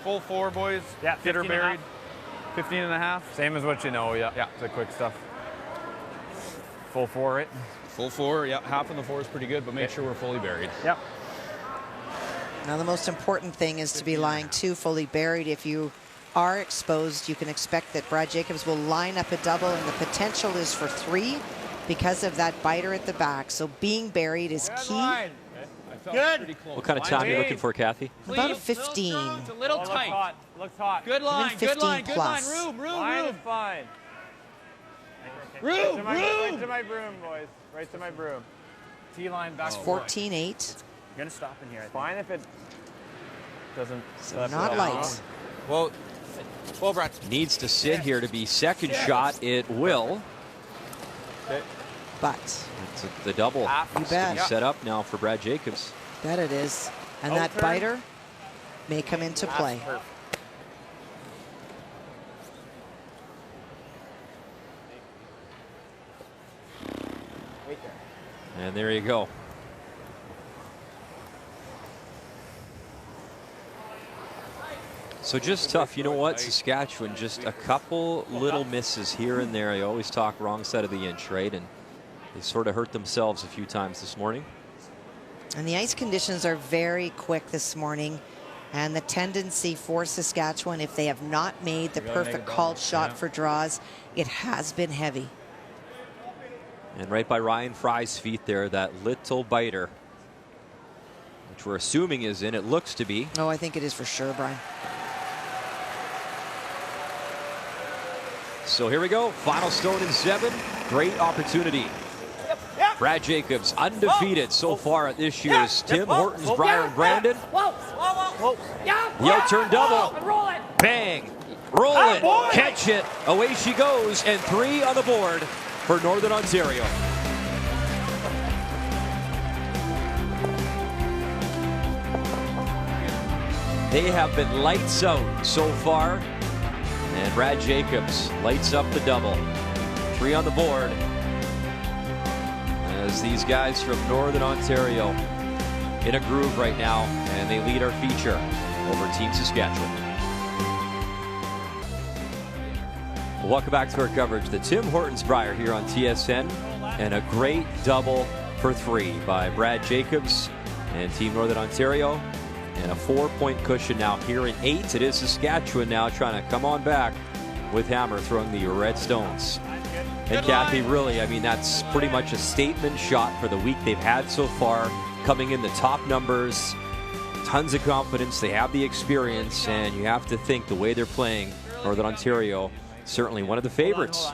Speaker 3: Full 4, boys.
Speaker 11: Yeah,
Speaker 3: Get her
Speaker 11: 15 and a
Speaker 3: buried. 15 and a half.
Speaker 13: Same as what you know, yeah.
Speaker 3: Yeah.
Speaker 13: It's the quick stuff.
Speaker 3: Full 4, right? Full 4, yeah. Half in the 4 is pretty good, but make sure we're fully buried.
Speaker 11: Yep.
Speaker 2: Now, the most important thing is to be lying 2 fully buried. If you are exposed, you can expect that Brad Jacobs will line up a double, and the potential is for 3 because of that biter at the back. So being buried is key.
Speaker 10: Good.
Speaker 7: What kind of time are you looking for, Kathy?
Speaker 2: About a 15.
Speaker 10: It's a little tight.
Speaker 11: Looks hot.
Speaker 10: Good line, good
Speaker 2: 15
Speaker 10: line, good line.
Speaker 2: plus.
Speaker 10: Room.
Speaker 11: Line is fine.
Speaker 10: Room.
Speaker 11: Right to my broom, boys. Right to my broom. T-line back.
Speaker 2: 14-8.
Speaker 11: I'm going to stop in here.
Speaker 13: Fine if it doesn't.
Speaker 2: So not light.
Speaker 9: Well, Brad.
Speaker 7: Needs to sit here to be second shot. It will.
Speaker 2: But
Speaker 7: It's the double
Speaker 2: you bet.
Speaker 7: set up now for Brad Jacobs.
Speaker 2: Bet it is. And that
Speaker 11: turn.
Speaker 2: biter may come into play.
Speaker 7: And there you go. So just tough. You know what? Saskatchewan, just a couple little misses here and there. You always talk wrong side of the inch, right? And they sort of hurt themselves a few times this morning.
Speaker 2: And the ice conditions are very quick this morning. And the tendency for Saskatchewan, if they have not made the perfect called shot for draws, it has been heavy.
Speaker 7: And right by Ryan Fry's feet there, that little biter, which we're assuming is in. It looks to be.
Speaker 2: Oh, I think it is for sure, Brian.
Speaker 7: So here we go. Final stone in 7. Great opportunity. Brad Jacobs undefeated so far at this year's Tim Hortons, Brier, and Brandon. The out-turn double. Bang. Roll it. Catch it. Away she goes. And 3 on the board for Northern Ontario. They have been lights out so far. And Brad Jacobs lights up the double. 3 on the board. As these guys from Northern Ontario in a groove right now, and they lead our feature over Team Saskatchewan. Welcome back to our coverage. The Tim Hortons Brier here on TSN, and a great double for 3 by Brad Jacobs and Team Northern Ontario, and a 4-point cushion now here in 8. It is Saskatchewan now trying to come on back with Hammer throwing the red stones. And Kathy, really, I mean, that's pretty much a statement shot for the week they've had so far, coming in the top numbers, tons of confidence, they have the experience, and you have to think the way they're playing, Northern Ontario, certainly one of the favorites.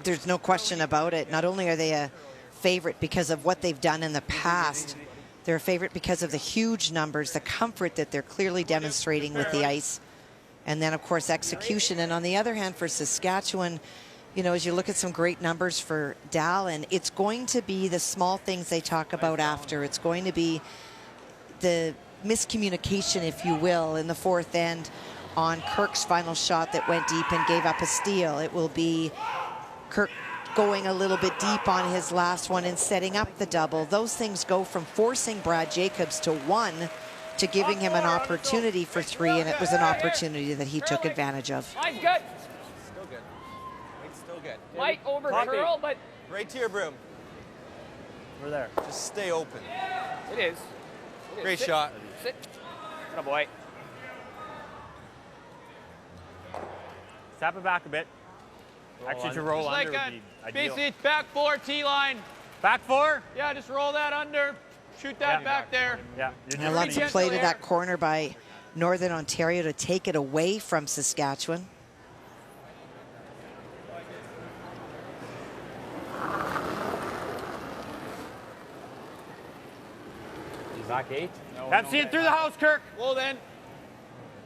Speaker 2: There's no question about it. Not only are they a favorite because of what they've done in the past, they're a favorite because of the huge numbers, the comfort that they're clearly demonstrating with the ice, and then, of course, execution. And on the other hand, for Saskatchewan, you know, as you look at some great numbers for Dallin, it's going to be the small things they talk about after. It's going to be the miscommunication, if you will, in the fourth end on Kirk's final shot that went deep and gave up a steal. It will be Kirk going a little bit deep on his last one and setting up the double. Those things go from forcing Brad Jacobs to 1 to giving him an opportunity for 3, and it was an opportunity that he took advantage of.
Speaker 10: Line's good.
Speaker 9: Still good. Wade's still good.
Speaker 10: Light over curl, but
Speaker 9: right to your broom.
Speaker 11: We're there.
Speaker 9: Just stay open.
Speaker 10: it is.
Speaker 9: Great
Speaker 10: Sit.
Speaker 9: shot.
Speaker 10: Sit. Good boy.
Speaker 11: Tap it back a bit. Actually, to roll
Speaker 10: Just
Speaker 11: under
Speaker 10: like
Speaker 11: would be ideal.
Speaker 10: basically, it's back 4 T-line.
Speaker 11: Back 4?
Speaker 10: Yeah, just roll that under. Shoot that back there.
Speaker 11: Yeah.
Speaker 2: And lots of play to that corner by Northern Ontario to take it away from Saskatchewan.
Speaker 11: Back 8? I'm seeing through the house, Kirk.
Speaker 10: Well then,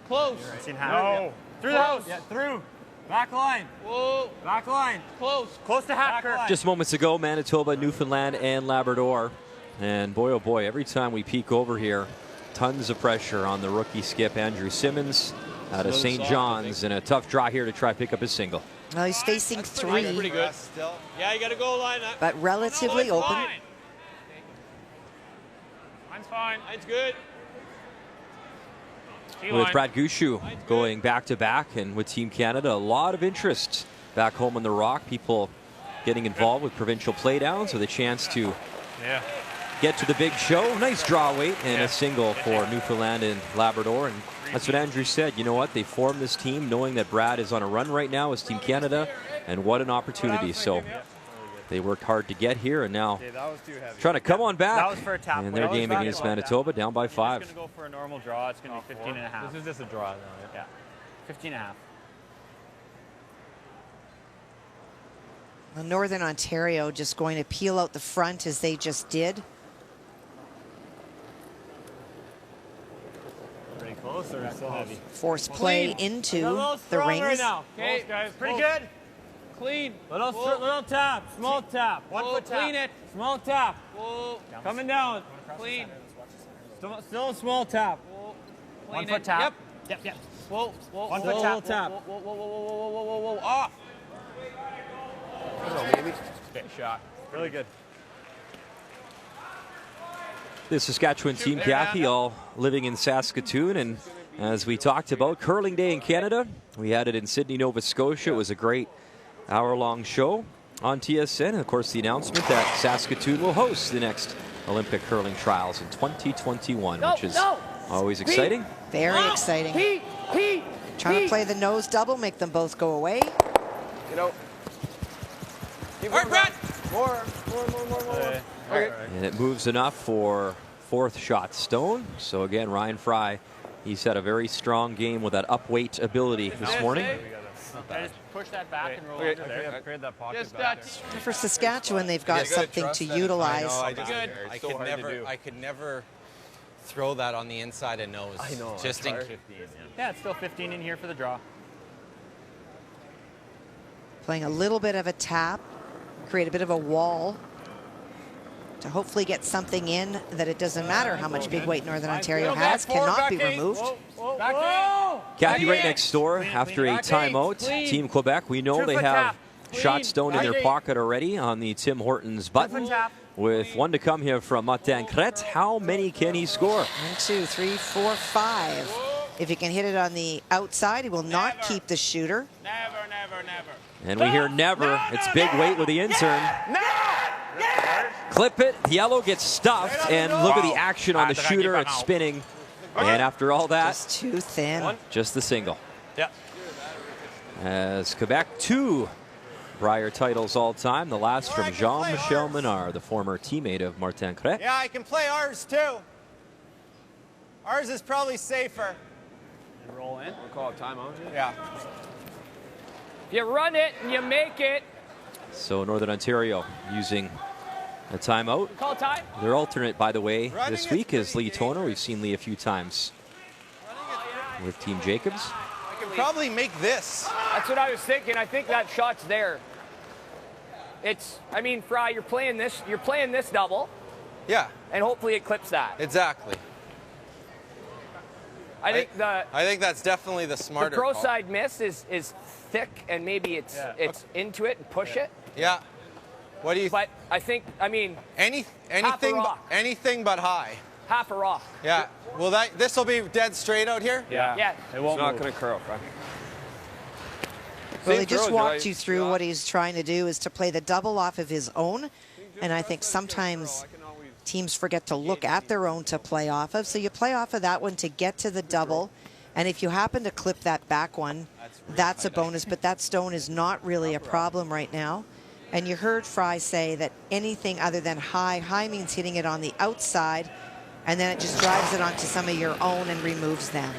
Speaker 10: close.
Speaker 11: No. Through the house. Yeah, through. Back line.
Speaker 10: Whoa.
Speaker 11: Back line.
Speaker 10: Close.
Speaker 11: Close to half, Kirk.
Speaker 7: Just moments ago, Manitoba, Newfoundland, and Labrador. And boy, oh boy, every time we peek over here, tons of pressure on the rookie skip, Andrew Simmons, out of St. John's, and a tough draw here to try to pick up his single.
Speaker 2: Well, he's facing 3.
Speaker 10: Pretty good. Yeah, you got to go line up.
Speaker 2: But relatively open.
Speaker 10: Mine's fine. Mine's good.
Speaker 7: With Brad Gushue going back-to-back, and with Team Canada, a lot of interest back home on the Rock. People getting involved with provincial playdowns with a chance to get to the big show. Nice draw weight and a single for Newfoundland and Labrador. And that's what Andrew said. You know what? They formed this team knowing that Brad is on a run right now as Team Canada, and what an opportunity. So they worked hard to get here, and now trying to come on back in their game against Manitoba, down by 5.
Speaker 11: It's going to go for a normal draw. It's going to be 15.5. This is just a draw now. Yeah. 15.5.
Speaker 2: Well, Northern Ontario just going to peel out the front as they just did.
Speaker 11: Pretty close or still heavy?
Speaker 2: Force play into the rings.
Speaker 11: Right now. Okay, guys. Pretty good.
Speaker 10: Clean.
Speaker 11: Little tap. Small tap. 1 foot tap.
Speaker 10: Clean it.
Speaker 11: Small tap.
Speaker 10: Whoa.
Speaker 11: Coming down.
Speaker 10: Clean.
Speaker 11: Still a small tap.
Speaker 10: Whoa.
Speaker 11: 1 foot tap. Yep.
Speaker 10: Whoa. Whoa.
Speaker 11: 1 foot tap.
Speaker 10: Whoa. Off.
Speaker 11: Big shot. Really good.
Speaker 7: The Saskatchewan team, Kathy, all living in Saskatoon, and as we talked about, Curling Day in Canada. We had it in Sydney, Nova Scotia. It was a great hour-long show on TSN. And, of course, the announcement that Saskatoon will host the next Olympic curling trials in 2021, which is always exciting.
Speaker 2: Very exciting. Trying to play the nose double, make them both go away.
Speaker 10: You know. All right, Brad. More.
Speaker 7: Okay. And it moves enough for 4th shot stone. So again, Ryan Fry, he's had a very strong game with that up-weight ability this morning.
Speaker 11: Just push that back and roll under there. Create that pocket back there.
Speaker 2: For Saskatchewan, they've got something to utilize.
Speaker 9: I could never throw that on the inside of nose.
Speaker 11: I know.
Speaker 9: Just in
Speaker 11: 15. Yeah, it's still 15 in here for the draw.
Speaker 2: Playing a little bit of a tap, create a bit of a wall to hopefully get something in that it doesn't matter how much big weight Northern Ontario has, cannot be removed.
Speaker 7: Kathy right next door after a timeout. Team Quebec, we know they have shot stone in their pocket already on the Tim Hortons button. With 1 to come here from Martin Kret. How many can he score?
Speaker 2: 1, 2, 3, 4, 5. If he can hit it on the outside, he will not keep the shooter.
Speaker 7: And we hear never. It's big weight with the intern. Clip it. Yellow gets stuffed. And look at the action on the shooter. It's spinning. And after all that,
Speaker 2: just too thin.
Speaker 7: Just the single.
Speaker 6: Yeah.
Speaker 7: As Quebec 2 Brier titles all time. The last from Jean-Michel Menard, the former teammate of Martin Cret.
Speaker 9: Yeah, I can play ours too. Ours is probably safer.
Speaker 6: And roll in. We'll call it timeout.
Speaker 9: Yeah.
Speaker 10: You run it and you make it.
Speaker 7: So Northern Ontario using a timeout.
Speaker 10: Call time.
Speaker 7: Their alternate, by the way, this week is Lee Toner. We've seen Lee a few times with Team Jacobs.
Speaker 9: I can probably make this.
Speaker 10: That's what I was thinking. I think that shot's there. It's, I mean, Fry, you're playing this double.
Speaker 9: Yeah.
Speaker 10: And hopefully it clips that.
Speaker 9: Exactly.
Speaker 10: I think
Speaker 9: that's definitely the smarter
Speaker 10: The pro
Speaker 9: call.
Speaker 10: side miss is thick, and maybe it's into it and push it.
Speaker 9: Yeah. What do you?
Speaker 10: But I think, I mean,
Speaker 9: anything but high.
Speaker 10: Half a rock.
Speaker 9: Yeah. Well, this will be dead straight out here.
Speaker 10: Yeah.
Speaker 6: It won't. It's not going to curl, right?
Speaker 2: Well, he just walked you through what he's trying to do is to play the double off of his own. And I think sometimes teams forget to look at their own to play off of. So you play off of that one to get to the double. And if you happen to clip that back one, that's a bonus. But that stone is not really a problem right now. And you heard Fry say that anything other than high means hitting it on the outside. And then it just drives it onto some of your own and removes them.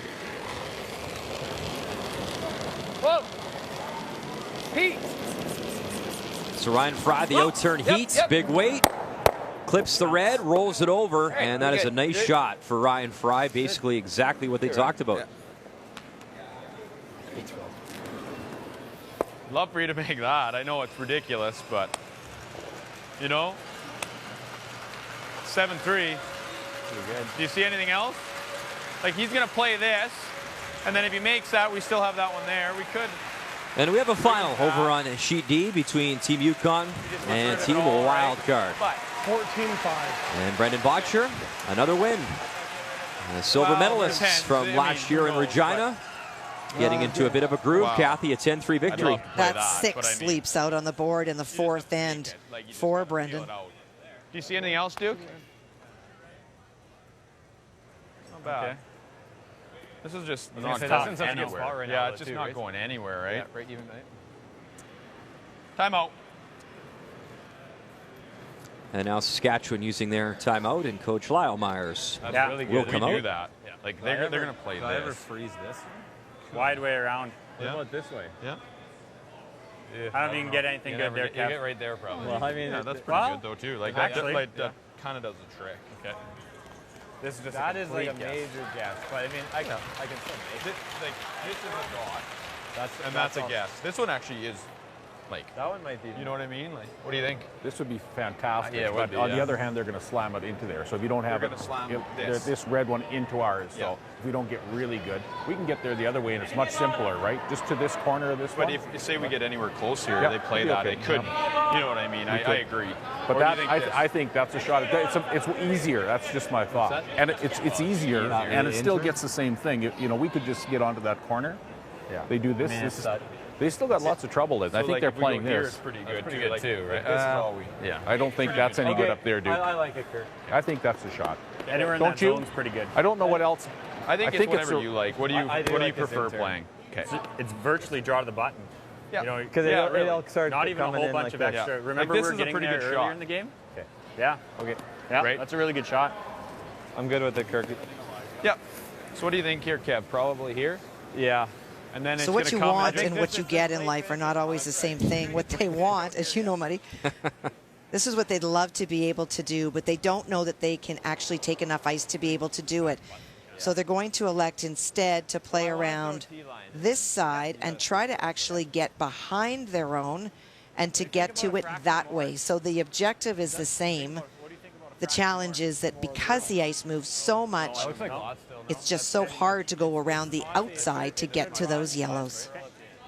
Speaker 10: Whoa. Heat.
Speaker 7: So Ryan Fry, the out-turn heats, big weight, clips the red, rolls it over, and that is a nice shot for Ryan Fry, basically exactly what they talked about.
Speaker 13: Love for you to make that. I know it's ridiculous, but, you know, 7-3. Pretty good. Do you see anything else? Like, he's going to play this, and then if he makes that, we still have that one there. We could.
Speaker 7: And we have a final over on Sheet D between Team Yukon and Team Wildcard.
Speaker 11: 14-5.
Speaker 7: And Brendan Botcher, another win. The silver medalists from last year in Regina. Getting into a bit of a groove. Kathy, a 10-3 victory.
Speaker 2: That's 6 leaps out on the board in the fourth end for Brendan.
Speaker 13: Do you see anything else, Duke? Not bad. Okay. This is just not going anywhere. Right now, it's just not going anywhere, right?
Speaker 6: Yeah, break even, right?
Speaker 13: Timeout.
Speaker 7: And now Saskatchewan using their timeout, and Coach Lyle Myers
Speaker 13: Really
Speaker 7: will
Speaker 13: good.
Speaker 7: come
Speaker 13: We
Speaker 7: out.
Speaker 13: do that. Yeah. Like they're going to play
Speaker 11: Did I ever
Speaker 13: this.
Speaker 11: freeze this? Wide way around.
Speaker 13: Yeah.
Speaker 11: What about this way?
Speaker 13: Yeah.
Speaker 11: I don't even get anything good there,
Speaker 6: You get right there, probably.
Speaker 11: Well, I mean,
Speaker 13: yeah, that's pretty good though too. Like
Speaker 11: actually,
Speaker 13: that kind of does the trick. Okay.
Speaker 11: This is just that is like a major guess, but I mean, I can still make it.
Speaker 13: This is a dot. That's a guess. This one actually is like
Speaker 11: that one might be.
Speaker 13: You know what I mean? Like, what do you think?
Speaker 16: This would be fantastic.
Speaker 13: Yeah, it would
Speaker 16: but
Speaker 13: be,
Speaker 16: on the other hand, they're going to slam it into there. So if you don't have this red one into ours, so if we don't get really good, we can get there the other way, and it's much simpler, right? Just to this corner of this one.
Speaker 13: But if you say we get anywhere close here, they play that. It could. You know what I mean? I agree.
Speaker 16: But that I think that's a shot. It's easier. That's just my thought. And it's easier, and it still gets the same thing. You know, we could just get onto that corner. Yeah. They do this. They still got lots of trouble. I think they're playing this.
Speaker 13: It's pretty good too, right?
Speaker 16: Yeah, I don't think that's any good up there, dude.
Speaker 11: I like it, Kirk.
Speaker 16: I think that's a shot.
Speaker 11: Anywhere in that zone's pretty good.
Speaker 16: I don't know what else.
Speaker 13: I think it's whatever you like. What do you prefer playing?
Speaker 11: Okay. It's virtually draw to the button.
Speaker 6: Yeah.
Speaker 11: You know,
Speaker 6: because it'll start
Speaker 11: not even a whole bunch of extra. Remember, we were getting there earlier in the game. Okay. Yeah. Okay. Yeah. Great. That's a really good shot.
Speaker 6: I'm good with it, Kirk.
Speaker 13: Yeah. So what do you think here, Kev? Probably here.
Speaker 6: Yeah.
Speaker 13: And then
Speaker 2: so what you want and what you get in life are not always the same thing. What they want, as you know, Muddy, this is what they'd love to be able to do, but they don't know that they can actually take enough ice to be able to do it. So they're going to elect instead to play around this side and try to actually get behind their own and to get to it that way. So the objective is the same. The challenge is that because the ice moves so much, it's just so hard to go around the outside to get to those yellows.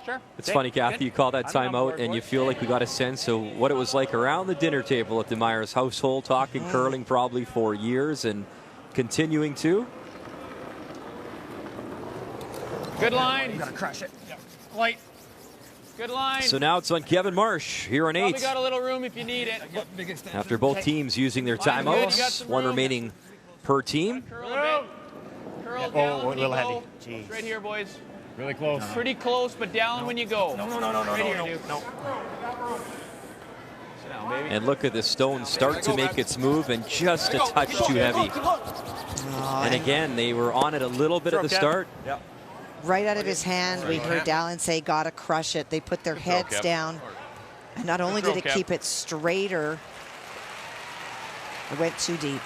Speaker 7: Sure. It's funny, Kathy, you call that timeout and you feel like we got a sense of what it was like around the dinner table at the Muyres household, talking curling probably for years and continuing to.
Speaker 10: Good line.
Speaker 11: You gotta crush it.
Speaker 10: Light.
Speaker 13: Good line.
Speaker 7: So now it's on Kevin Marsh here on 8.
Speaker 13: Probably got a little room if you need it.
Speaker 7: After both teams using their timeouts, one remaining per team.
Speaker 13: Curl a bit. Curl down when you go. Right here, boys.
Speaker 11: Really close.
Speaker 13: Pretty close, but down when you go.
Speaker 11: No.
Speaker 13: Right here, dude.
Speaker 11: No.
Speaker 13: Sit down, baby.
Speaker 7: And look at the stone start to make its move, and just a touch too heavy. And again, they were on it a little bit at the start.
Speaker 2: Yep. Right out of his hand, we heard Dallin say, gotta crush it. They put their heads down. And not only did it keep it straighter, it went too deep.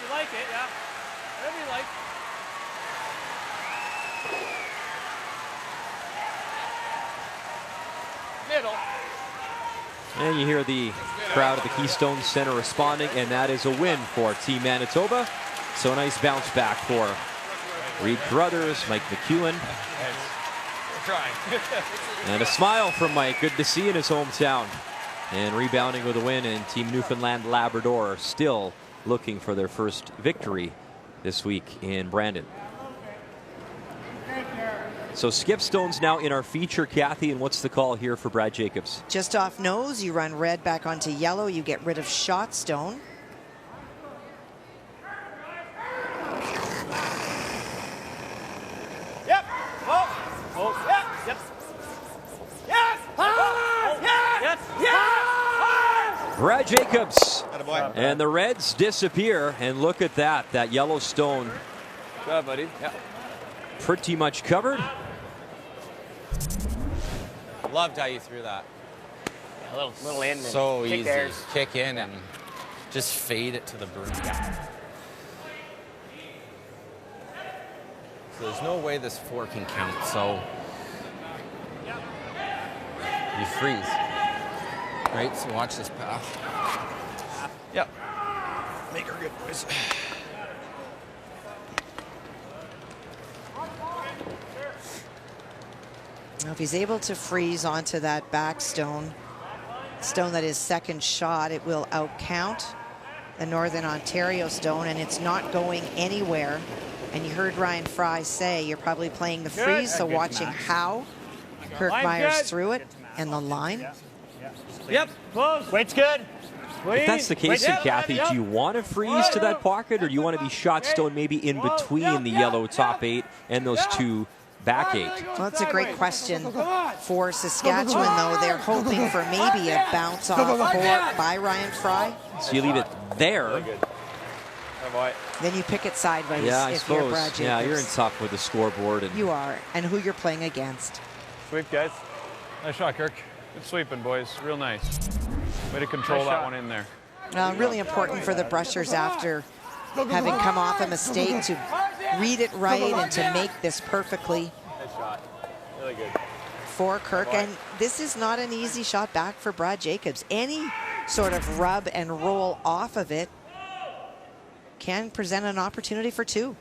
Speaker 13: You like it, yeah. Whatever you like. Middle.
Speaker 7: And you hear the crowd at the Keystone Center responding, and that is a win for Team Manitoba. So a nice bounce back for Reed Carruthers, Mike McEwen. And a smile from Mike. Good to see in his hometown. And rebounding with a win, and Team Newfoundland Labrador still looking for their first victory this week in Brandon. So Skip Stone's now in our feature, Kathy, and what's the call here for Brad Jacobs?
Speaker 2: Just off nose, you run red back onto yellow, you get rid of shot stone.
Speaker 10: Yep. Oh. Yep. Yep. Yes. Yes. Yes.
Speaker 7: Brad Jacobs. And the Reds disappear, and look at that. That yellow stone.
Speaker 6: Good job, buddy. Yeah.
Speaker 7: Pretty much covered.
Speaker 9: Loved how you threw that.
Speaker 8: A little in.
Speaker 9: So
Speaker 8: kick
Speaker 9: easy.
Speaker 8: theirs.
Speaker 9: Kick in and just fade it to the broom. So there's no way this 4 can count, so you freeze. Right, so watch this path. Yep. Make her good, boys.
Speaker 2: Now, if he's able to freeze onto that back stone that is second shot, it will outcount the Northern Ontario stone, and it's not going anywhere. And you heard Ryan Fry say you're probably playing the freeze, so watching how Kirk Muyres threw it and the line.
Speaker 10: Yep. Close. Weight's good.
Speaker 7: If that's the case, then Kathy, do you want to freeze to that pocket, or do you want to be shot stone maybe in between the yellow top 8 and those 2 back 8?
Speaker 2: Well, that's a great question for Saskatchewan, though. They're hoping for maybe a bounce off by Ryan Fry.
Speaker 7: So you leave it there.
Speaker 2: Then you pick it sideways
Speaker 7: Yeah, I
Speaker 2: if
Speaker 7: suppose.
Speaker 2: you're Brad Jacobs.
Speaker 7: Yeah, you're in top with the scoreboard. And
Speaker 2: you are, and who you're playing against.
Speaker 13: Sweep, guys. Nice shot, Kirk. Good sweeping, boys. Real nice. Way to control that one in there.
Speaker 2: Really important for the Brushers after having come off a mistake to read it right and to make this perfectly.
Speaker 6: Nice shot. Really good.
Speaker 2: For Kirk, and this is not an easy shot back for Brad Jacobs. Any sort of rub and roll off of it can present an opportunity for 2.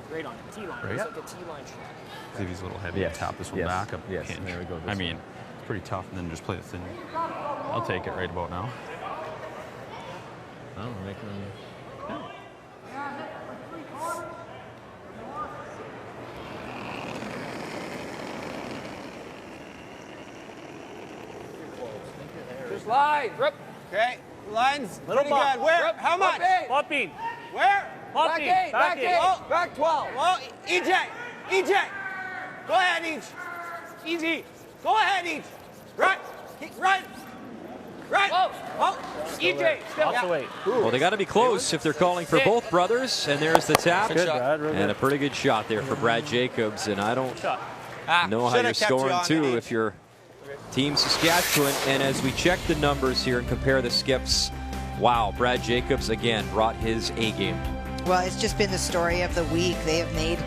Speaker 8: Great on it. T-line.
Speaker 3: Right.
Speaker 8: It's like a T-line shot.
Speaker 3: See if he's a little heavy.
Speaker 14: Yes.
Speaker 3: Tap this one
Speaker 14: Yes.
Speaker 3: back up.
Speaker 14: Yes.
Speaker 3: Hinge.
Speaker 14: There we go.
Speaker 3: I mean, it's pretty tough, and then just play it thin. I'll take it right about now.
Speaker 14: Oh, we're making them.
Speaker 10: Just line. Rip.
Speaker 9: Okay, lines.
Speaker 10: Little
Speaker 9: Pretty
Speaker 10: bump.
Speaker 9: good. Where?
Speaker 10: Rip.
Speaker 9: How much?
Speaker 10: Popping.
Speaker 9: Where?
Speaker 10: Back 8. Back 8.
Speaker 9: Oh.
Speaker 10: Back 12.
Speaker 9: Well, EJ. EJ. Go ahead, Each. Easy. Go ahead, Each. Run. Run. Run.
Speaker 10: Whoa.
Speaker 9: EJ.
Speaker 10: Off the way.
Speaker 7: Well, they got to be close if they're calling for both brothers. And there's the tap.
Speaker 9: Good shot.
Speaker 7: And a pretty good shot there for Brad Jacobs. And I don't know how you're scoring, too, if you're Team Saskatchewan. And as we check the numbers here and compare the skips, wow, Brad Jacobs, again, brought his A game.
Speaker 2: Well, it's just been the story of the week. They have made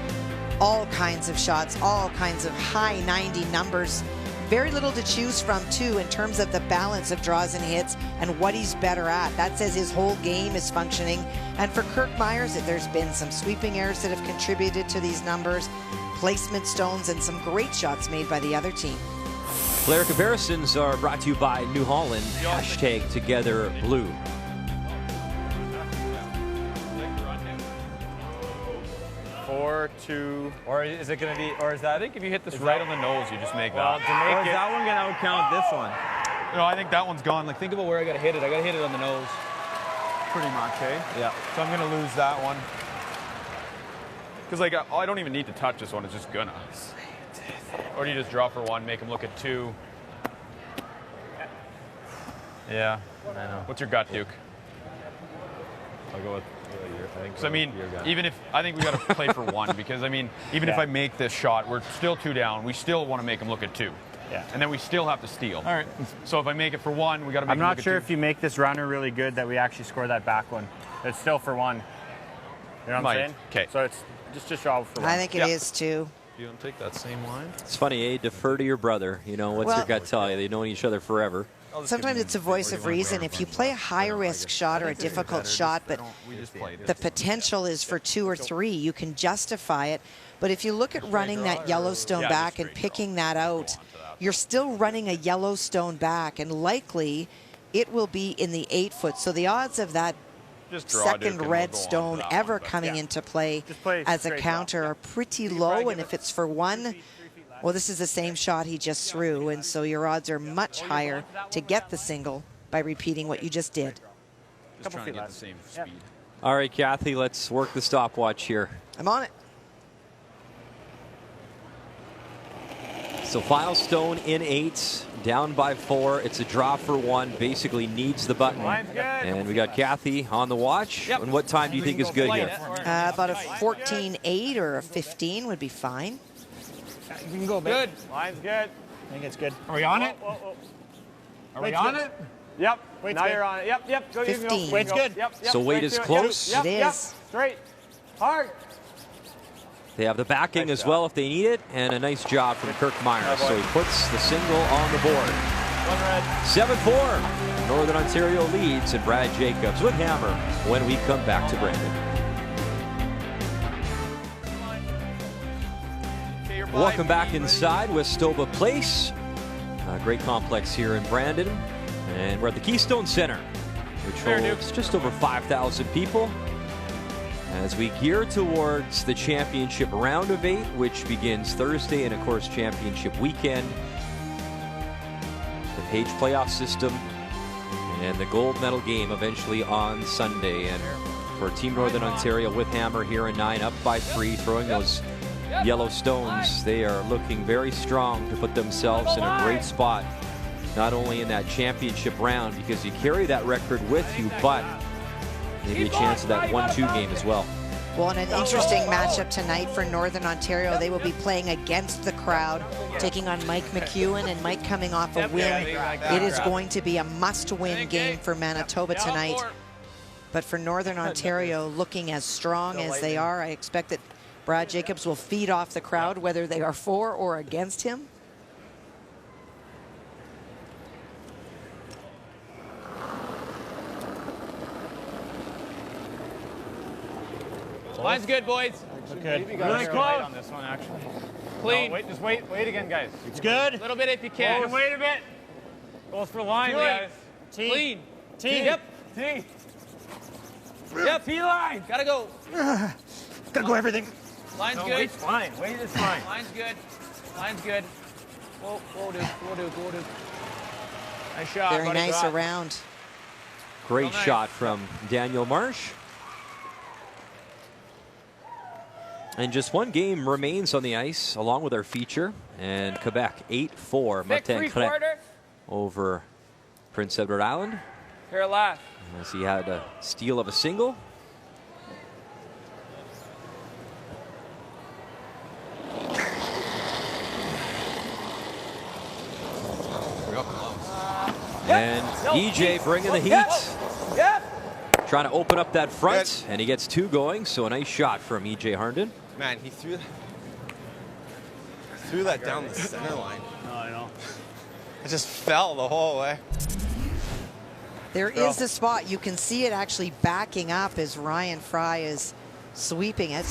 Speaker 2: all kinds of shots, all kinds of high 90 numbers. Very little to choose from, too, in terms of the balance of draws and hits and what he's better at. That says his whole game is functioning. And for Kirk Muyres, there's been some sweeping errors that have contributed to these numbers, placement stones, and some great shots made by the other team.
Speaker 7: Player comparisons are brought to you by New Holland. Hashtag Together Blue.
Speaker 13: 4-2.
Speaker 6: Or is it going to be, or is that?
Speaker 13: I think if you hit this right on the nose, you just make
Speaker 6: Well,
Speaker 13: that.
Speaker 6: to make
Speaker 13: Or is
Speaker 6: that one going to outcount this one?
Speaker 13: No, I think that one's gone. Like, think about where I got to hit it. I got to hit it on the nose. Pretty much, eh?
Speaker 6: Yeah.
Speaker 13: So I'm going to lose that one. Because, like, I don't even need to touch this one. It's just gonna. Or do you just draw for 1, make him look at 2? Yeah.
Speaker 6: I know.
Speaker 13: What's your gut, Duke?
Speaker 6: I'll go with your, I think.
Speaker 13: So, I mean,
Speaker 6: your gut.
Speaker 13: even if, I think we got to play for 1, because, I mean, even if I make this shot, we're still 2 down. We still want to make him look at 2.
Speaker 6: Yeah.
Speaker 13: And then we still have to steal.
Speaker 6: All right.
Speaker 13: So if I make it for 1, we got to make
Speaker 11: I'm
Speaker 13: him look
Speaker 11: not sure
Speaker 13: at 2.
Speaker 11: if you make this runner really good that we actually score that back one. It's still for 1. You know what I'm saying?
Speaker 13: Okay.
Speaker 11: So it's just draw for 1.
Speaker 2: I think it is too.
Speaker 13: You don't take that same line?
Speaker 7: It's funny, eh? Defer to your brother. You know, what's your gut tell you? They've known each other forever.
Speaker 2: Sometimes it's a voice of reason. If you play a high-risk shot or a difficult shot, but the potential is for 2 or 3, you can justify it. But if you look at running that Yellowstone back and picking that out, you're still running a Yellowstone back, and likely it will be in the 8-foot. So the odds of that second red stone ever coming into play as a counter are pretty low, and if it's for 1, well, this is the same shot he just threw, and so your odds are much higher to get the single by repeating what you just did.
Speaker 13: Just trying to get the same speed.
Speaker 7: All right, Kathy, let's work the stopwatch here.
Speaker 2: I'm on it.
Speaker 7: So final stone in 8, down by 4. It's a draw for 1, basically needs the button. And we got Kathy on the watch. And what time do you think is good here?
Speaker 2: About a 14-8 or a 15 would be fine.
Speaker 10: You can go, babe.
Speaker 11: Good. Line's good.
Speaker 10: I think it's good.
Speaker 11: Are we on it? Are we on it?
Speaker 10: Yep.
Speaker 11: Weight's
Speaker 10: Now
Speaker 11: good.
Speaker 10: you're on it. Yep. Go,
Speaker 2: 15.
Speaker 10: Weight's good. Yep.
Speaker 7: So weight is close?
Speaker 10: Yep.
Speaker 2: It is.
Speaker 10: Straight. Hard.
Speaker 7: They have the backing as well if they need it, and a nice job from Kirk Muyres. So he puts the single on the board. 7-4. Northern Ontario leads, and Brad Jacobs with hammer when we come back to Brandon. Welcome back inside Westoba Place. A great complex here in Brandon. And we're at the Keystone Center, which holds just over 5,000 people, as we gear towards the championship round of 8, which begins Thursday, and of course championship weekend. The Page playoff system and the gold medal game eventually on Sunday. And for Team Northern Ontario with hammer here in 9, up by 3, throwing those yellow stones, they are looking very strong to put themselves in a great spot, not only in that championship round, because you carry that record with you, but maybe a chance of that 1-2 game as well.
Speaker 2: Well, and an interesting matchup tonight for Northern Ontario. They will be playing against the crowd, taking on Mike McEwen, and Mike coming off a win. It is going to be a must-win game for Manitoba tonight. But for Northern Ontario, looking as strong as they are, I expect that Brad Jacobs will feed off the crowd, whether they are for or against him.
Speaker 10: Line's good, boys.
Speaker 11: Good.
Speaker 10: Really close
Speaker 11: on this one, actually.
Speaker 10: Clean.
Speaker 11: No, wait, just wait again, guys.
Speaker 10: It's good. A little bit if you can.
Speaker 11: Wait a bit. Goes for line, guys.
Speaker 10: T. Clean.
Speaker 11: T.
Speaker 10: Yep.
Speaker 11: T.
Speaker 10: Yep.
Speaker 11: T line.
Speaker 10: Gotta go.
Speaker 11: Gotta go everything.
Speaker 10: Line's
Speaker 11: no,
Speaker 10: good.
Speaker 11: Wait's fine. Wait is fine.
Speaker 10: Line's good. Line's good. Whoa, dude. Nice shot.
Speaker 2: Very
Speaker 10: buddy.
Speaker 2: nice around.
Speaker 7: Great shot from Daniel Marsh. And just 1 game remains on the ice, along with our feature. And Quebec 8-4, Martin Crête over Prince Edward Island.
Speaker 10: Here last.
Speaker 7: As he had a steal of a single. And EJ bringing the heat. Trying to open up that front, and he gets 2 going, so a nice shot from EJ Harnden.
Speaker 6: Man, he threw that down the center line.
Speaker 11: No, I know.
Speaker 6: It just fell the whole way.
Speaker 2: There is a spot. You can see it actually backing up as Ryan Fry is sweeping it.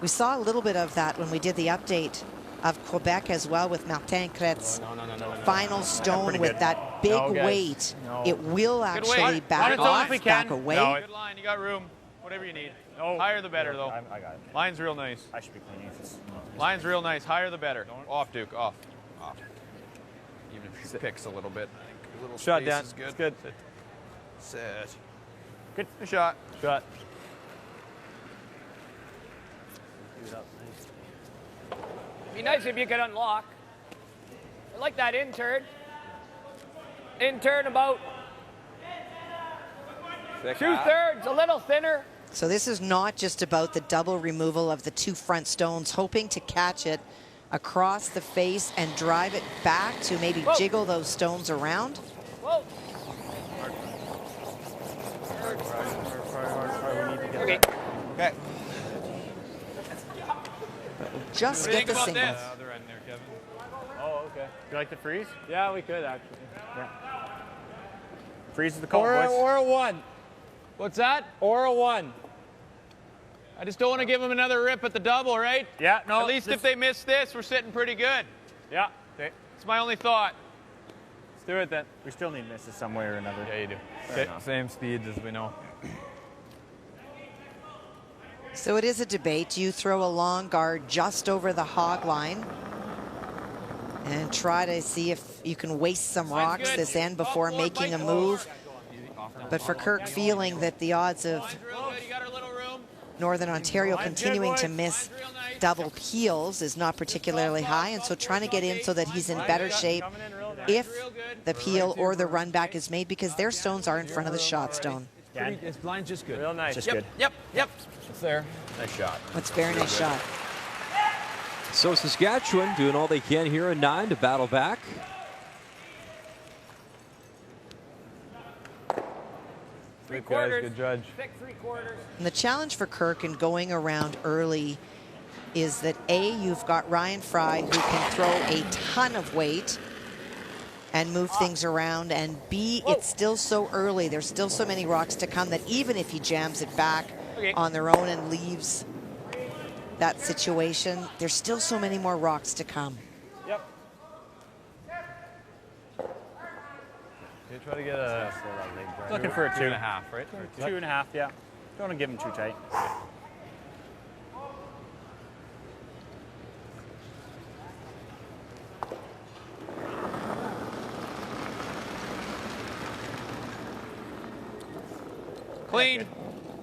Speaker 2: We saw a little bit of that when we did the update of Quebec as well with Martin Kretz. Final stone with that big weight. It will actually back off, back away.
Speaker 13: No, good line. You got room. Whatever you need. Higher the better, though.
Speaker 11: I got it.
Speaker 13: Line's real nice.
Speaker 11: I should be cleaning this.
Speaker 13: Line's real nice. Higher the better. Off, Duke. Off. Off. Even if she picks a little bit. A little
Speaker 6: Shot,
Speaker 13: space
Speaker 6: Dan.
Speaker 13: is good.
Speaker 6: It's good.
Speaker 13: Sit. Good shot.
Speaker 6: Shot.
Speaker 10: Be nice if you could unlock. I like that in turn. In turn about 2/3, a little thinner.
Speaker 2: So this is not just about the double removal of the two front stones, hoping to catch it across the face and drive it back to maybe jiggle those stones around.
Speaker 10: Whoa.
Speaker 11: Okay.
Speaker 13: Okay.
Speaker 2: Just get the single.
Speaker 13: Other end there, Kevin.
Speaker 11: Oh, okay. You like to freeze?
Speaker 6: Yeah, we could actually.
Speaker 11: Yeah. Freeze is the call,
Speaker 6: Or
Speaker 11: boys.
Speaker 6: a 1. What's that? Or a 1.
Speaker 13: I just don't want to give them another rip at the double, right?
Speaker 11: Yeah, no.
Speaker 13: At least if they miss this, we're sitting pretty good.
Speaker 11: Yeah. Okay.
Speaker 13: It's my only thought.
Speaker 11: Let's do it then. We still need misses some way or another.
Speaker 13: Yeah, you do.
Speaker 6: Okay. Same speeds as we know.
Speaker 2: So it is a debate. Do you throw a long guard just over the hog line and try to see if you can waste some rocks this end before making a move? But for Kirk, feeling that the odds of Northern Ontario continuing to miss double peels is not particularly high, and so trying to get in so that he's in better shape if the peel or the run back is made, because their stones are in front of the shot stone.
Speaker 6: This blind's just good.
Speaker 11: Real nice.
Speaker 6: Just
Speaker 11: good.
Speaker 13: Yep.
Speaker 6: It's there.
Speaker 13: Nice shot.
Speaker 2: That's a very nice shot.
Speaker 7: So Saskatchewan doing all they can here in 9 to battle back.
Speaker 6: Good guys, good judge.
Speaker 10: Pick 3/4.
Speaker 2: And the challenge for Kirk in going around early is that A, you've got Ryan Fry, who can throw a ton of weight and move things around, and B, it's still so early. There's still so many rocks to come that even if he jams it back on their own and leaves that situation, there's still so many more rocks to come.
Speaker 11: Yep.
Speaker 6: Okay, try to get a...
Speaker 11: Looking for a 2.5,
Speaker 6: right?
Speaker 11: 2.5, yeah. Don't want to give him too tight.
Speaker 13: Clean.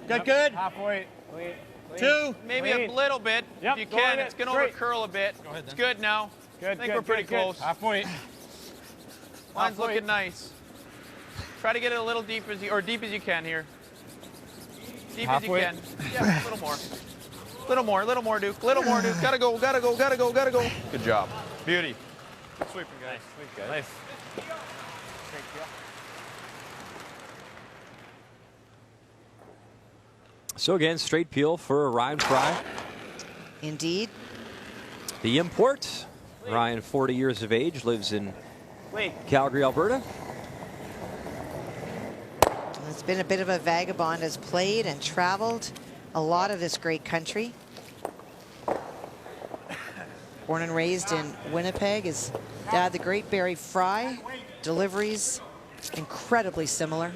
Speaker 11: Good.
Speaker 6: Halfway.
Speaker 10: Clean.
Speaker 11: 2.
Speaker 13: Maybe a little bit
Speaker 11: Yep,
Speaker 13: if you
Speaker 11: go
Speaker 13: can.
Speaker 11: with
Speaker 13: It's
Speaker 11: it.
Speaker 13: going to
Speaker 11: Straight.
Speaker 13: overcurl a bit. It's good now.
Speaker 11: Good,
Speaker 13: I think we're pretty close.
Speaker 6: Halfway.
Speaker 13: Line's looking nice. Try to get it a little deep as you, deep as you can here. Deep
Speaker 6: Halfway.
Speaker 13: as you can. Yeah, a little more. Little more, Duke. Little more, Duke. Gotta go. Good job. Beauty. Good sweeping, guys.
Speaker 6: Sweet, guys. Nice.
Speaker 7: So again, straight peel for Ryan Fry.
Speaker 2: Indeed.
Speaker 7: The import, Ryan, 40 years of age, lives in Calgary, Alberta.
Speaker 2: It's been a bit of a vagabond, has played and traveled a lot of this great country. Born and raised in Winnipeg. His dad, the great Barry Fry. Deliveries incredibly similar.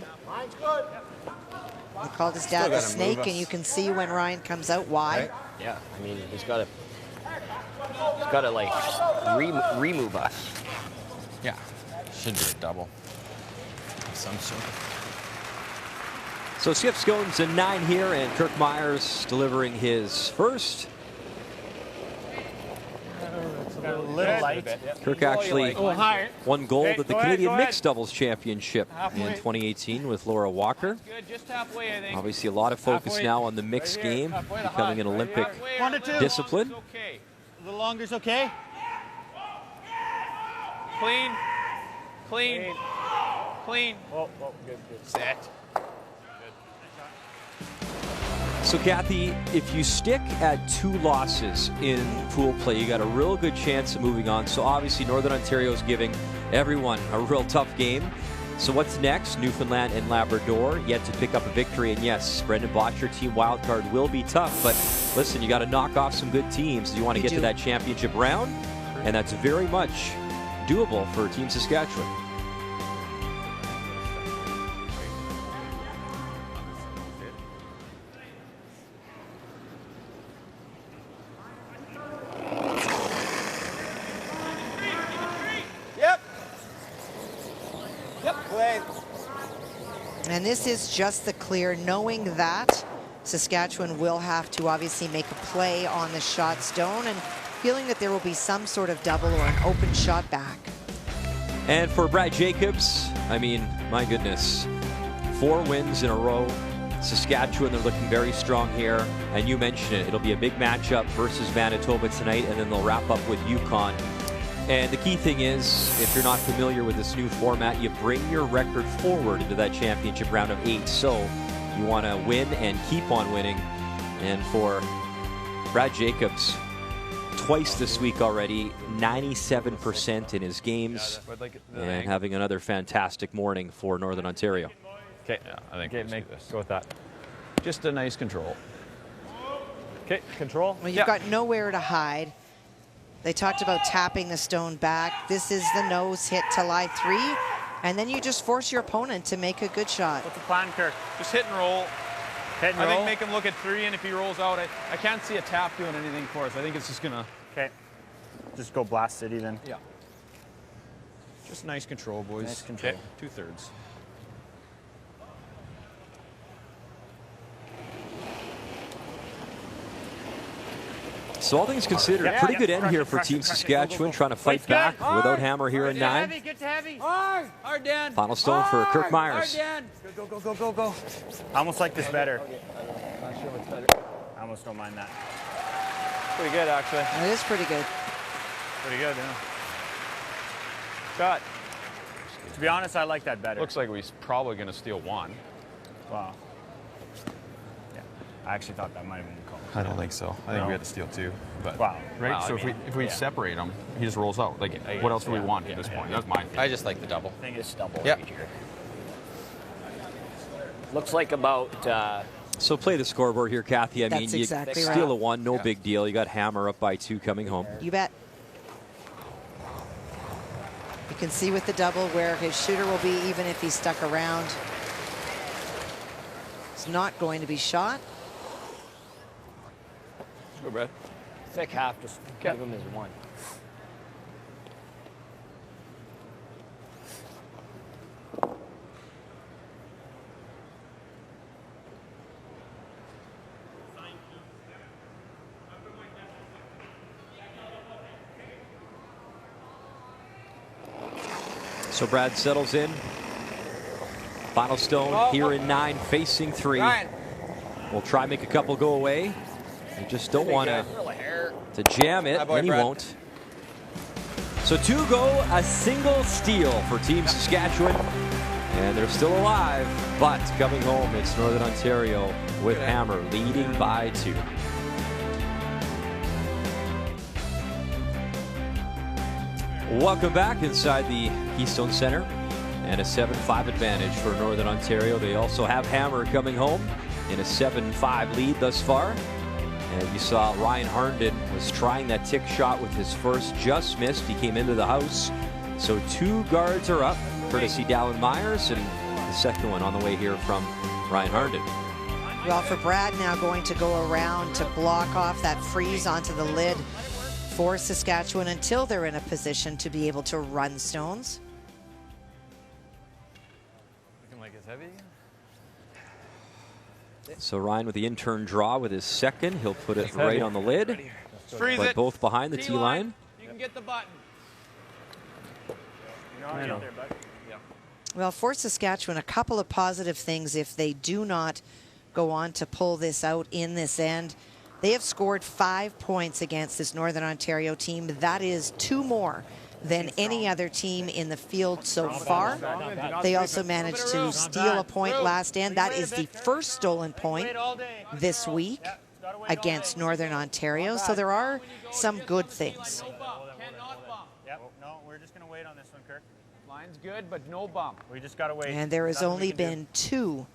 Speaker 2: They called his dad the Snake, and you can see when Ryan comes out why.
Speaker 8: Yeah, I mean, he's got to like remove us.
Speaker 13: Yeah. Should be a double. Some sort.
Speaker 7: So Skip Scones in 9 here, and Kirk Muyres delivering his first.
Speaker 11: A little light.
Speaker 7: Kirk actually won gold at the Canadian Mixed Doubles Championship in 2018 with Laura Walker.
Speaker 13: Good, just halfway, I think.
Speaker 7: Obviously, a lot of focus now on the mixed game, becoming an Olympic discipline.
Speaker 13: Okay.
Speaker 11: A little longer's okay.
Speaker 13: Clean.
Speaker 11: Oh, good.
Speaker 13: Set.
Speaker 7: So, Kathy, if you stick at 2 losses in pool play, you got a real good chance of moving on. So, obviously, Northern Ontario is giving everyone a real tough game. So, what's next? Newfoundland and Labrador yet to pick up a victory. And yes, Brendan Botcher team wildcard will be tough. But listen, you got to knock off some good teams. You want to get to that championship round. and that's very much doable for Team Saskatchewan.
Speaker 2: And this is just the clear, knowing that Saskatchewan will have to obviously make a play on the shot stone, and feeling that there will be some sort of double or an open shot back.
Speaker 7: And for Brad Jacobs, I mean, my goodness, 4 wins in a row. Saskatchewan, they're looking very strong here. And you mentioned it, it'll be a big matchup versus Manitoba tonight, and then they'll wrap up with Yukon. And the key thing is, if you're not familiar with this new format, you bring your record forward into that championship round of 8. So you want to win and keep on winning. And for Brad Jacobs, twice this week already, 97% in his games, and having another fantastic morning for Northern Ontario.
Speaker 3: Okay, yeah, I think go with that. Just a nice control.
Speaker 11: Okay, control.
Speaker 2: Well, you've got nowhere to hide. They talked about tapping the stone back. This is the nose hit to lie 3, and then you just force your opponent to make a good shot.
Speaker 11: What's the plan, Kirk?
Speaker 13: Just hit and roll.
Speaker 11: Hit and roll?
Speaker 13: I think make him look at 3, and if he rolls out, I can't see a tap doing anything for us. I think it's just gonna...
Speaker 11: Okay. Just go blast city then.
Speaker 13: Yeah. Just nice control, boys.
Speaker 11: Nice control.
Speaker 13: Okay. 2/3.
Speaker 7: So all things considered, pretty good end here for Team Saskatchewan, trying to fight back without Hammer here in 9.
Speaker 10: Get to heavy.
Speaker 9: Hard, Dan.
Speaker 7: Final stone for Kirk Muyres.
Speaker 9: Go.
Speaker 11: I almost like this better. I almost don't mind that.
Speaker 13: Pretty good, actually.
Speaker 2: It is pretty good.
Speaker 11: Pretty good, yeah. Shot. To be honest, I like that better.
Speaker 13: Looks like we're probably going to steal 1.
Speaker 11: Wow. Yeah, I actually thought that might have been the call.
Speaker 3: I don't think so. I think we had to steal 2. But
Speaker 11: wow.
Speaker 3: Right?
Speaker 13: Wow,
Speaker 3: so if we separate him, he just rolls out. Like, what else do we want at this point? That's my thing.
Speaker 8: I just like the double.
Speaker 11: I think it's double.
Speaker 8: Yep.
Speaker 11: Right here.
Speaker 8: Looks like about...
Speaker 7: So play the scoreboard here, Kathy. I mean, you
Speaker 2: exactly
Speaker 7: steal
Speaker 2: right.
Speaker 7: a 1, no big deal. You got Hammer up by 2 coming home.
Speaker 2: You bet. You can see with the double where his shooter will be, even if he's stuck around. It's not going to be shot.
Speaker 13: Go, Brad.
Speaker 8: Thick half, just give him his 1.
Speaker 7: So Brad settles in. Final stone here in 9, facing 3.
Speaker 9: Ryan.
Speaker 7: We'll try make a couple go away. You just don't want to jam it, and he won't. So 2 go, a single steal for Team Saskatchewan. And they're still alive, but coming home, it's Northern Ontario with Hammer leading by 2. Welcome back inside the Keystone Center, and a 7-5 advantage for Northern Ontario. They also have Hammer coming home in a 7-5 lead thus far. And you saw Ryan Harnden was trying that tick shot with his first, just missed. He came into the house. So 2 guards are up, courtesy Dallin Muyres, and the second one on the way here from Ryan Harnden.
Speaker 2: Well, for Brad now going to go around to block off that freeze onto the lid for Saskatchewan until they're in a position to be able to run stones.
Speaker 13: Looking like it's heavy.
Speaker 7: So Ryan with the in-turn draw with his second. He'll put it right on the lid.
Speaker 13: Freeze
Speaker 7: but
Speaker 13: it.
Speaker 7: both behind the T-line.
Speaker 9: You can get the button.
Speaker 11: I know.
Speaker 2: Well, for Saskatchewan, a couple of positive things if they do not go on to pull this out in this end. They have scored 5 points against this Northern Ontario team. That is 2 more than any other team in the field so far. They also managed to steal a point last end. That is the first stolen point this week against Northern Ontario. So there are some good things.
Speaker 11: Yep. No, we're just going to wait on this one, Kirk.
Speaker 9: Line's good, but no bump.
Speaker 11: We just got to wait.
Speaker 2: And there has only been 2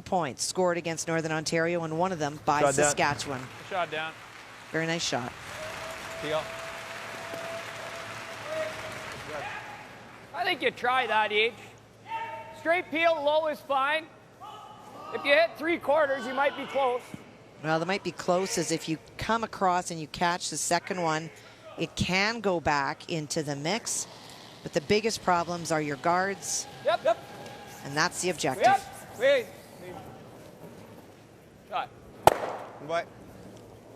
Speaker 2: points scored against Northern Ontario, and one of them by Saskatchewan.
Speaker 13: Shot down.
Speaker 2: Very nice shot.
Speaker 9: Deal.
Speaker 10: think you try that each. Straight peel, low is fine. If you hit 3/4, you might be close.
Speaker 2: Well, that might be close as if you come across and you catch the second one, it can go back into the mix. But the biggest problems are your guards.
Speaker 10: Yep.
Speaker 2: And that's the objective.
Speaker 10: Yep. Wait.
Speaker 6: Shot. What?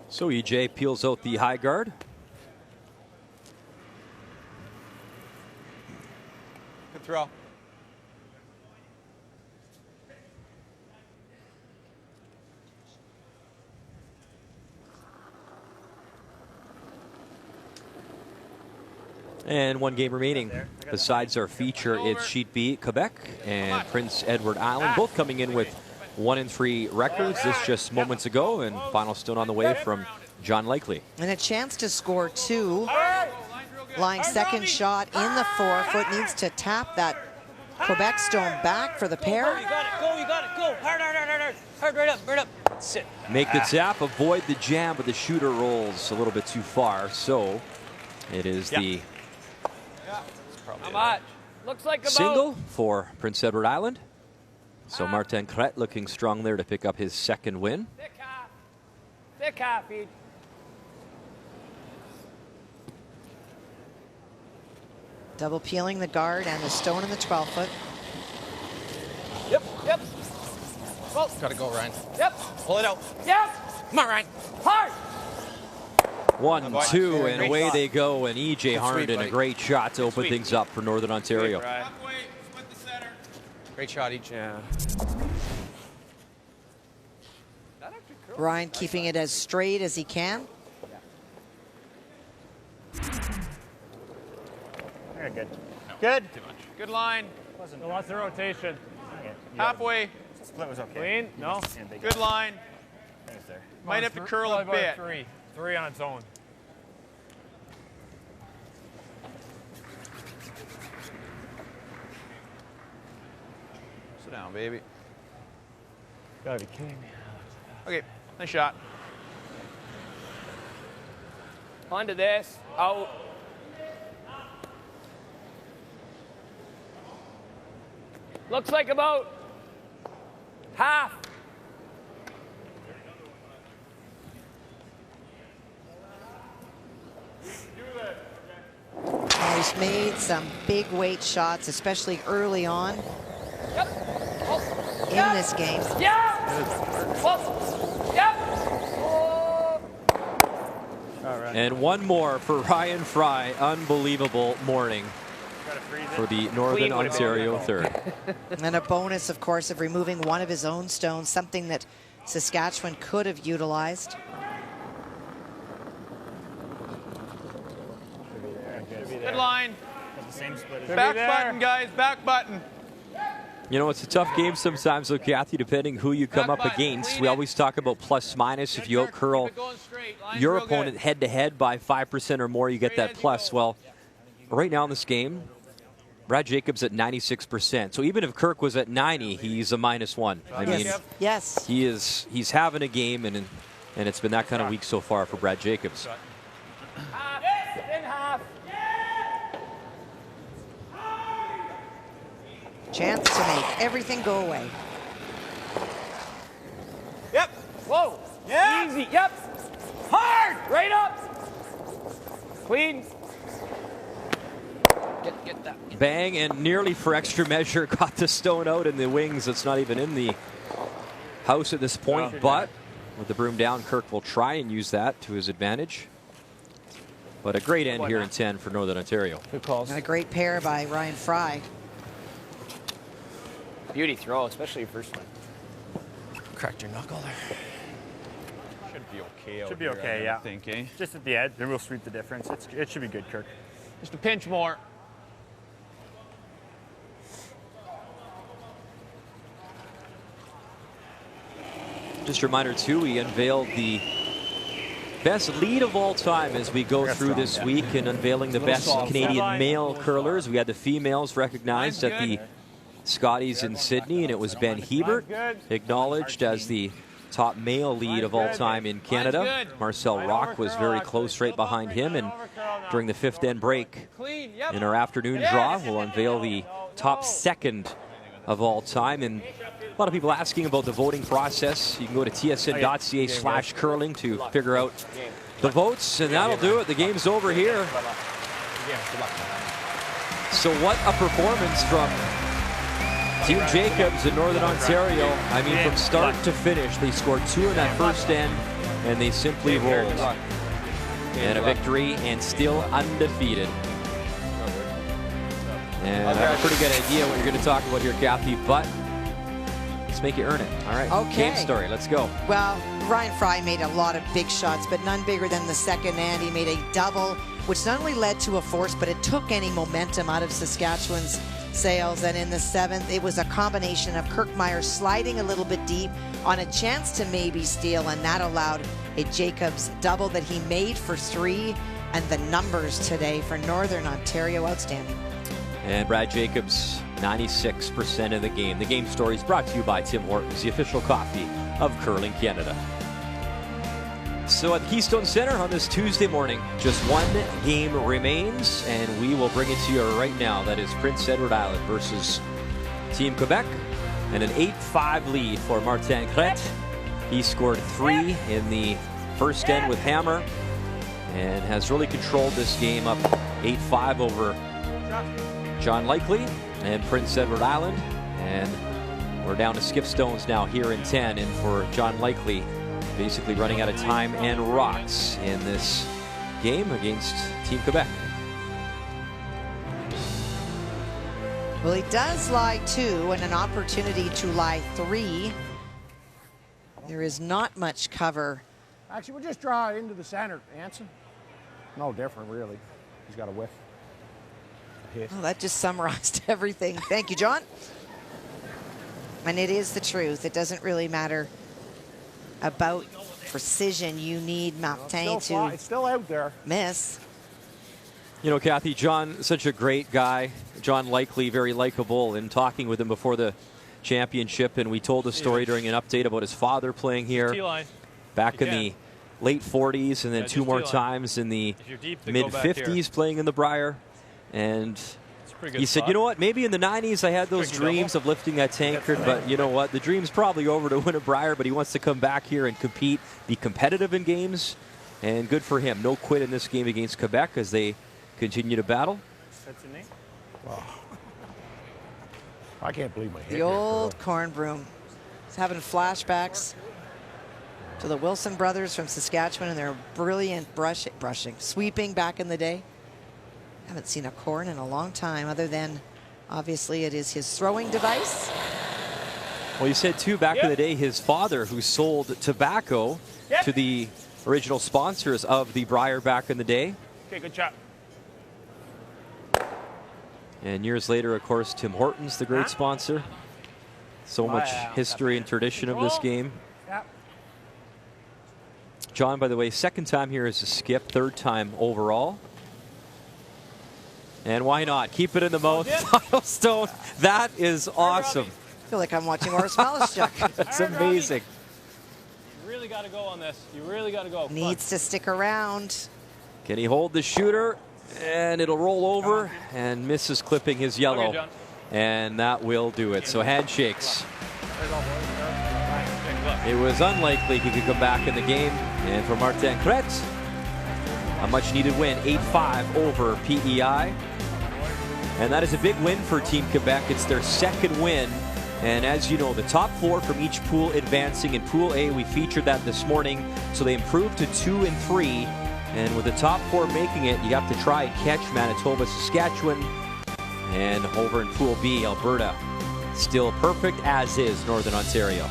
Speaker 7: So EJ peels out the high guard.
Speaker 6: Good throw.
Speaker 7: And one game remaining. Besides our feature, it's Sheet B, Quebec, and Prince Edward Island, both coming in with 1-3 records. This just moments ago, and final stone on the way from John Likely.
Speaker 2: And a chance to score 2. Lying second shot in the 4-foot, needs to tap that Quebec stone back for the pair.
Speaker 9: You got it, go. Hard. Hard, right up. Sit.
Speaker 7: Make the tap, avoid the jam, but the shooter rolls a little bit too far. So it is the
Speaker 10: How much? Looks like about
Speaker 7: single for Prince Edward Island. So Martin Crête looking strong there to pick up his second win.
Speaker 10: thick half each.
Speaker 2: Double peeling the guard and the stone in the 12-foot.
Speaker 10: Yep.
Speaker 9: Well, gotta go, Ryan.
Speaker 10: Yep.
Speaker 9: Pull it out.
Speaker 10: Yep.
Speaker 9: Come on, Ryan.
Speaker 10: Hard.
Speaker 7: 1-2, and away
Speaker 9: shot.
Speaker 7: they go. And EJ Harnden, a
Speaker 9: buddy.
Speaker 7: great shot to open
Speaker 9: Sweet.
Speaker 7: things up for Northern Ontario.
Speaker 9: Great shot each.
Speaker 6: Yeah.
Speaker 2: Ryan keeping it as straight as he can.
Speaker 11: Very good. Good.
Speaker 6: Good line.
Speaker 11: So what's the rotation?
Speaker 6: Halfway.
Speaker 11: Split was okay. Clean? No?
Speaker 6: Good line.
Speaker 11: Thanks there.
Speaker 6: Might have to curl a bit.
Speaker 11: Three on its own.
Speaker 6: Sit down, baby.
Speaker 11: Gotta be kidding me.
Speaker 6: Okay, nice shot.
Speaker 10: Onto this. Out. Looks like about half.
Speaker 2: And he's made some big weight shots, especially early on in this game.
Speaker 7: And one more for Ryan Fry. Unbelievable morning for the Northern Ontario third.
Speaker 2: And a bonus, of course, of removing one of his own stones, something that Saskatchewan could have utilized.
Speaker 6: Good line. Back button, guys. Back button.
Speaker 7: You know, it's a tough game sometimes, though, Kathy, depending who you come up against. We always talk about plus minus. If you out-curl your opponent head-to-head by 5% or more, you get that plus. Well, right now in this game, Brad Jacobs at 96%. So even if Kirk was at 90, he's a -1. I mean,
Speaker 2: yes.
Speaker 7: He's having a game, and it's been that kind of week so far for Brad Jacobs.
Speaker 10: In half.
Speaker 2: Chance to make everything go away.
Speaker 10: Yep. Whoa. Yeah. Easy. Yep. Hard. Right up. Clean.
Speaker 9: Get that.
Speaker 7: Bang, and nearly for extra measure got the stone out in the wings. It's not even in the house at this point, but with the broom down, Kirk will try and use that to his advantage. But a great end here in 10 for Northern Ontario.
Speaker 10: Good calls.
Speaker 2: And a great pair by Ryan Fry.
Speaker 8: Beauty throw, especially your first one.
Speaker 9: Cracked your knuckle there.
Speaker 6: Should be okay.
Speaker 11: Should be okay, yeah.
Speaker 6: I think, eh?
Speaker 11: Just at the edge, then we'll sweep the difference. It should be good, Kirk.
Speaker 6: Just a pinch more.
Speaker 7: Just a reminder, too, we unveiled the best lead of all time as we go through this week in unveiling the best Canadian male curlers. We had the females recognized at the Scotties in Sydney, and it was Ben Hebert, acknowledged as the top male lead of all time in Canada. Marcel Rock was very close right behind him, and during the fifth end break in our afternoon draw, we'll unveil the top second of all time. And a lot of people asking about the voting process. You can go to tsn.ca/curling to figure out the votes, and that'll do it. The game's over here. So what a performance from Team Jacobs in Northern Ontario. I mean, from start to finish, they scored 2 in that first end, and they simply rolled. And a victory, and still undefeated. And I have a pretty good idea what you're going to talk about here, Kathy, but let's make you earn it. All right,
Speaker 2: Okay.
Speaker 7: Game story, let's go.
Speaker 2: Well, Ryan Fry made a lot of big shots, but none bigger than the second end. He made a double, which not only led to a force, but it took any momentum out of Saskatchewan's sails. And in the seventh, it was a combination of Kirk Muyres sliding a little bit deep on a chance to maybe steal, and that allowed a Jacobs double that he made for 3. And the numbers today for Northern Ontario, outstanding.
Speaker 7: And Brad Jacobs, 96% of the game. The game story is brought to you by Tim Hortons, the official coffee of Curling Canada. So at the Keystone Center on this Tuesday morning, just one game remains, and we will bring it to you right now. That is Prince Edward Island versus Team Quebec, and an 8-5 lead for Martin Crête. He scored 3 in the first end with hammer, and has really controlled this game up 8-5 over John Likely and Prince Edward Island. And we're down to skip stones now here in 10, and for John Likely, basically running out of time and rocks in this game against Team Quebec.
Speaker 2: Well, he does lie 2 and an opportunity to lie 3. There is not much cover.
Speaker 10: Actually, we'll just draw it into the center, Anson. No different, really. He's got a whiff. A hit.
Speaker 2: Oh, that just summarized everything. Thank you, John. And it is the truth. It doesn't really matter about precision. You need Martin
Speaker 10: It's still out there.
Speaker 2: Miss.
Speaker 7: You know, Kathy, John, such a great guy. John Likely, very likable. And talking with him before the championship, and we told the story during an update about his father playing here back in the late 40s, and then 2 more times in the mid-50s playing in the Brier. And he said, you know what, maybe in the 90s I had those dreams of lifting that tankard, but you know what, the dream's probably over to win a Brier, but he wants to come back here and compete, be competitive in games, and good for him. No quit in this game against Quebec as they continue to battle.
Speaker 10: Wow. I can't believe my hit.
Speaker 2: The old corn broom. He's having flashbacks to the Wilson brothers from Saskatchewan and their brilliant sweeping back in the day. Haven't seen a corn in a long time, other than obviously it is his throwing device.
Speaker 7: Well, you said too, back in the day, his father, who sold tobacco to the original sponsors of the Brier back in the day.
Speaker 10: Okay, good shot.
Speaker 7: And years later, of course, Tim Hortons, the great sponsor. So much history and tradition of this game. John, by the way, second time here as a skip, third time overall. And why not? Keep it in the mouth. Final stone. That is awesome.
Speaker 2: I feel like I'm watching Horace Malishchuk.
Speaker 7: That's amazing.
Speaker 6: You really got to go on this. You really got to go.
Speaker 2: Needs to stick around.
Speaker 7: Can he hold the shooter? And it'll roll over, and misses clipping his yellow.
Speaker 6: Okay,
Speaker 7: and that will do it. So handshakes. It was unlikely he could come back in the game. And for Martin Crête, a much-needed win, 8-5 over PEI. And that is a big win for Team Quebec. It's their second win. And as you know, the top 4 from each pool advancing. In Pool A, we featured that this morning. So they improved to 2 and 3. And with the top 4 making it, you have to try and catch Manitoba, Saskatchewan. And over in Pool B, Alberta, still perfect, as is Northern Ontario.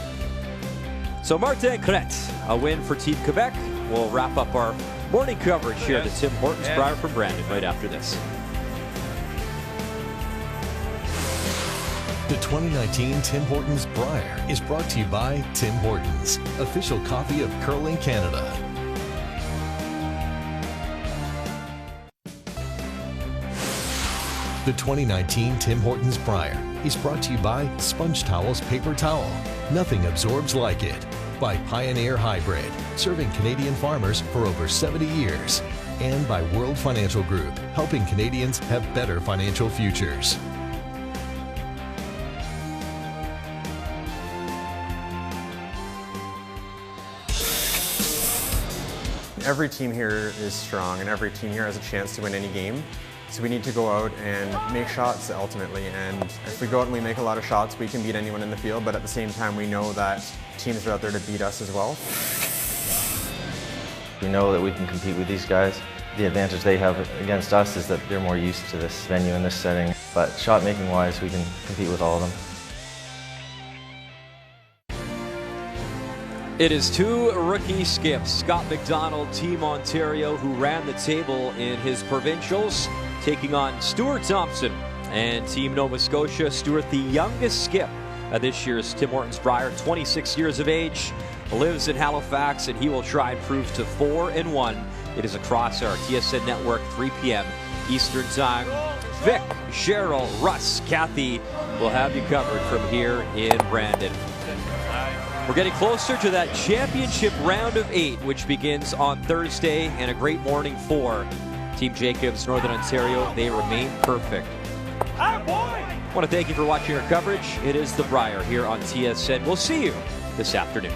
Speaker 7: So Martin Crête, a win for Team Quebec. We'll wrap up our morning coverage here at the Tim Hortons Brier from Brandon right after this.
Speaker 5: The 2019 Tim Hortons Brier is brought to you by Tim Hortons, official coffee of Curling Canada. The 2019 Tim Hortons Brier is brought to you by Sponge Towels Paper Towel. Nothing absorbs like it. By Pioneer Hybrid, serving Canadian farmers for over 70 years. And by World Financial Group, helping Canadians have better financial futures.
Speaker 14: Every team here is strong and every team here has a chance to win any game. So we need to go out and make shots ultimately, and if we go out and we make a lot of shots, we can beat anyone in the field, but at the same time we know that teams are out there to beat us as well.
Speaker 15: We know that we can compete with these guys. The advantage they have against us is that they're more used to this venue and this setting, but shot making wise we can compete with all of them.
Speaker 7: It is two rookie skips, Scott McDonald, Team Ontario, who ran the table in his provincials, taking on Stuart Thompson and Team Nova Scotia. Stuart, the youngest skip of this year's Tim Hortons Brier, 26 years of age, lives in Halifax, and he will try and prove to 4-1. It is across our TSN network, 3 p.m. Eastern Time. Vic, Cheryl, Russ, Kathy will have you covered from here in Brandon. We're getting closer to that championship round of 8, which begins on Thursday, and a great morning for Team Jacobs, Northern Ontario. They remain perfect. I want to thank you for watching our coverage. It is the Brier here on TSN. We'll see you this afternoon.